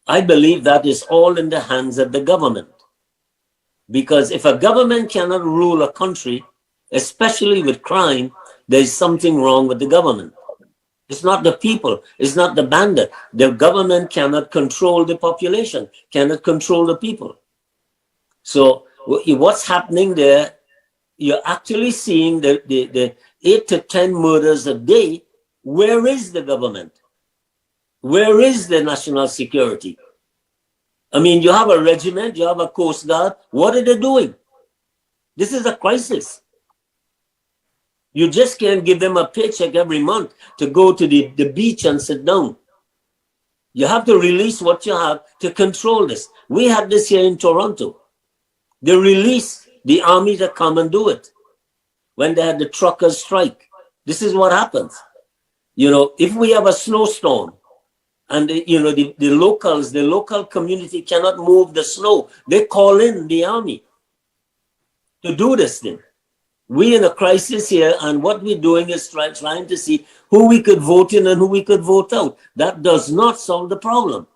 I believe that is all in the hands of the government. Because if a government cannot rule a country, especially with crime, there's something wrong with the government. It's not the people, it's not the bandit. The government cannot control the population, cannot control the people. So what's happening there, you're actually seeing the 8 to 10 murders a day. Where is the government? Where is the national security? I mean, you have a regiment, you have a Coast Guard. What are they doing? This is a crisis. You just can't give them a paycheck every month to go to the beach and sit down. You have to release what you have to control this. We had this here in Toronto. They released the army to come and do it when they had the truckers strike. This is what happens. If we have a snowstorm and the local community cannot move the snow, they call in the army to do this thing. We're in a crisis here, and what we're doing is trying to see who we could vote in and who we could vote out. That does not solve the problem.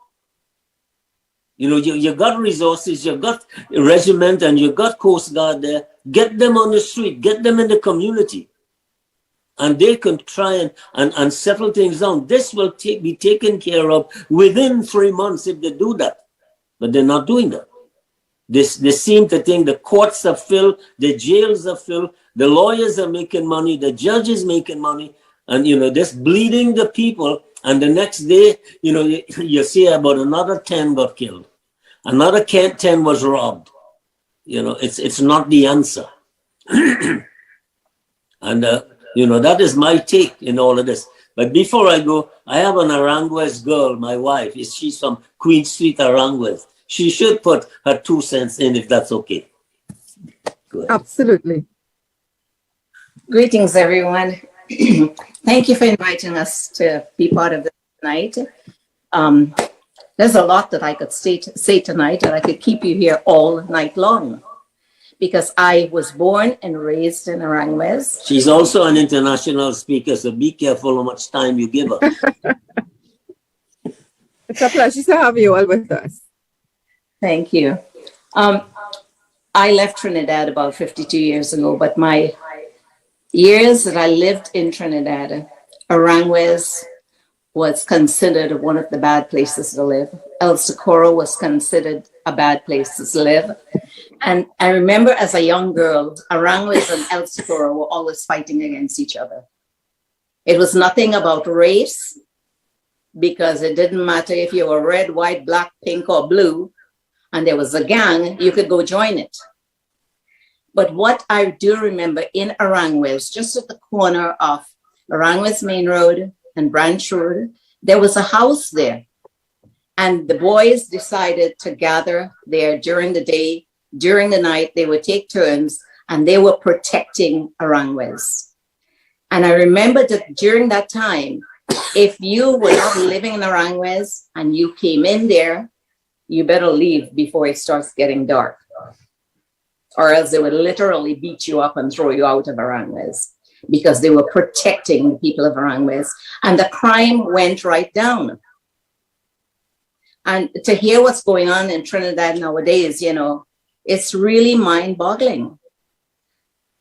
You got resources, you got a regiment, and you got Coast Guard there. Get them on the street, get them in the community, and they can try and settle things down. This will be taken care of within 3 months if they do that, but they're not doing that. They seem to think the courts are filled, the jails are filled, the lawyers are making money, the judges making money, and just bleeding the people. And the next day, you see about another 10 got killed, another 10 was robbed. It's not the answer. And that is my take in all of this. But before I go, I have an Arangwes girl, my wife. She's from Queen Street, Arangwes. She should put her 2 cents in, if that's okay. Absolutely. Greetings, everyone. Thank you for inviting us to be part of this tonight. There's a lot that I could say tonight, and I could keep you here all night long, because I was born and raised in Arangwes. She's also an international speaker, so be careful how much time you give her. It's a pleasure to have you all with us. Thank you. I left Trinidad about 52 years ago, but my years that I lived in Trinidad, Arangwes was considered one of the bad places to live. El Socorro was considered a bad place to live. And I remember as a young girl, Arangwes and El Socorro were always fighting against each other. It was nothing about race, because it didn't matter if you were red, white, black, pink, or blue, and there was a gang, you could go join it. But what I do remember in Arangwes, just at the corner of Arangwes Main Road and Branch Road, there was a house there. And the boys decided to gather there during the day, during the night, they would take turns, and they were protecting Arangwes. And I remember that during that time, if you were not living in Arangwes and you came in there, you better leave before it starts getting dark, or else they would literally beat you up and throw you out of Arangwes, because they were protecting the people of Arangwes, and the crime went right down. And to hear what's going on in Trinidad nowadays, you know, it's really mind-boggling.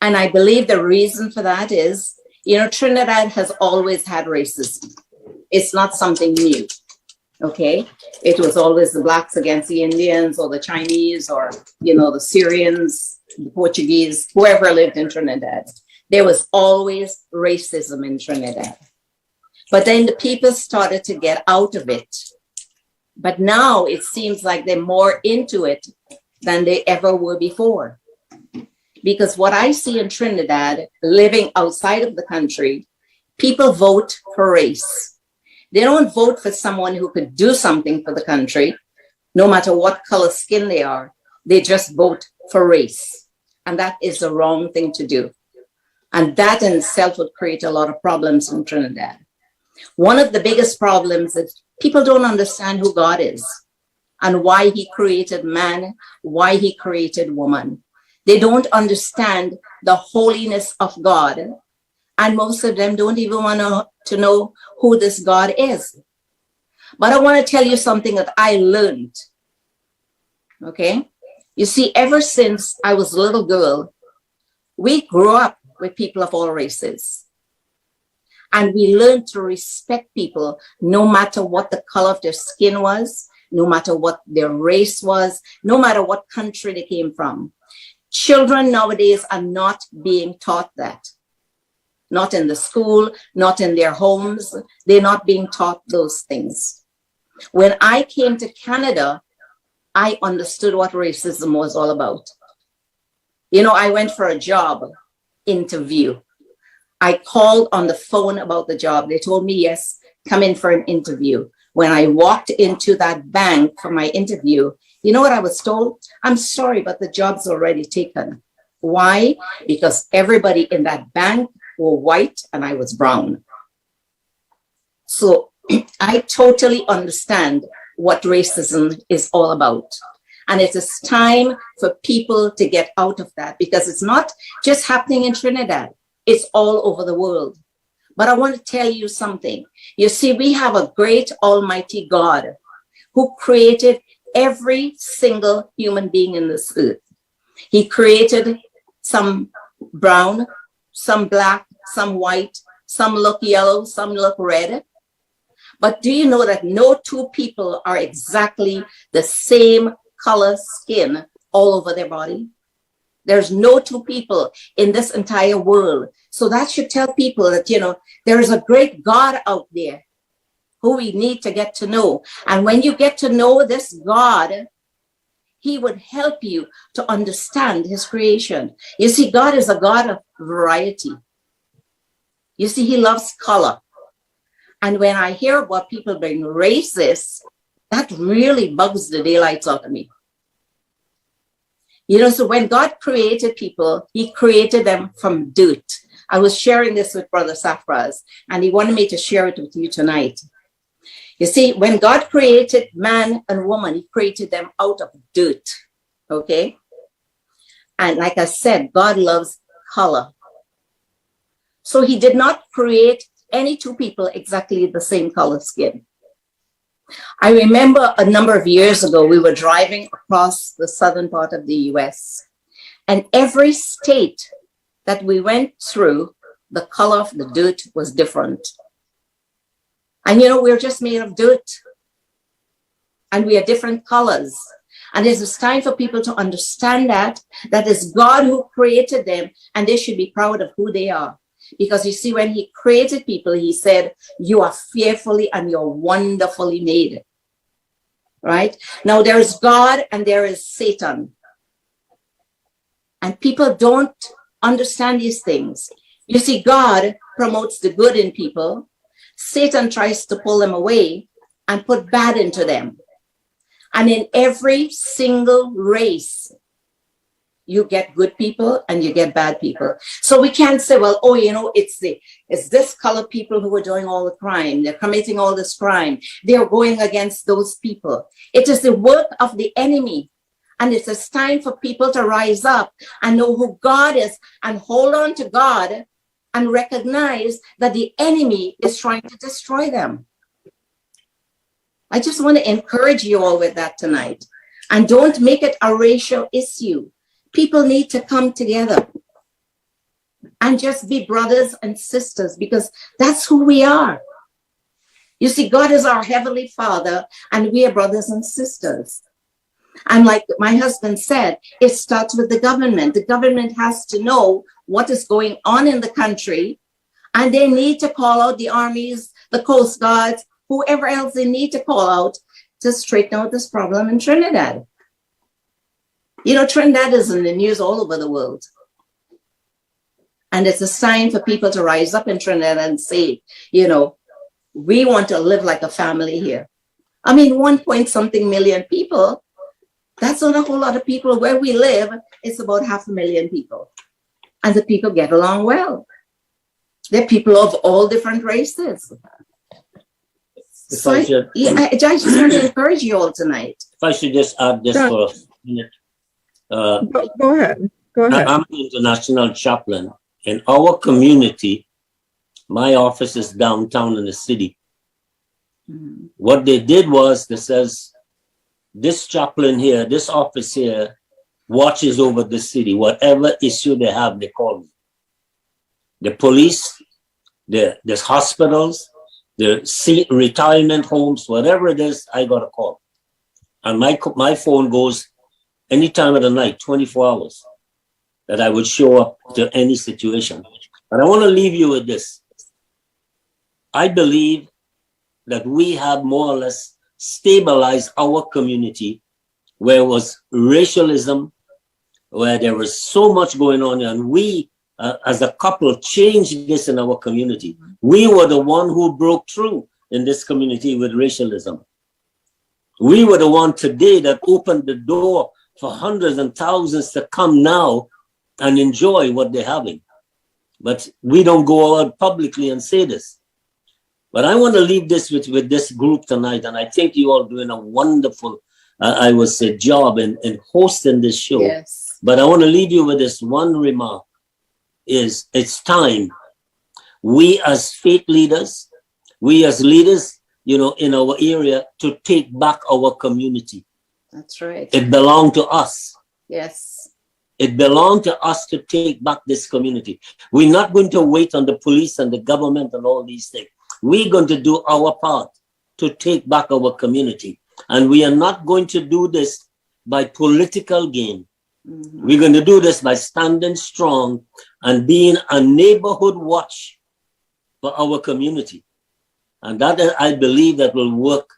And I believe the reason for that is, you know, Trinidad has always had racism. It's not something new, okay? It was always the blacks against the Indians, or the Chinese, or, you know, the Syrians, the Portuguese, whoever lived in Trinidad. There was always racism in Trinidad. But then the people started to get out of it. But now it seems like they're more into it than they ever were before. Because what I see in Trinidad, living outside of the country, people vote for race. They don't vote for someone who could do something for the country, no matter what color skin they are. They just vote for race. And that is the wrong thing to do. And that in itself would create a lot of problems in Trinidad. One of the biggest problems is people don't understand who God is and why he created man, why he created woman. They don't understand the holiness of God. And most of them don't even want to know who this God is. But I want to tell you something that I learned. Okay? You see, ever since I was a little girl, we grew up with people of all races. And we learned to respect people no matter what the color of their skin was, no matter what their race was, no matter what country they came from. Children nowadays are not being taught that. Not in the school, not in their homes. They're not being taught those things. When I came to Canada, I understood what racism was all about. You know, I went for a job interview. I called on the phone about the job. They told me, yes, come in for an interview. When I walked into that bank for my interview, you know what I was told? I'm sorry, but the job's already taken. Why? Because everybody in that bank were white and I was brown. So I totally understand what racism is all about. And it is time for people to get out of that, because it's not just happening in Trinidad. It's all over the world. But I want to tell you something. You see, we have a great almighty God who created every single human being in this earth. He created some brown, some black, some white, some look yellow, some look red. But do you know that no two people are exactly the same color skin all over their body? There's no two people in this entire world. So that should tell people that, you know, there is a great God out there who we need to get to know. And when you get to know this God, he would help you to understand his creation. You see, God is a God of variety. You see, he loves color. And when I hear about people being racist, that really bugs the daylights out of me. You know, so when God created people, he created them from dirt. I was sharing this with Brother Safraz, and he wanted me to share it with you tonight. You see, when God created man and woman, he created them out of dirt, okay? And like I said, God loves color. So he did not create any two people exactly the same color skin. I remember a number of years ago, we were driving across the southern part of the US, and every state that we went through, the color of the dirt was different. And you know, we're just made of dirt, and we are different colors. And it is time for people to understand that it's God who created them, and they should be proud of who they are. Because you see, when he created people, he said, you are fearfully and you're wonderfully made. Right? Now there is God and there is Satan. And people don't understand these things. You see, God promotes the good in people. Satan tries to pull them away and put bad into them. And in every single race, you get good people and you get bad people. So we can't say, well, oh, you know, it's this color people who are doing all the crime. They're committing all this crime. They're going against those people. It is the work of the enemy. And it is time for people to rise up and know who God is and hold on to God and recognize that the enemy is trying to destroy them. I just want to encourage you all with that tonight. And don't make it a racial issue. People need to come together and just be brothers and sisters, because that's who we are. You see, God is our Heavenly Father and we are brothers and sisters. And like my husband said, it starts with the government. The government has to know what is going on in the country, and they need to call out the armies, the Coast Guards, whoever else they need to call out to straighten out this problem in Trinidad. You know, Trinidad is in the news all over the world. And it's a sign for people to rise up in Trinidad and say, you know, we want to live like a family here. I mean, 1 point something million people, that's not a whole lot of people. Where we live, it's about 500,000 people. And the people get along well. They're people of all different races. So I just want to encourage you all tonight. If I should just add this for a minute. Go ahead. I'm an international chaplain. In our community, my office is downtown in the city. Mm-hmm. What they did was, they says, this chaplain here, this office here, watches over the city. Whatever issue they have, they call me. The police, there's hospitals, the retirement homes, whatever it is, I got a call. And my phone goes any time of the night, 24 hours, that I would show up to any situation. But I want to leave you with this. I believe that we have more or less stabilized our community, where it was racialism, where there was so much going on, and we, as a couple, changed this in our community. We were the one who broke through in this community with racialism. We were the one today that opened the door for hundreds and thousands to come now and enjoy what they're having. But we don't go out publicly and say this. But I want to leave this with this group tonight, and I think you all doing a wonderful, I would say, job in hosting this show. Yes. But I want to leave you with this one remark, is it's time. We as faith leaders, we as leaders, you know, in our area, to take back our community. That's right. It belonged to us. Yes. It belonged to us to take back this community. We're not going to wait on the police and the government and all these things. We're going to do our part to take back our community. And we are not going to do this by political gain. Mm-hmm. We're going to do this by standing strong and being a neighborhood watch for our community. And that, I believe, that will work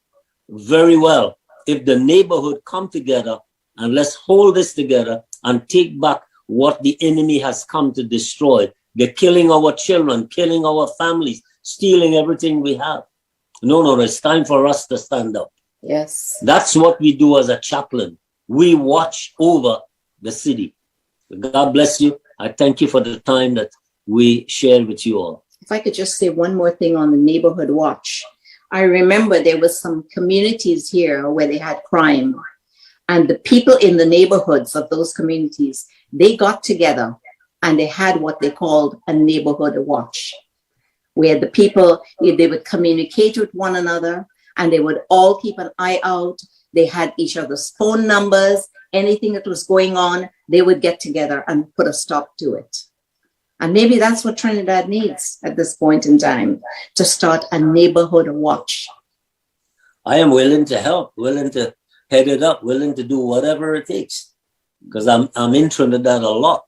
very well if the neighborhood come together, and let's hold this together and take back what the enemy has come to destroy. They're killing our children, killing our families, stealing everything we have. No, it's time for us to stand up. Yes. That's what we do as a chaplain. We watch over the city. God bless you. I thank you for the time that we shared with you all. If I could just say one more thing on the neighborhood watch. I remember there was some communities here where they had crime, and the people in the neighborhoods of those communities, they got together and they had what they called a neighborhood watch, where the people, they would communicate with one another and they would all keep an eye out. They had each other's phone numbers, anything that was going on, they would get together and put a stop to it. And maybe that's what Trinidad needs at this point in time, to start a neighborhood watch. I am willing to help, willing to head it up, willing to do whatever it takes, because I'm in Trinidad a lot.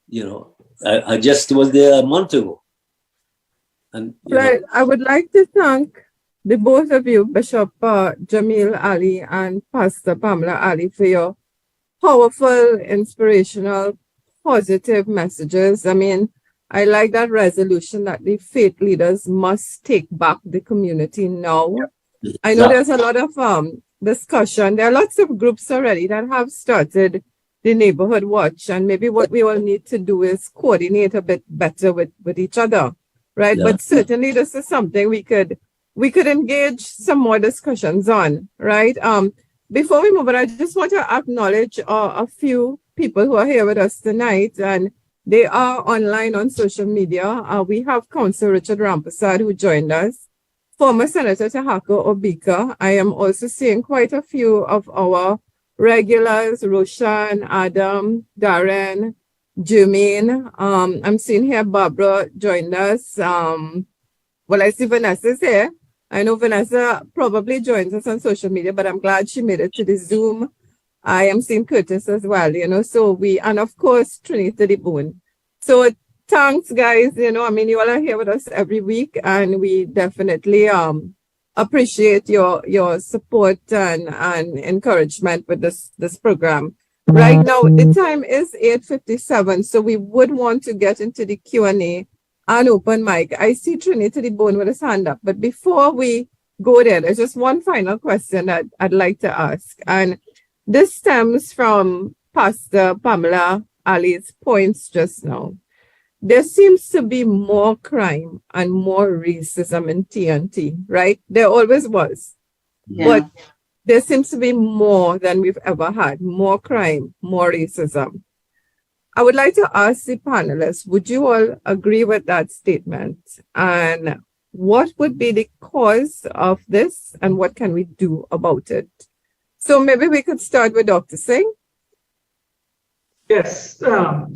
You know, I just was there a month ago. And right. I would like to thank the both of you, Bishop Jamil Ali and Pastor Pamela Ali, for your powerful, inspirational, positive messages. I mean, I like that resolution that the faith leaders must take back the community now. I know there's a lot of discussion. There are lots of groups already that have started the neighborhood watch, and maybe what we all need to do is coordinate a bit better with each other, right? Yeah. But certainly this is something we could engage some more discussions on, right? Before we move on, I just want to acknowledge a few people who are here with us tonight, and they are online on social media. We have Councillor Richard Rampasad, who joined us, former Senator Tahako Obika. I am also seeing quite a few of our regulars, Roshan, Adam, Darren, Jermaine. I'm seeing here Barbara joined us. Well, I see Vanessa's here. I know Vanessa probably joins us on social media, but I'm glad she made it to the Zoom. I am seeing Curtis as well, so and of course, Trinity Boone. So thanks, guys. You all are here with us every week, and we definitely appreciate your support and encouragement with this program. Right now, the time is 8:57, so we would want to get into the Q&A and open mic. I see Trinity Boone with his hand up, but before we go there, there's just one final question that I'd like to ask, and this stems from Pastor Pamela Ali's points just now. There seems to be more crime and more racism in TNT, right? There always was. Yeah. But there seems to be more than we've ever had. More crime, more racism. I would like to ask the panelists, would you all agree with that statement? And what would be the cause of this, and what can we do about it? So maybe we could start with Dr. Singh. Yes. Well,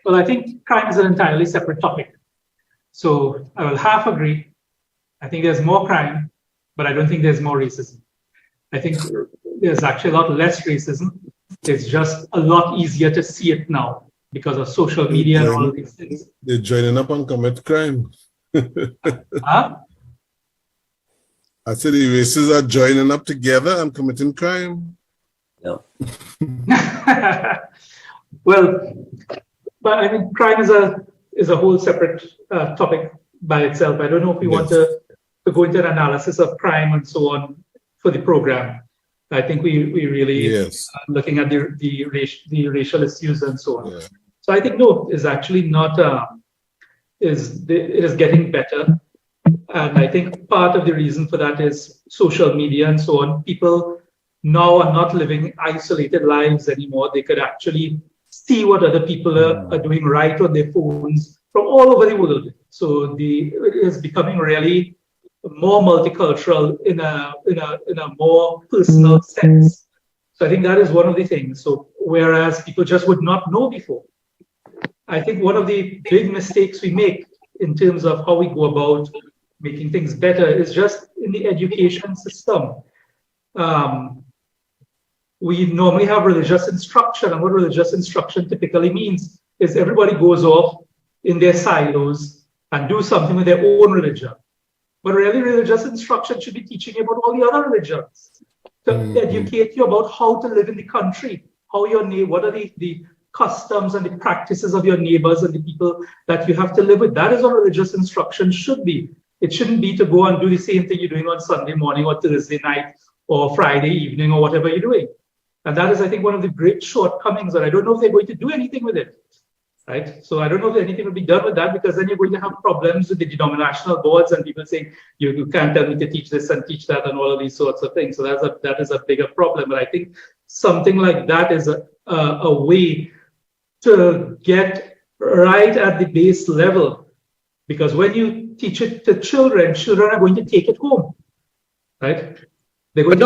I think crime is an entirely separate topic. So I will half agree. I think there's more crime, but I don't think there's more racism. I think there's actually a lot less racism. It's just a lot easier to see it now because of social media and all of these things. They're joining up and commit crime. Huh? I said the races are joining up together and committing crime. No. Well, but I mean, crime is a whole separate topic by itself. I don't know if we want to go into an analysis of crime and so on for the program. I think we really are looking at the racial issues and so on. Yeah. So I think no, is actually not. It is getting better, and I think part of the reason for that is social media and so on. People now are not living isolated lives anymore. They could actually see what other people are doing right on their phones from all over the world. So it is becoming really more multicultural in a more personal sense. So I think that is one of the things. So whereas people just would not know before, I think one of the big mistakes we make in terms of how we go about making things better is just in the education system. We normally have religious instruction, and what religious instruction typically means is everybody goes off in their silos and do something with their own religion. But really, religious instruction should be teaching you about all the other religions, to educate you about how to live in the country, what are the customs and the practices of your neighbors and the people that you have to live with. That is what religious instruction should be. It shouldn't be to go and do the same thing you're doing on Sunday morning or Thursday night or Friday evening or whatever you're doing. And that is, I think, one of the great shortcomings, and I don't know if they're going to do anything with it, right? So I don't know if anything will be done with that, because then you're going to have problems with the denominational boards and people saying, you can't tell me to teach this and teach that and all of these sorts of things. So that is a bigger problem. But I think something like that is a way to get right at the base level, because when you teach it to children are going to take it home, right? They're going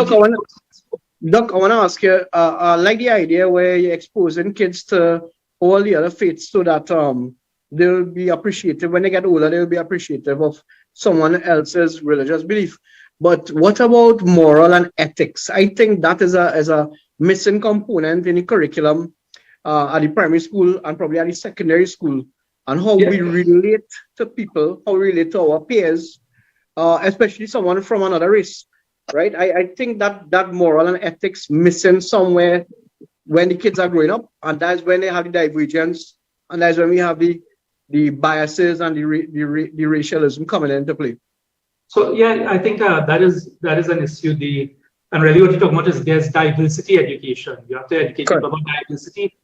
Doc, I want to ask you, I like the idea where you're exposing kids to all the other faiths so that they'll be appreciative. When they get older, they'll be appreciative of someone else's religious belief. But what about moral and ethics? I think that is a missing component in the curriculum at the primary school and probably at the secondary school, and how we relate to people, how we relate to our peers, especially someone from another race. Right, I think that moral and ethics missing somewhere when the kids are growing up, and that's when they have the divergence, and that's when we have the biases and the racialism coming into play. So yeah, I think that is an issue. And really what you're talking about is there's diversity education. You have to educate people about diversity,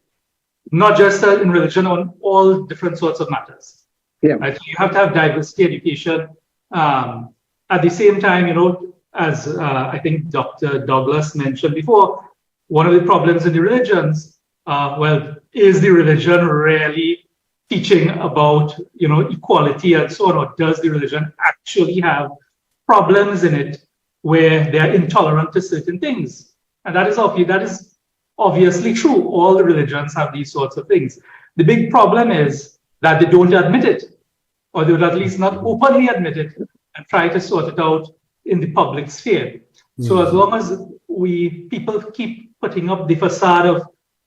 not just in religion, on all different sorts of matters. Yeah. Right? So you have to have diversity education. At the same time, as I think Dr. Douglas mentioned before, one of the problems in the religions, is the religion really teaching about, equality and so on, or does the religion actually have problems in it where they're intolerant to certain things? And that is obviously true. All the religions have these sorts of things. The big problem is that they don't admit it, or they would at least not openly admit it and try to sort it out in the public sphere. So as long as people keep putting up the facade of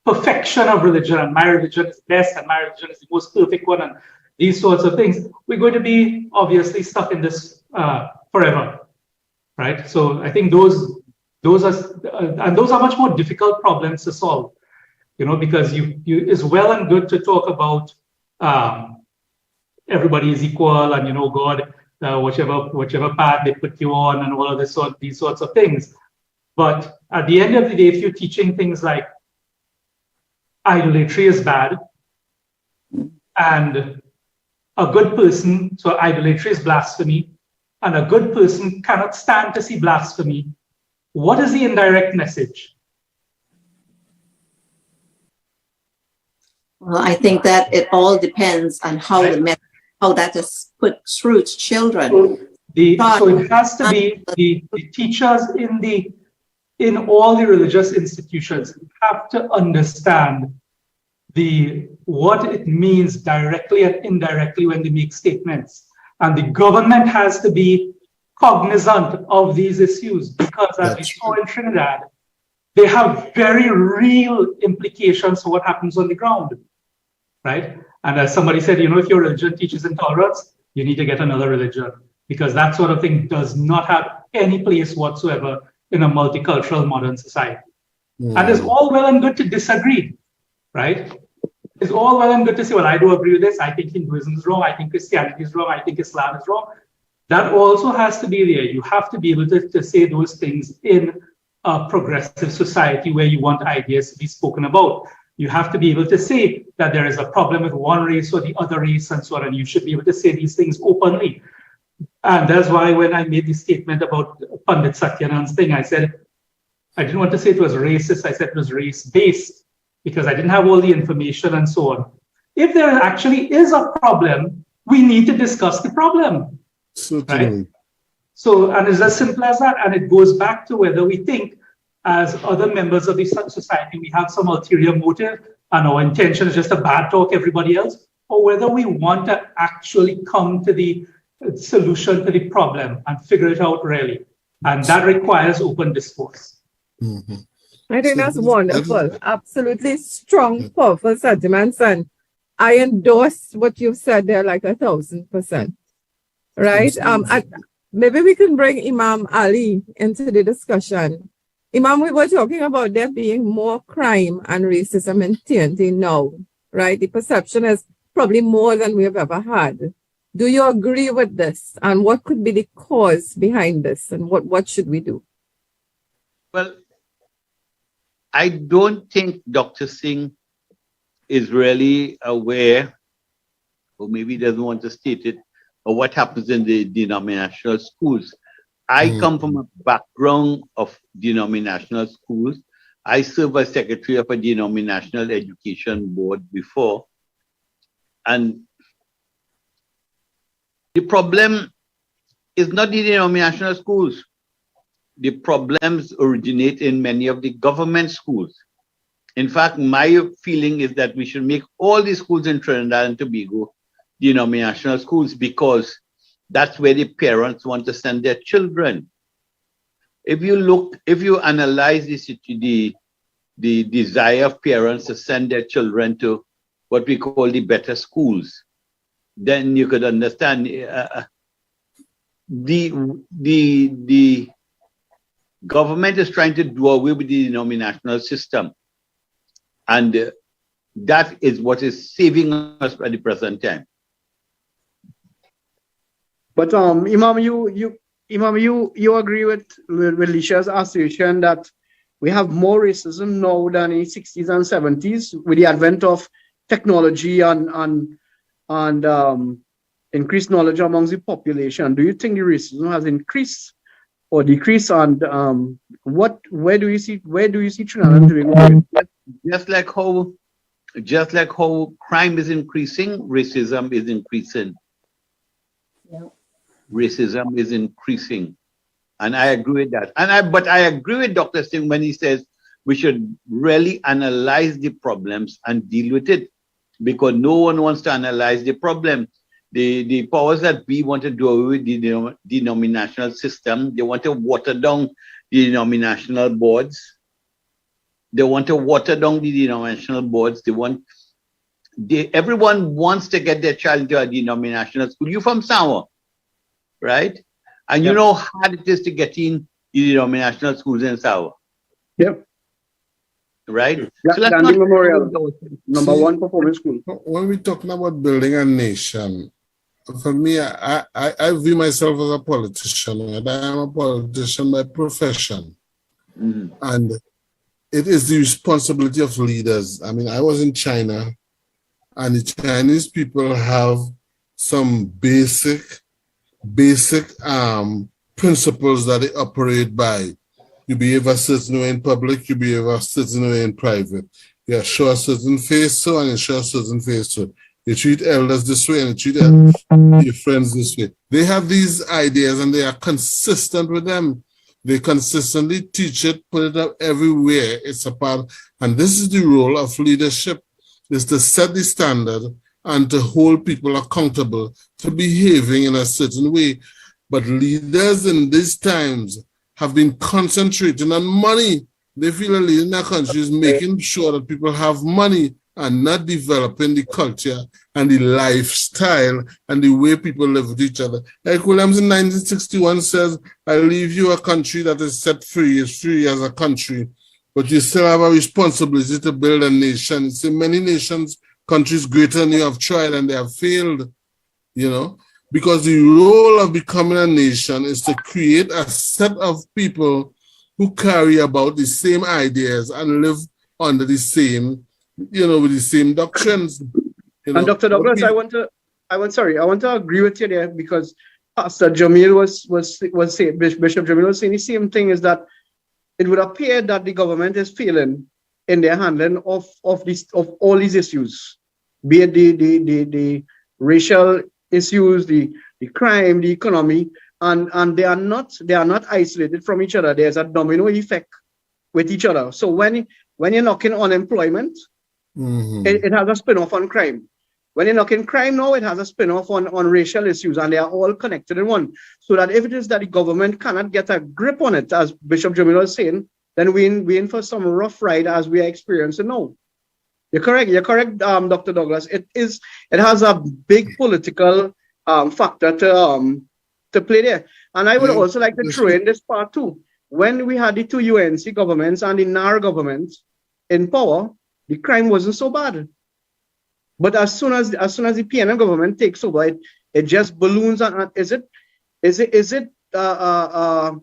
perfection of religion, and my religion is best, and my religion is the most perfect one, and these sorts of things, we're going to be obviously stuck in this forever, right? So I think those are much more difficult problems to solve, because it's well and good to talk about everybody is equal, and God, whichever path they put you on, and all of these sorts of things. But at the end of the day, if you're teaching things like idolatry is bad, and a good person, so idolatry is blasphemy, and a good person cannot stand to see blasphemy, what is the indirect message? Well, I think that it all depends on how that is put through to children. So it has to be the teachers in all the religious institutions have to understand what it means directly and indirectly when they make statements. And the government has to be cognizant of these issues, because as we saw in Trinidad, they have very real implications for what happens on the ground, right? And as somebody said, if your religion teaches intolerance, you need to get another religion, because that sort of thing does not have any place whatsoever in a multicultural modern society. And it's all well and good to disagree, right? It's all well and good to say, well, I do agree with this. I think Hinduism is wrong. I think Christianity is wrong. I think Islam is wrong. That also has to be there. You have to be able to say those things in a progressive society where you want ideas to be spoken about. You have to be able to say that there is a problem with one race or the other race and so on, and you should be able to say these things openly. And that's why when I made the statement about Pandit Satyanand's thing, I said, I didn't want to say it was racist. I said it was race-based, because I didn't have all the information and so on. If there actually is a problem, we need to discuss the problem. Right? So, and it's as simple as that. And it goes back to whether we think, as other members of the society, we have some ulterior motive and our intention is just to bad talk everybody else, or whether we want to actually come to the solution to the problem and figure it out really. And that requires open discourse. I think that's wonderful. Absolutely strong, powerful sentiments. And I endorse what you've said there like 1,000%. Right? And maybe we can bring Imam Ali into the discussion. Imam, we were talking about there being more crime and racism in TNT now, right? The perception is probably more than we have ever had. Do you agree with this? And what could be the cause behind this? And what should we do? Well, I don't think Dr. Singh is really aware, or maybe doesn't want to state it, of what happens in the denominational schools. I come from a background of denominational schools. I served as secretary of a denominational education board before. And the problem is not the denominational schools. The problems originate in many of the government schools. In fact, my feeling is that we should make all the schools in Trinidad and Tobago denominational schools, because that's where the parents want to send their children. If you analyze the desire of parents to send their children to what we call the better schools, then you could understand the government is trying to do away with the denominational system. And that is what is saving us at the present time. But Imam, you Imam, you agree with Lisha's assertion that we have more racism now than in the 60s and 70s with the advent of technology and increased knowledge amongst the population. Do you think the racism has increased or decreased? And where do you see Trinidad doing? Just like how crime is increasing, racism is increasing. Yeah. Racism is increasing, and I agree with that. But I agree with Dr. Singh when he says we should really analyze the problems and deal with it, because no one wants to analyze the problem. The powers that be want to do away with the denominational system. They want to water down the denominational boards. Everyone wants to get their child into a denominational school. You're from Sawa, right? And you know how hard it is to get in the denominational schools in Sawa. Yep. Right? So let's not Memorial, number one performance school. When we're talking about building a nation, for me, I view myself as a politician, and I am a politician by profession. Mm-hmm. And it is the responsibility of leaders. I mean, I was in China, and the Chinese people have some basic principles that they operate by. You behave a certain way in public, you behave a certain way in private. You show a certain face so, and you show a certain face so. You treat elders this way and you treat your friends this way. They have these ideas and they are consistent with them. They consistently teach it, put it up everywhere. It's a part, and this is the role of leadership, is to set the standard and to hold people accountable to behaving in a certain way. But leaders in these times have been concentrating on money. They feel a leader in their country is making sure that people have money and not developing the culture and the lifestyle and the way people live with each other. Like Williams in 1961 says, I leave you a country that is set free, is free as a country, but you still have a responsibility to build a nation. You see, many nations, countries greater than you have tried and they have failed, you know, because the role of becoming a nation is to create a set of people who carry about the same ideas and live under the same, you know, with the same doctrines. You know. And Dr. Douglas, I want to agree with you there, because Pastor Jamil was saying, Bishop Jamil was saying the same thing, is that it would appear that the government is failing in their handling of all these issues, be it the racial issues, the crime, the economy, and they are not isolated from each other. There's a domino effect with each other. So when you're knocking on employment, it has a spin-off on crime. When you're knocking crime now, it has a spin-off on racial issues, and they are all connected in one. So that if it is that the government cannot get a grip on it, as Bishop Jamil was saying, then we're in for some rough ride as we are experiencing now. You're correct, Dr. Douglas. It has a big political factor to play there. And I would also like to throw in this part too. When we had the two UNC governments and the NAR government in power, the crime wasn't so bad. But as soon as the PNM government takes over, it just balloons. And is it a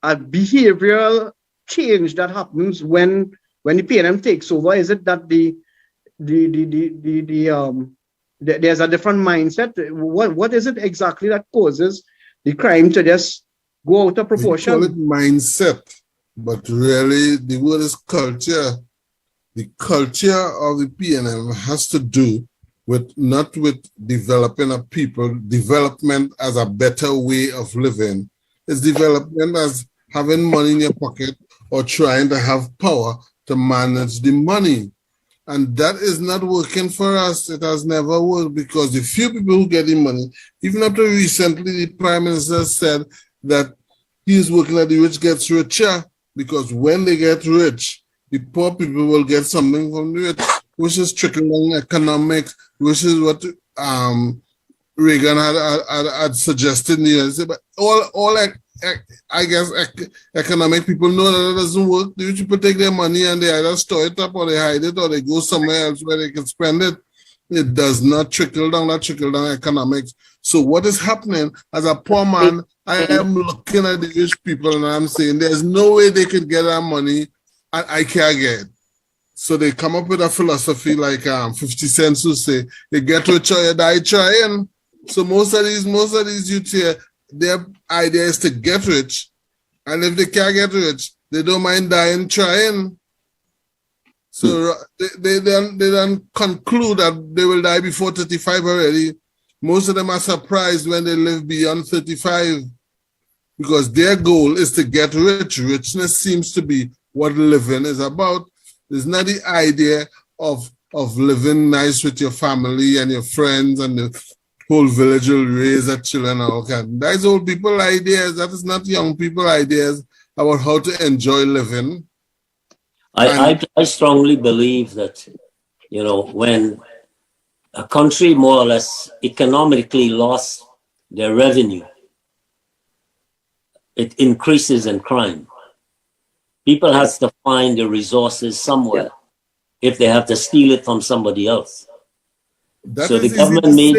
behavioral change that happens when the PNM takes over? Is it that there's a different mindset? What is it exactly that causes the crime to just go out of proportion? We call it mindset, but really the word is culture. The culture of the PNM has to do with not with developing a people, development as a better way of living. It's development as having money in your pocket or trying to have power to manage the money. And that is not working for us. It has never worked, because the few people who get the money, even up to recently, the Prime Minister said that he is working at the rich gets richer, because when they get rich, the poor people will get something from the rich, which is trickling economics, which is what Reagan had suggested in the United States. But all I guess economic people know that it doesn't work. The rich people take their money and they either store it up or they hide it or they go somewhere else where they can spend it. It does not trickle down, that trickle down economics. So what is happening as a poor man, I am looking at the rich people and I'm saying there's no way they could get that money and I can't get it. So they come up with a philosophy like 50 cents who say, you get rich or you die trying. So most of these youth here, their idea is to get rich. And if they can't get rich, they don't mind dying trying. So they then conclude that they will die before 35 already. Most of them are surprised when they live beyond 35 because their goal is to get rich. Richness seems to be what living is about. It's not the idea of living nice with your family and your friends and the whole village will raise their children and all kind. That's old people ideas. That is not young people ideas about how to enjoy living. I strongly believe that, you know, when a country more or less economically lost their revenue, it increases in crime. People have to find the resources somewhere if they have to steal it from somebody else. So the government made.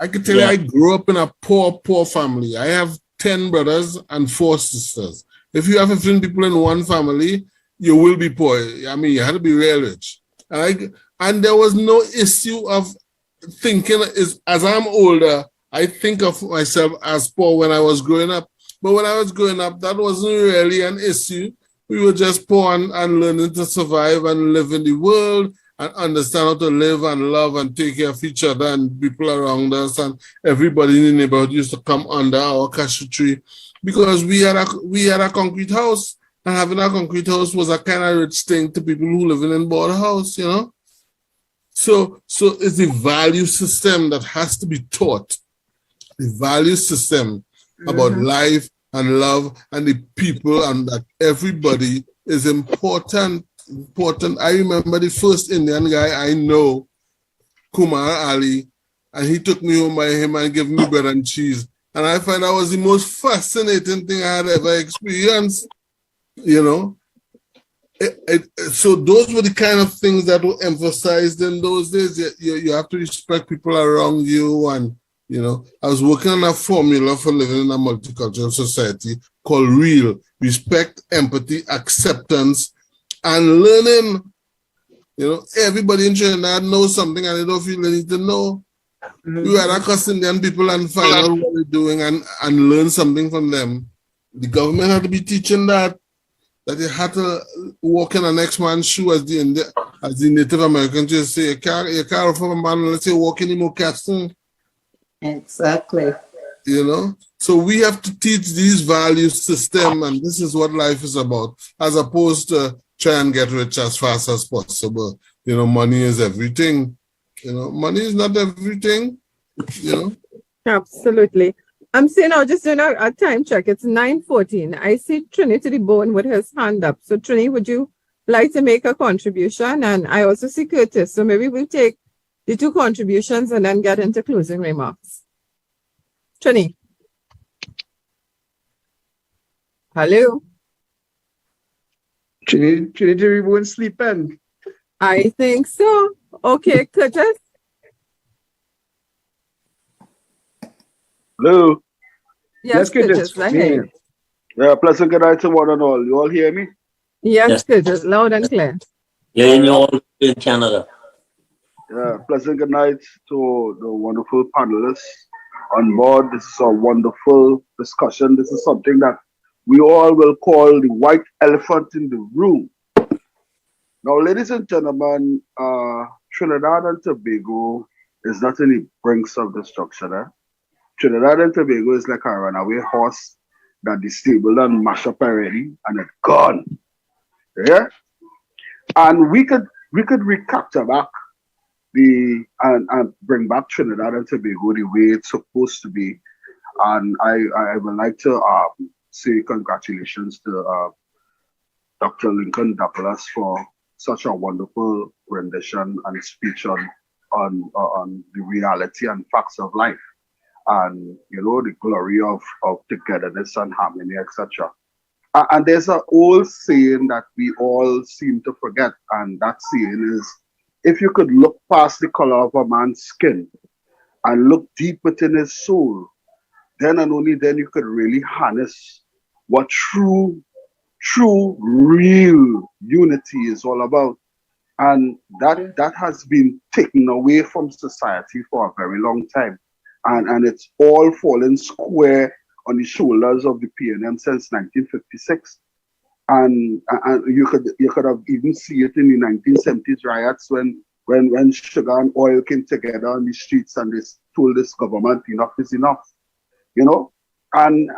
I can tell you, I grew up in a poor family. I have 10 brothers and 4 sisters. If you have 15 people in one family, you will be poor. I mean, you had to be real rich. And there was no issue of thinking, as I'm older, I think of myself as poor when I was growing up. But when I was growing up, that wasn't really an issue. We were just poor and learning to survive and live in the world and understand how to live and love and take care of each other and people around us. And everybody in the neighborhood used to come under our cashew tree because we had a concrete house. And having a concrete house was a kind of rich thing to people who live in a board house, you know? So it's the value system that has to be taught. The value system about life and love and the people and that everybody is important. I remember the first Indian guy I know, Kumar Ali, and he took me home by him and gave me bread and cheese. And I find that was the most fascinating thing I had ever experienced, you know. So those were the kind of things that were emphasized in those days. You have to respect people around you. And, you know, I was working on a formula for living in a multicultural society called REAL: respect, empathy, acceptance, and learning. You know, everybody in Trinidad knows something and they don't feel they need to know. You had across Indian people and find out what they're doing and learn something from them. The government had to be teaching that you had to walk in the next man's shoe as the Native American just say, you can't offer a man unless you walk in the moccasin. Exactly. You know? So we have to teach these value system, and this is what life is about, as opposed to try and get rich as fast as possible. You know, money is everything. You know, money is not everything, you know? Absolutely. I'm saying now, just doing a time check. It's 9:14. I see Trini to the bone with his hand up. So Trini, would you like to make a contribution? And I also see Curtis. So maybe we'll take the 2 contributions and then get into closing remarks. Trini. Hello. Trinity won't sleep in. I think so. Okay, Curtis. Hello. Yes, Curtis. Yeah, pleasant good night to one and all. You all hear me? Yes, Curtis. Loud and clear. Yeah, and you're all in Canada. Yeah, pleasant good night to the wonderful panelists on board. This is a wonderful discussion. This is something that we all will call the white elephant in the room. Now, ladies and gentlemen, Trinidad and Tobago is not in the brinks of destruction. Trinidad and Tobago is like a runaway horse that the stable and mash up already and it's gone. Yeah? And we could recapture back and bring back Trinidad and Tobago the way it's supposed to be. And I would like to say congratulations to Dr. Lincoln Douglas for such a wonderful rendition and speech on the reality and facts of life. And, you know, the glory of togetherness and harmony, etc. And there's an old saying that we all seem to forget, and that saying is, if you could look past the color of a man's skin and look deep within his soul, then and only then you could really harness what true, real unity is all about. And that has been taken away from society for a very long time. And it's all fallen square on the shoulders of the PNM since 1956. And you could have even seen it in the 1970s riots when sugar and oil came together on the streets and they told this government enough is enough, you know. And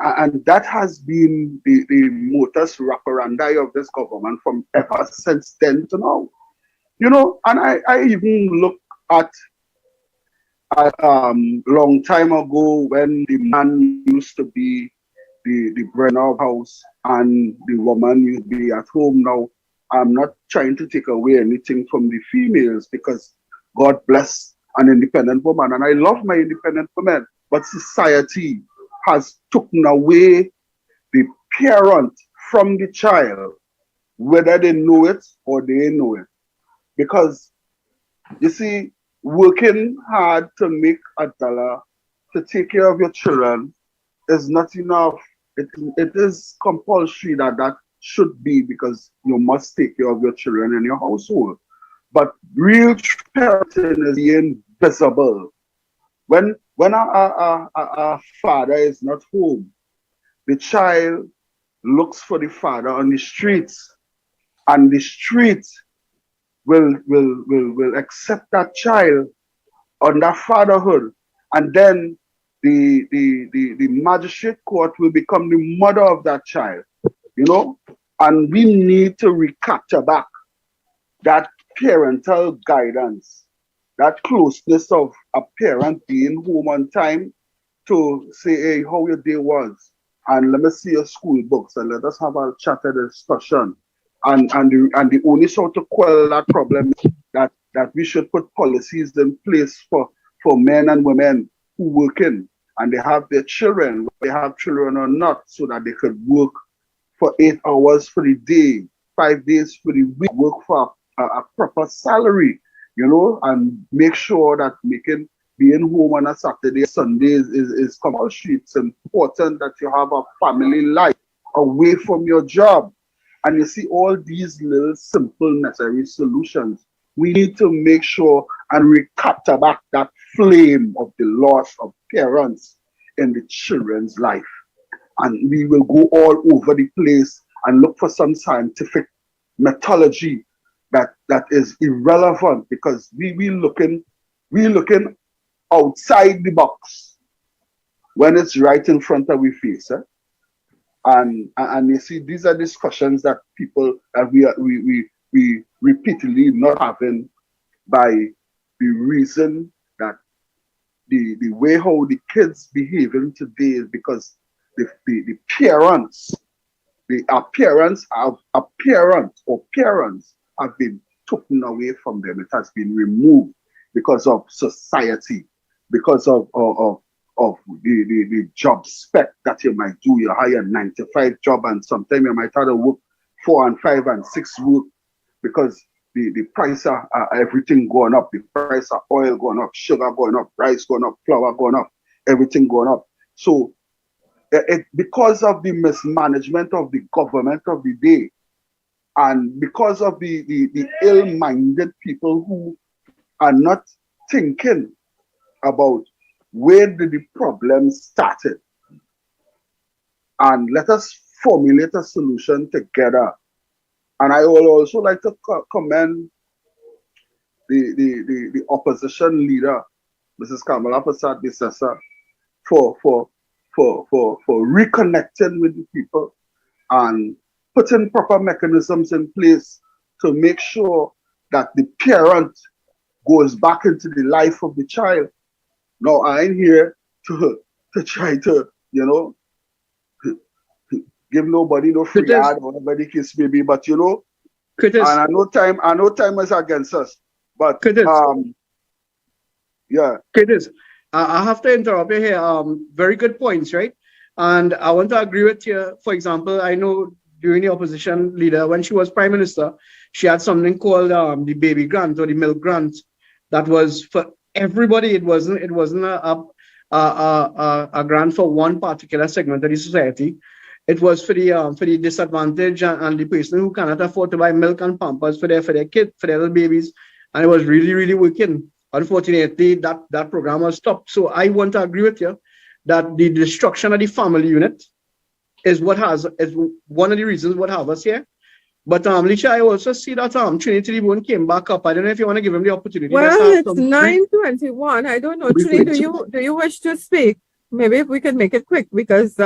that has been the modus operandi of this government from ever since then to now. You know, and I even look at long time ago when the man used to be the breadwinner of house and the woman used to be at home. Now, I'm not trying to take away anything from the females because God bless an independent woman, and I love my independent women, but society has taken away the parent from the child, whether they know it or they know it. Because, you see, working hard to make a dollar to take care of your children is not enough. It is compulsory that should be, because you must take care of your children and your household. But real parenting is being visible. When a father is not home, the child looks for the father on the streets, and the streets will accept that child under fatherhood, and then the magistrate court will become the mother of that child, you know. And we need to recapture back that parental guidance, that closeness of a parent being home on time to say, hey, how your day was, and let me see your school books, and let us have a chat and discussion. And the only sort to quell that problem that we should put policies in place for men and women who work in and they have their children, whether they have children or not, so that they could work for 8 hours for the day, 5 days for the week, work for a proper salary, you know, and make sure that being home on a Saturday, Sunday is compulsory. It's important that you have a family life away from your job. And you see all these little simple necessary solutions. We need to make sure and recapture back that flame of the loss of parents in the children's life. And we will go all over the place and look for some scientific methodology that is irrelevant, because we looking outside the box when it's right in front of our face. And you see, these are discussions that people that we repeatedly not having, by the reason that the way how the kids behaving today is because the parents, the appearance of a parent or parents have been taken away from them. It has been removed because of society, because of the job spec that you might do. You hire a 9-to-5 job, and sometimes you might have to work 4 and 5 and 6 work, because the price of everything going up. The price of oil going up, sugar going up, rice going up, flour going up, everything going up. So because of the mismanagement of the government of the day, and because of the ill-minded people who are not thinking about where did the problem started, and let us formulate a solution together. And I would also like to commend the opposition leader, Mrs. Kamala Prasad Bisesa, for reconnecting with the people and putting proper mechanisms in place to make sure that the parent goes back into the life of the child. Now, I ain't here to try to, you know, give nobody no free ad or whatever the case may be, but you know, and I know time is against us, but yeah. Curtis, I have to interrupt you here. Very good points, right? And I want to agree with you. For example, I know during the opposition leader, when she was prime minister, she had something called the baby grant or the milk grant that was for everybody. It wasn't a grant for one particular segment of the society. It was for the disadvantaged and the person who cannot afford to buy milk and pampers for their kids, for their little babies, and it was really, really working. Unfortunately, that program was stopped. So I want to agree with you that the destruction of the family unit is one of the reasons what have us here. But Licha, I also see that Trinity Lebon came back up. I don't know if you want to give him the opportunity. Well, it's 9:21. I don't know, Trinity, do you wish to speak? Maybe if we could make it quick, because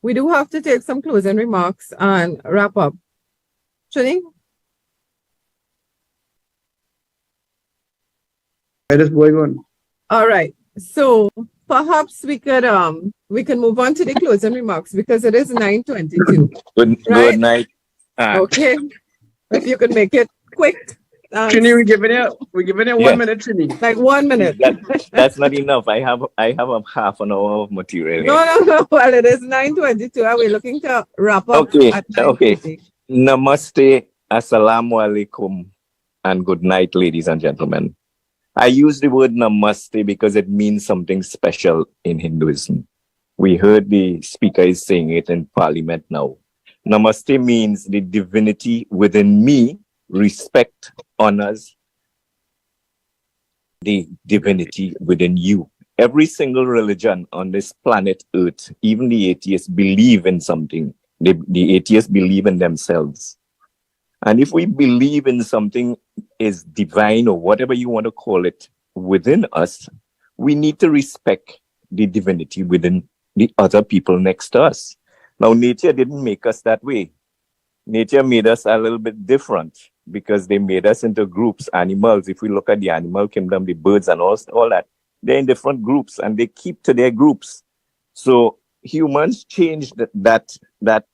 we do have to take some closing remarks and wrap up. Trinity? It is going on. All right. So perhaps we could move on to the closing remarks because it is 9:22. Good night. Okay. If you could make it quick. Trini, we're giving you 1 minute, Trini. Like 1 minute. That's not enough. I have a half an hour of material here. No. Well, it is 9:22. Are we looking to wrap up? Okay. Namaste, assalamu alaikum, and good night, ladies and gentlemen. I use the word namaste because it means something special in Hinduism. We heard the speaker is saying it in parliament now. Namaste means the divinity within me respect, honors the divinity within you. Every single religion on this planet Earth, even the atheists, believe in something. The atheists believe in themselves. And if we believe in something is divine or whatever you want to call it within us, we need to respect the divinity within the other people next to us. Now, nature didn't make us that way. Nature made us a little bit different because they made us into groups, animals. If we look at the animal kingdom, the birds and all that, they're in different groups and they keep to their groups. So humans changed that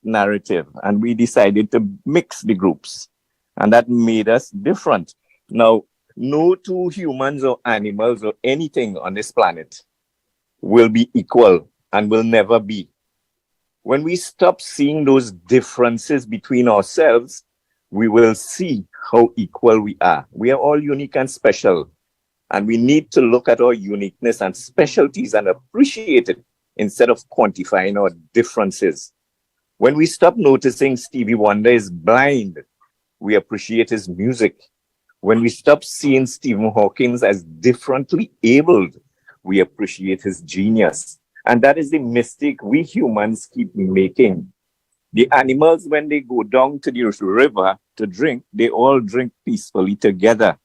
narrative and we decided to mix the groups, and that made us different. Now, no two humans or animals or anything on this planet will be equal and will never be. When we stop seeing those differences between ourselves, we will see how equal we are. We are all unique and special, and we need to look at our uniqueness and specialties and appreciate it instead of quantifying our differences. When we stop noticing Stevie Wonder is blind, we appreciate his music. When we stop seeing Stephen Hawking as differently abled, we appreciate his genius. And that is the mistake we humans keep making. The animals, when they go down to the river to drink, they all drink peacefully together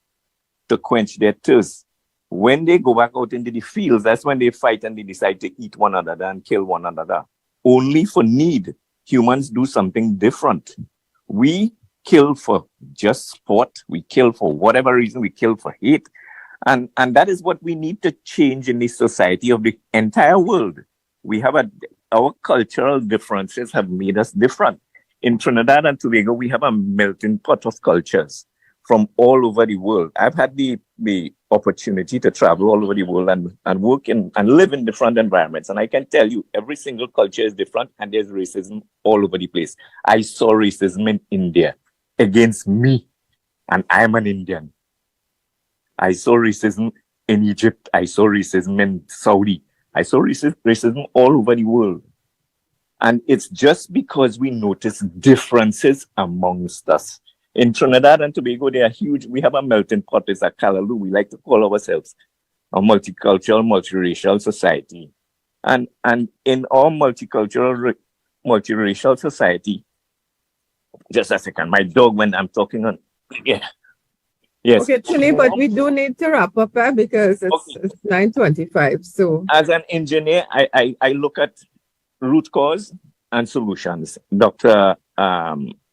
to quench their thirst. When they go back out into the fields, that's when they fight and they decide to eat one another and kill one another. Only for need. Humans do something different. We kill for just sport. We kill for whatever reason. We kill for hate. And that is what we need to change in the society of the entire world. We have our cultural differences have made us different. In Trinidad and Tobago, we have a melting pot of cultures from all over the world. I've had the opportunity to travel all over the world and work and live in different environments. And I can tell you, every single culture is different and there's racism all over the place. I saw racism in India against me, and I'm an Indian. I saw racism in Egypt. I saw racism in Saudi. I saw racism all over the world. And it's just because we notice differences amongst us. In Trinidad and Tobago, they are huge. We have a melting pot. It's a kalaloo. We like to call ourselves a multicultural, multiracial society. And in our multicultural, multiracial society, just a second, my dog, when I'm talking on, yeah. Yes. Okay, Trini, but we do need to wrap up because it's 9:25. So as an engineer, I look at root cause and solutions. Dr.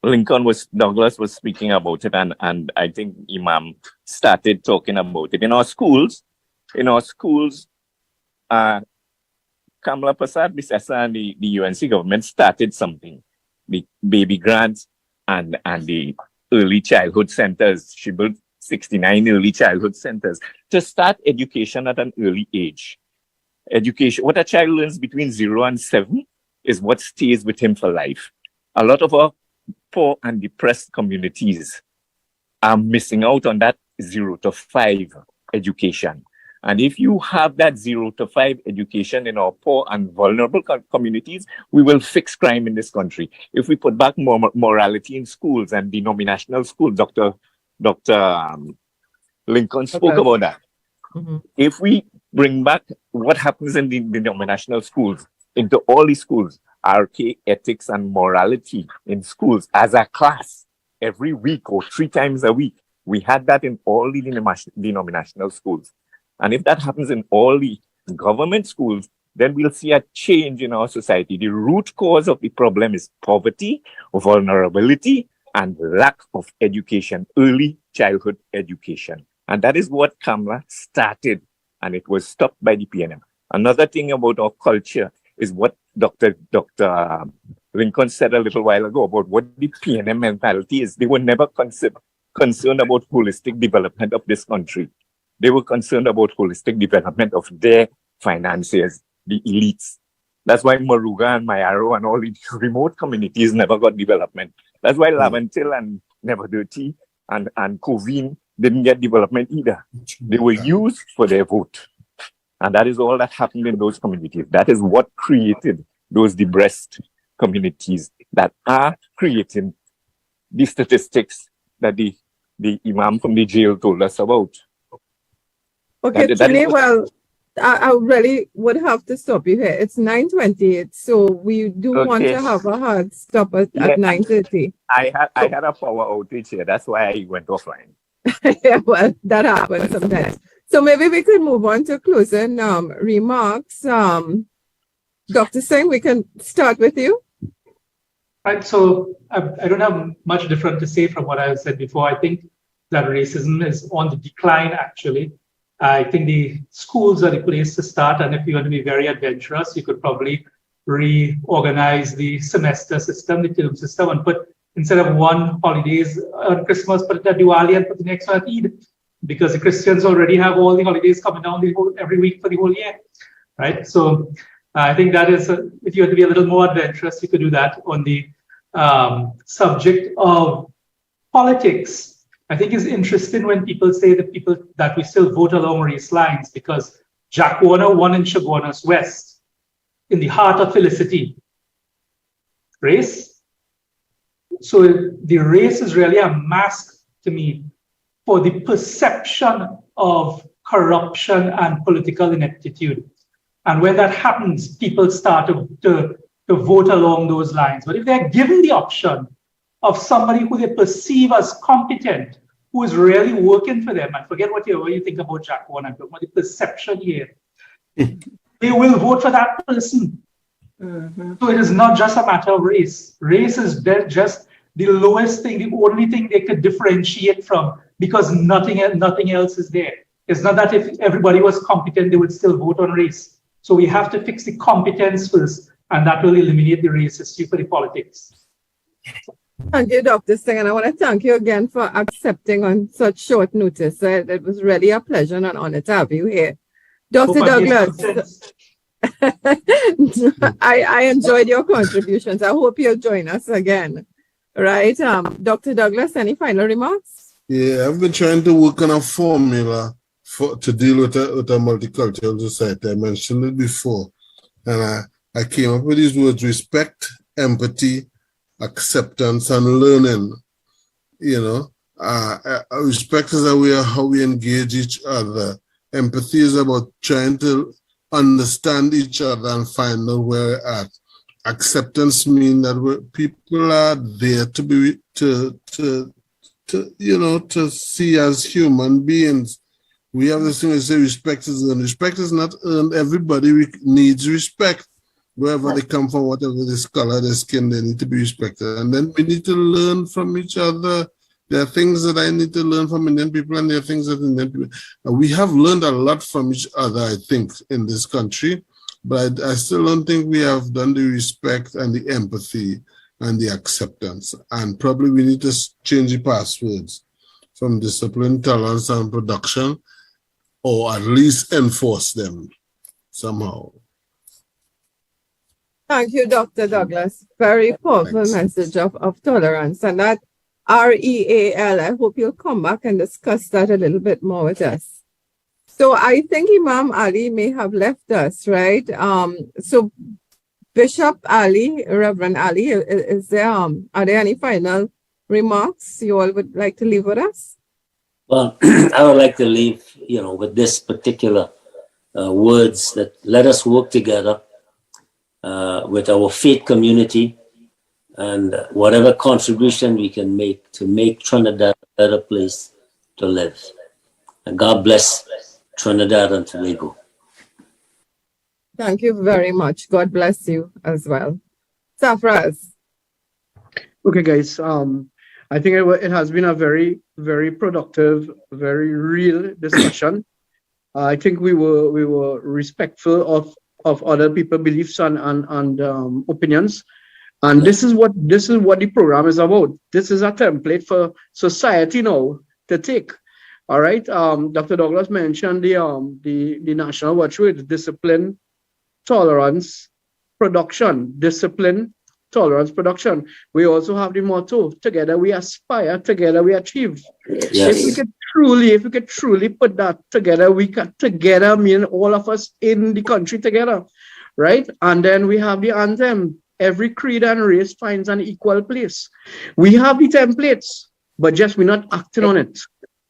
Douglas was speaking about it, and I think Imam started talking about it. In our schools, Kamala Prasad Bisesa and the UNC government started something. The baby grants and the early childhood centers. She built 69 early childhood centers to start education at an early age. Education, what a child learns between 0 and 7 is what stays with him for life. A lot of our poor and depressed communities are missing out on that 0 to 5 education. And if you have that 0 to 5 education in our poor and vulnerable communities, we will fix crime in this country. If we put back more morality in schools and denominational schools, Dr. Lincoln spoke about that. Mm-hmm. If we bring back what happens in the denominational schools into all the schools, RK, ethics, and morality in schools as a class every week or 3 times a week, we had that in all the denominational schools. And if that happens in all the government schools, then we'll see a change in our society. The root cause of the problem is poverty, vulnerability, and lack of education, early childhood education. And that is what Kamla started, and it was stopped by the PNM. Another thing about our culture is what Dr. Lincoln said a little while ago about what the PNM mentality is. They were never concerned about holistic development of this country. They were concerned about holistic development of their finances, the elites. That's why Maruga and Mayaro and all the remote communities never got development. That's why Laventil and Never Dirty and Covine didn't get development either. They were used for their vote. And that is all that happened in those communities. That is what created those depressed communities that are creating the statistics that the Imam from the jail told us about. Okay, Trini, well, I really would have to stop you here. It's 9:28, so we do want to have a hard stop at 9:30. I had a power outage here. That's why I went offline. Yeah, well, that happens sometimes. So maybe we could move on to closing remarks. Dr. Singh, we can start with you. Right, so I don't have much different to say from what I said before. I think that racism is on the decline, actually. I think the schools are the place to start, and if you want to be very adventurous, you could probably reorganize the semester system, the term system, and put, instead of 1 holidays on Christmas, put it at Diwali and put the next one at Eid, because the Christians already have all the holidays coming down every week for the whole year, right? So I think that is, if you want to be a little more adventurous, you could do that. On the subject of politics, I think it's interesting when people say that we still vote along race lines, because Jack Warner won in Chaguanas West, in the heart of Felicity. Race? So the race is really a mask to me for the perception of corruption and political ineptitude. And when that happens, people start to vote along those lines. But if they're given the option of somebody who they perceive as competent, who is really working for them, and forget what you think about Jack Warner, I'm talking about the perception here, they will vote for that person. Mm-hmm. So it is not just a matter of race. Race is just the lowest thing, the only thing they could differentiate from, because nothing else is there. It's not that if everybody was competent, they would still vote on race. So we have to fix the competence first, and that will eliminate the race issue for the politics. Thank you, Dr. Singh, and I want to thank you again for accepting on such short notice. It was really a pleasure and an honor to have you here. Dr. Douglas, I enjoyed your contributions. I hope you'll join us again. Right. Dr. Douglas, any final remarks? Yeah, I've been trying to work on a formula to deal with a multicultural society. I mentioned it before. And I came up with these words: respect, empathy, acceptance, and learning. Respect is a way of how we engage each other. Empathy is about trying to understand each other and find out where we're at. Acceptance means that people are there to be to see as human beings. We have this thing we say respect is earned. Respect is not earned. Everybody needs respect. Wherever they come from, whatever this color, their skin, they need to be respected. And then we need to learn from each other. There are things that I need to learn from Indian people, and there are things that Indian people. We have learned a lot from each other, I think, in this country. But I still don't think we have done the respect and the empathy and the acceptance. And probably we need to change the passwords from discipline, tolerance, and production, or at least enforce them somehow. Thank you, Dr. Douglas. Very powerful message of tolerance. And that REAL. I hope you'll come back and discuss that a little bit more with us. So I think Imam Ali may have left us, right? So Bishop Ali, Reverend Ali, is there, are there any final remarks you all would like to leave with us? Well, I would like to leave, with this particular words that let us work together with our faith community and whatever contribution we can make to make Trinidad a better place to live. And God bless Trinidad and Tobago. Thank you very much. God bless you as well. Safraz. Okay, guys. I think it has been a very, very productive, very real discussion. I think we were respectful of other people's beliefs and opinions. And this is what the program is about. This is a template for society now to take. All right. Dr. Douglas mentioned the national watchword: discipline, tolerance, production. Discipline, tolerance, production. We also have the motto: together we aspire, together we achieve. Yes. If we could truly put that together, we can together mean all of us in the country together, right? And then we have the anthem: every creed and race finds an equal place. We have the templates, but just we're not acting on it.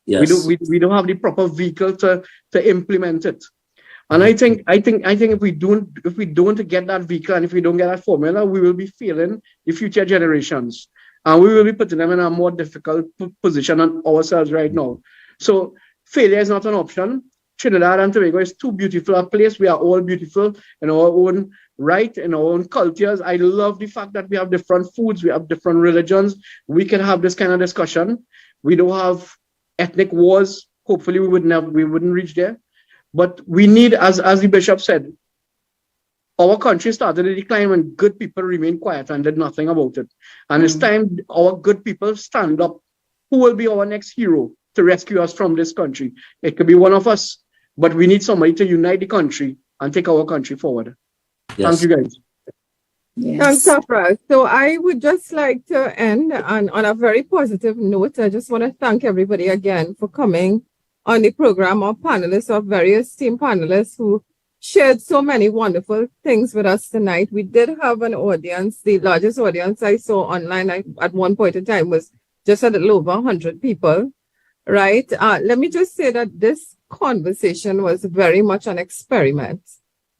Yes. We don't have the proper vehicle to implement it. And I think if we don't get that vehicle and if we don't get that formula, we will be failing the future generations, and we will be putting them in a more difficult position on ourselves right now. So failure is not an option. Trinidad and Tobago is too beautiful a place. We are all beautiful in our own right, in our own cultures. I love the fact that we have different foods, we have different religions. We can have this kind of discussion. We don't have ethnic wars. Hopefully we wouldn't reach there. But we need, as the bishop said, our country started to decline when good people remained quiet and did nothing about it. And it's time our good people stand up. Who will be our next hero to rescue us from this country? It could be one of us, but we need somebody to unite the country and take our country forward. Yes. Thank you, guys. Thanks, Safra. So I would just like to end on a very positive note. I just want to thank everybody again for coming on the program, our panelists, our various esteemed panelists who shared so many wonderful things with us tonight. We did have an audience. The largest audience I saw online at one point in time was just a little over 100 people, right? Let me just say that this conversation was very much an experiment.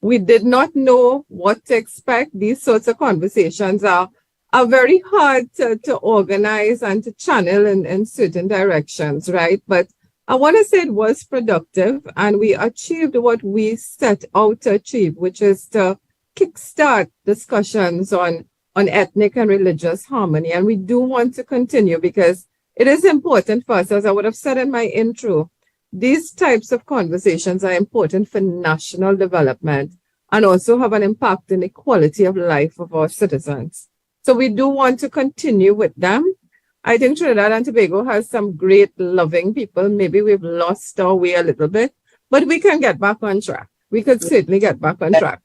We did not know what to expect. These sorts of conversations are very hard to organize and to channel in certain directions, right? But I want to say it was productive, and we achieved what we set out to achieve, which is to kickstart discussions on ethnic and religious harmony. And we do want to continue because it is important for us, as I would have said in my intro. These types of conversations are important for national development and also have an impact in the quality of life of our citizens. So we do want to continue with them. I think Trinidad and Tobago has some great, loving people. Maybe we've lost our way a little bit, but we can get back on track. We could certainly get back on track.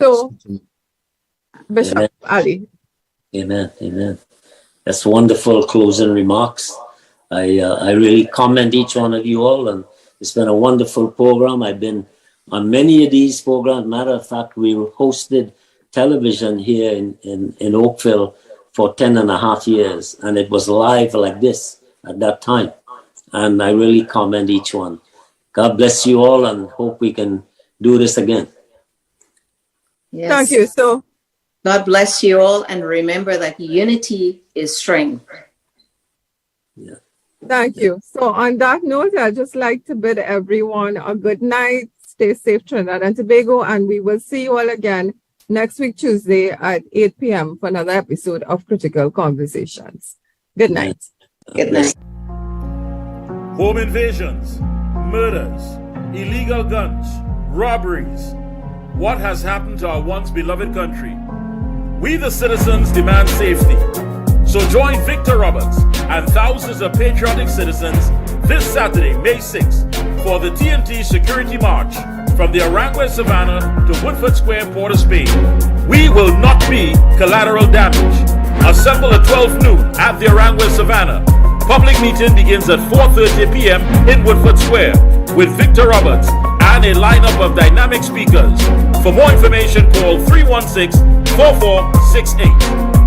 So, Bishop Amen. Ali. Amen. Amen. That's wonderful closing remarks. I really commend each one of you all, and it's been a wonderful program. I've been on many of these programs. Matter of fact, we hosted television here in Oakville for 10 and a half years, and it was live like this at that time. And I really commend each one. God bless you all, and hope we can do this again. Yes. Thank you. So, God bless you all, and remember that unity is strength. Yeah. thank you. So on that note, I'd just like to bid everyone a good night. Stay safe, Trinidad and Tobago, and we will see you all again next week, Tuesday at 8 p.m. for another episode of Critical Conversations. Good night. Good night. Home invasions, murders, illegal guns, robberies. What has happened to our once beloved country? We the citizens demand safety. So join Victor Roberts and thousands of patriotic citizens this Saturday, May 6th, for the TNT Security March from the Arangua Savannah to Woodford Square, Port of Spain. We will not be collateral damage. Assemble at 12 noon at the Arangwe Savannah. Public meeting begins at 4:30 p.m. in Woodford Square with Victor Roberts and a lineup of dynamic speakers. For more information, call 316-4468.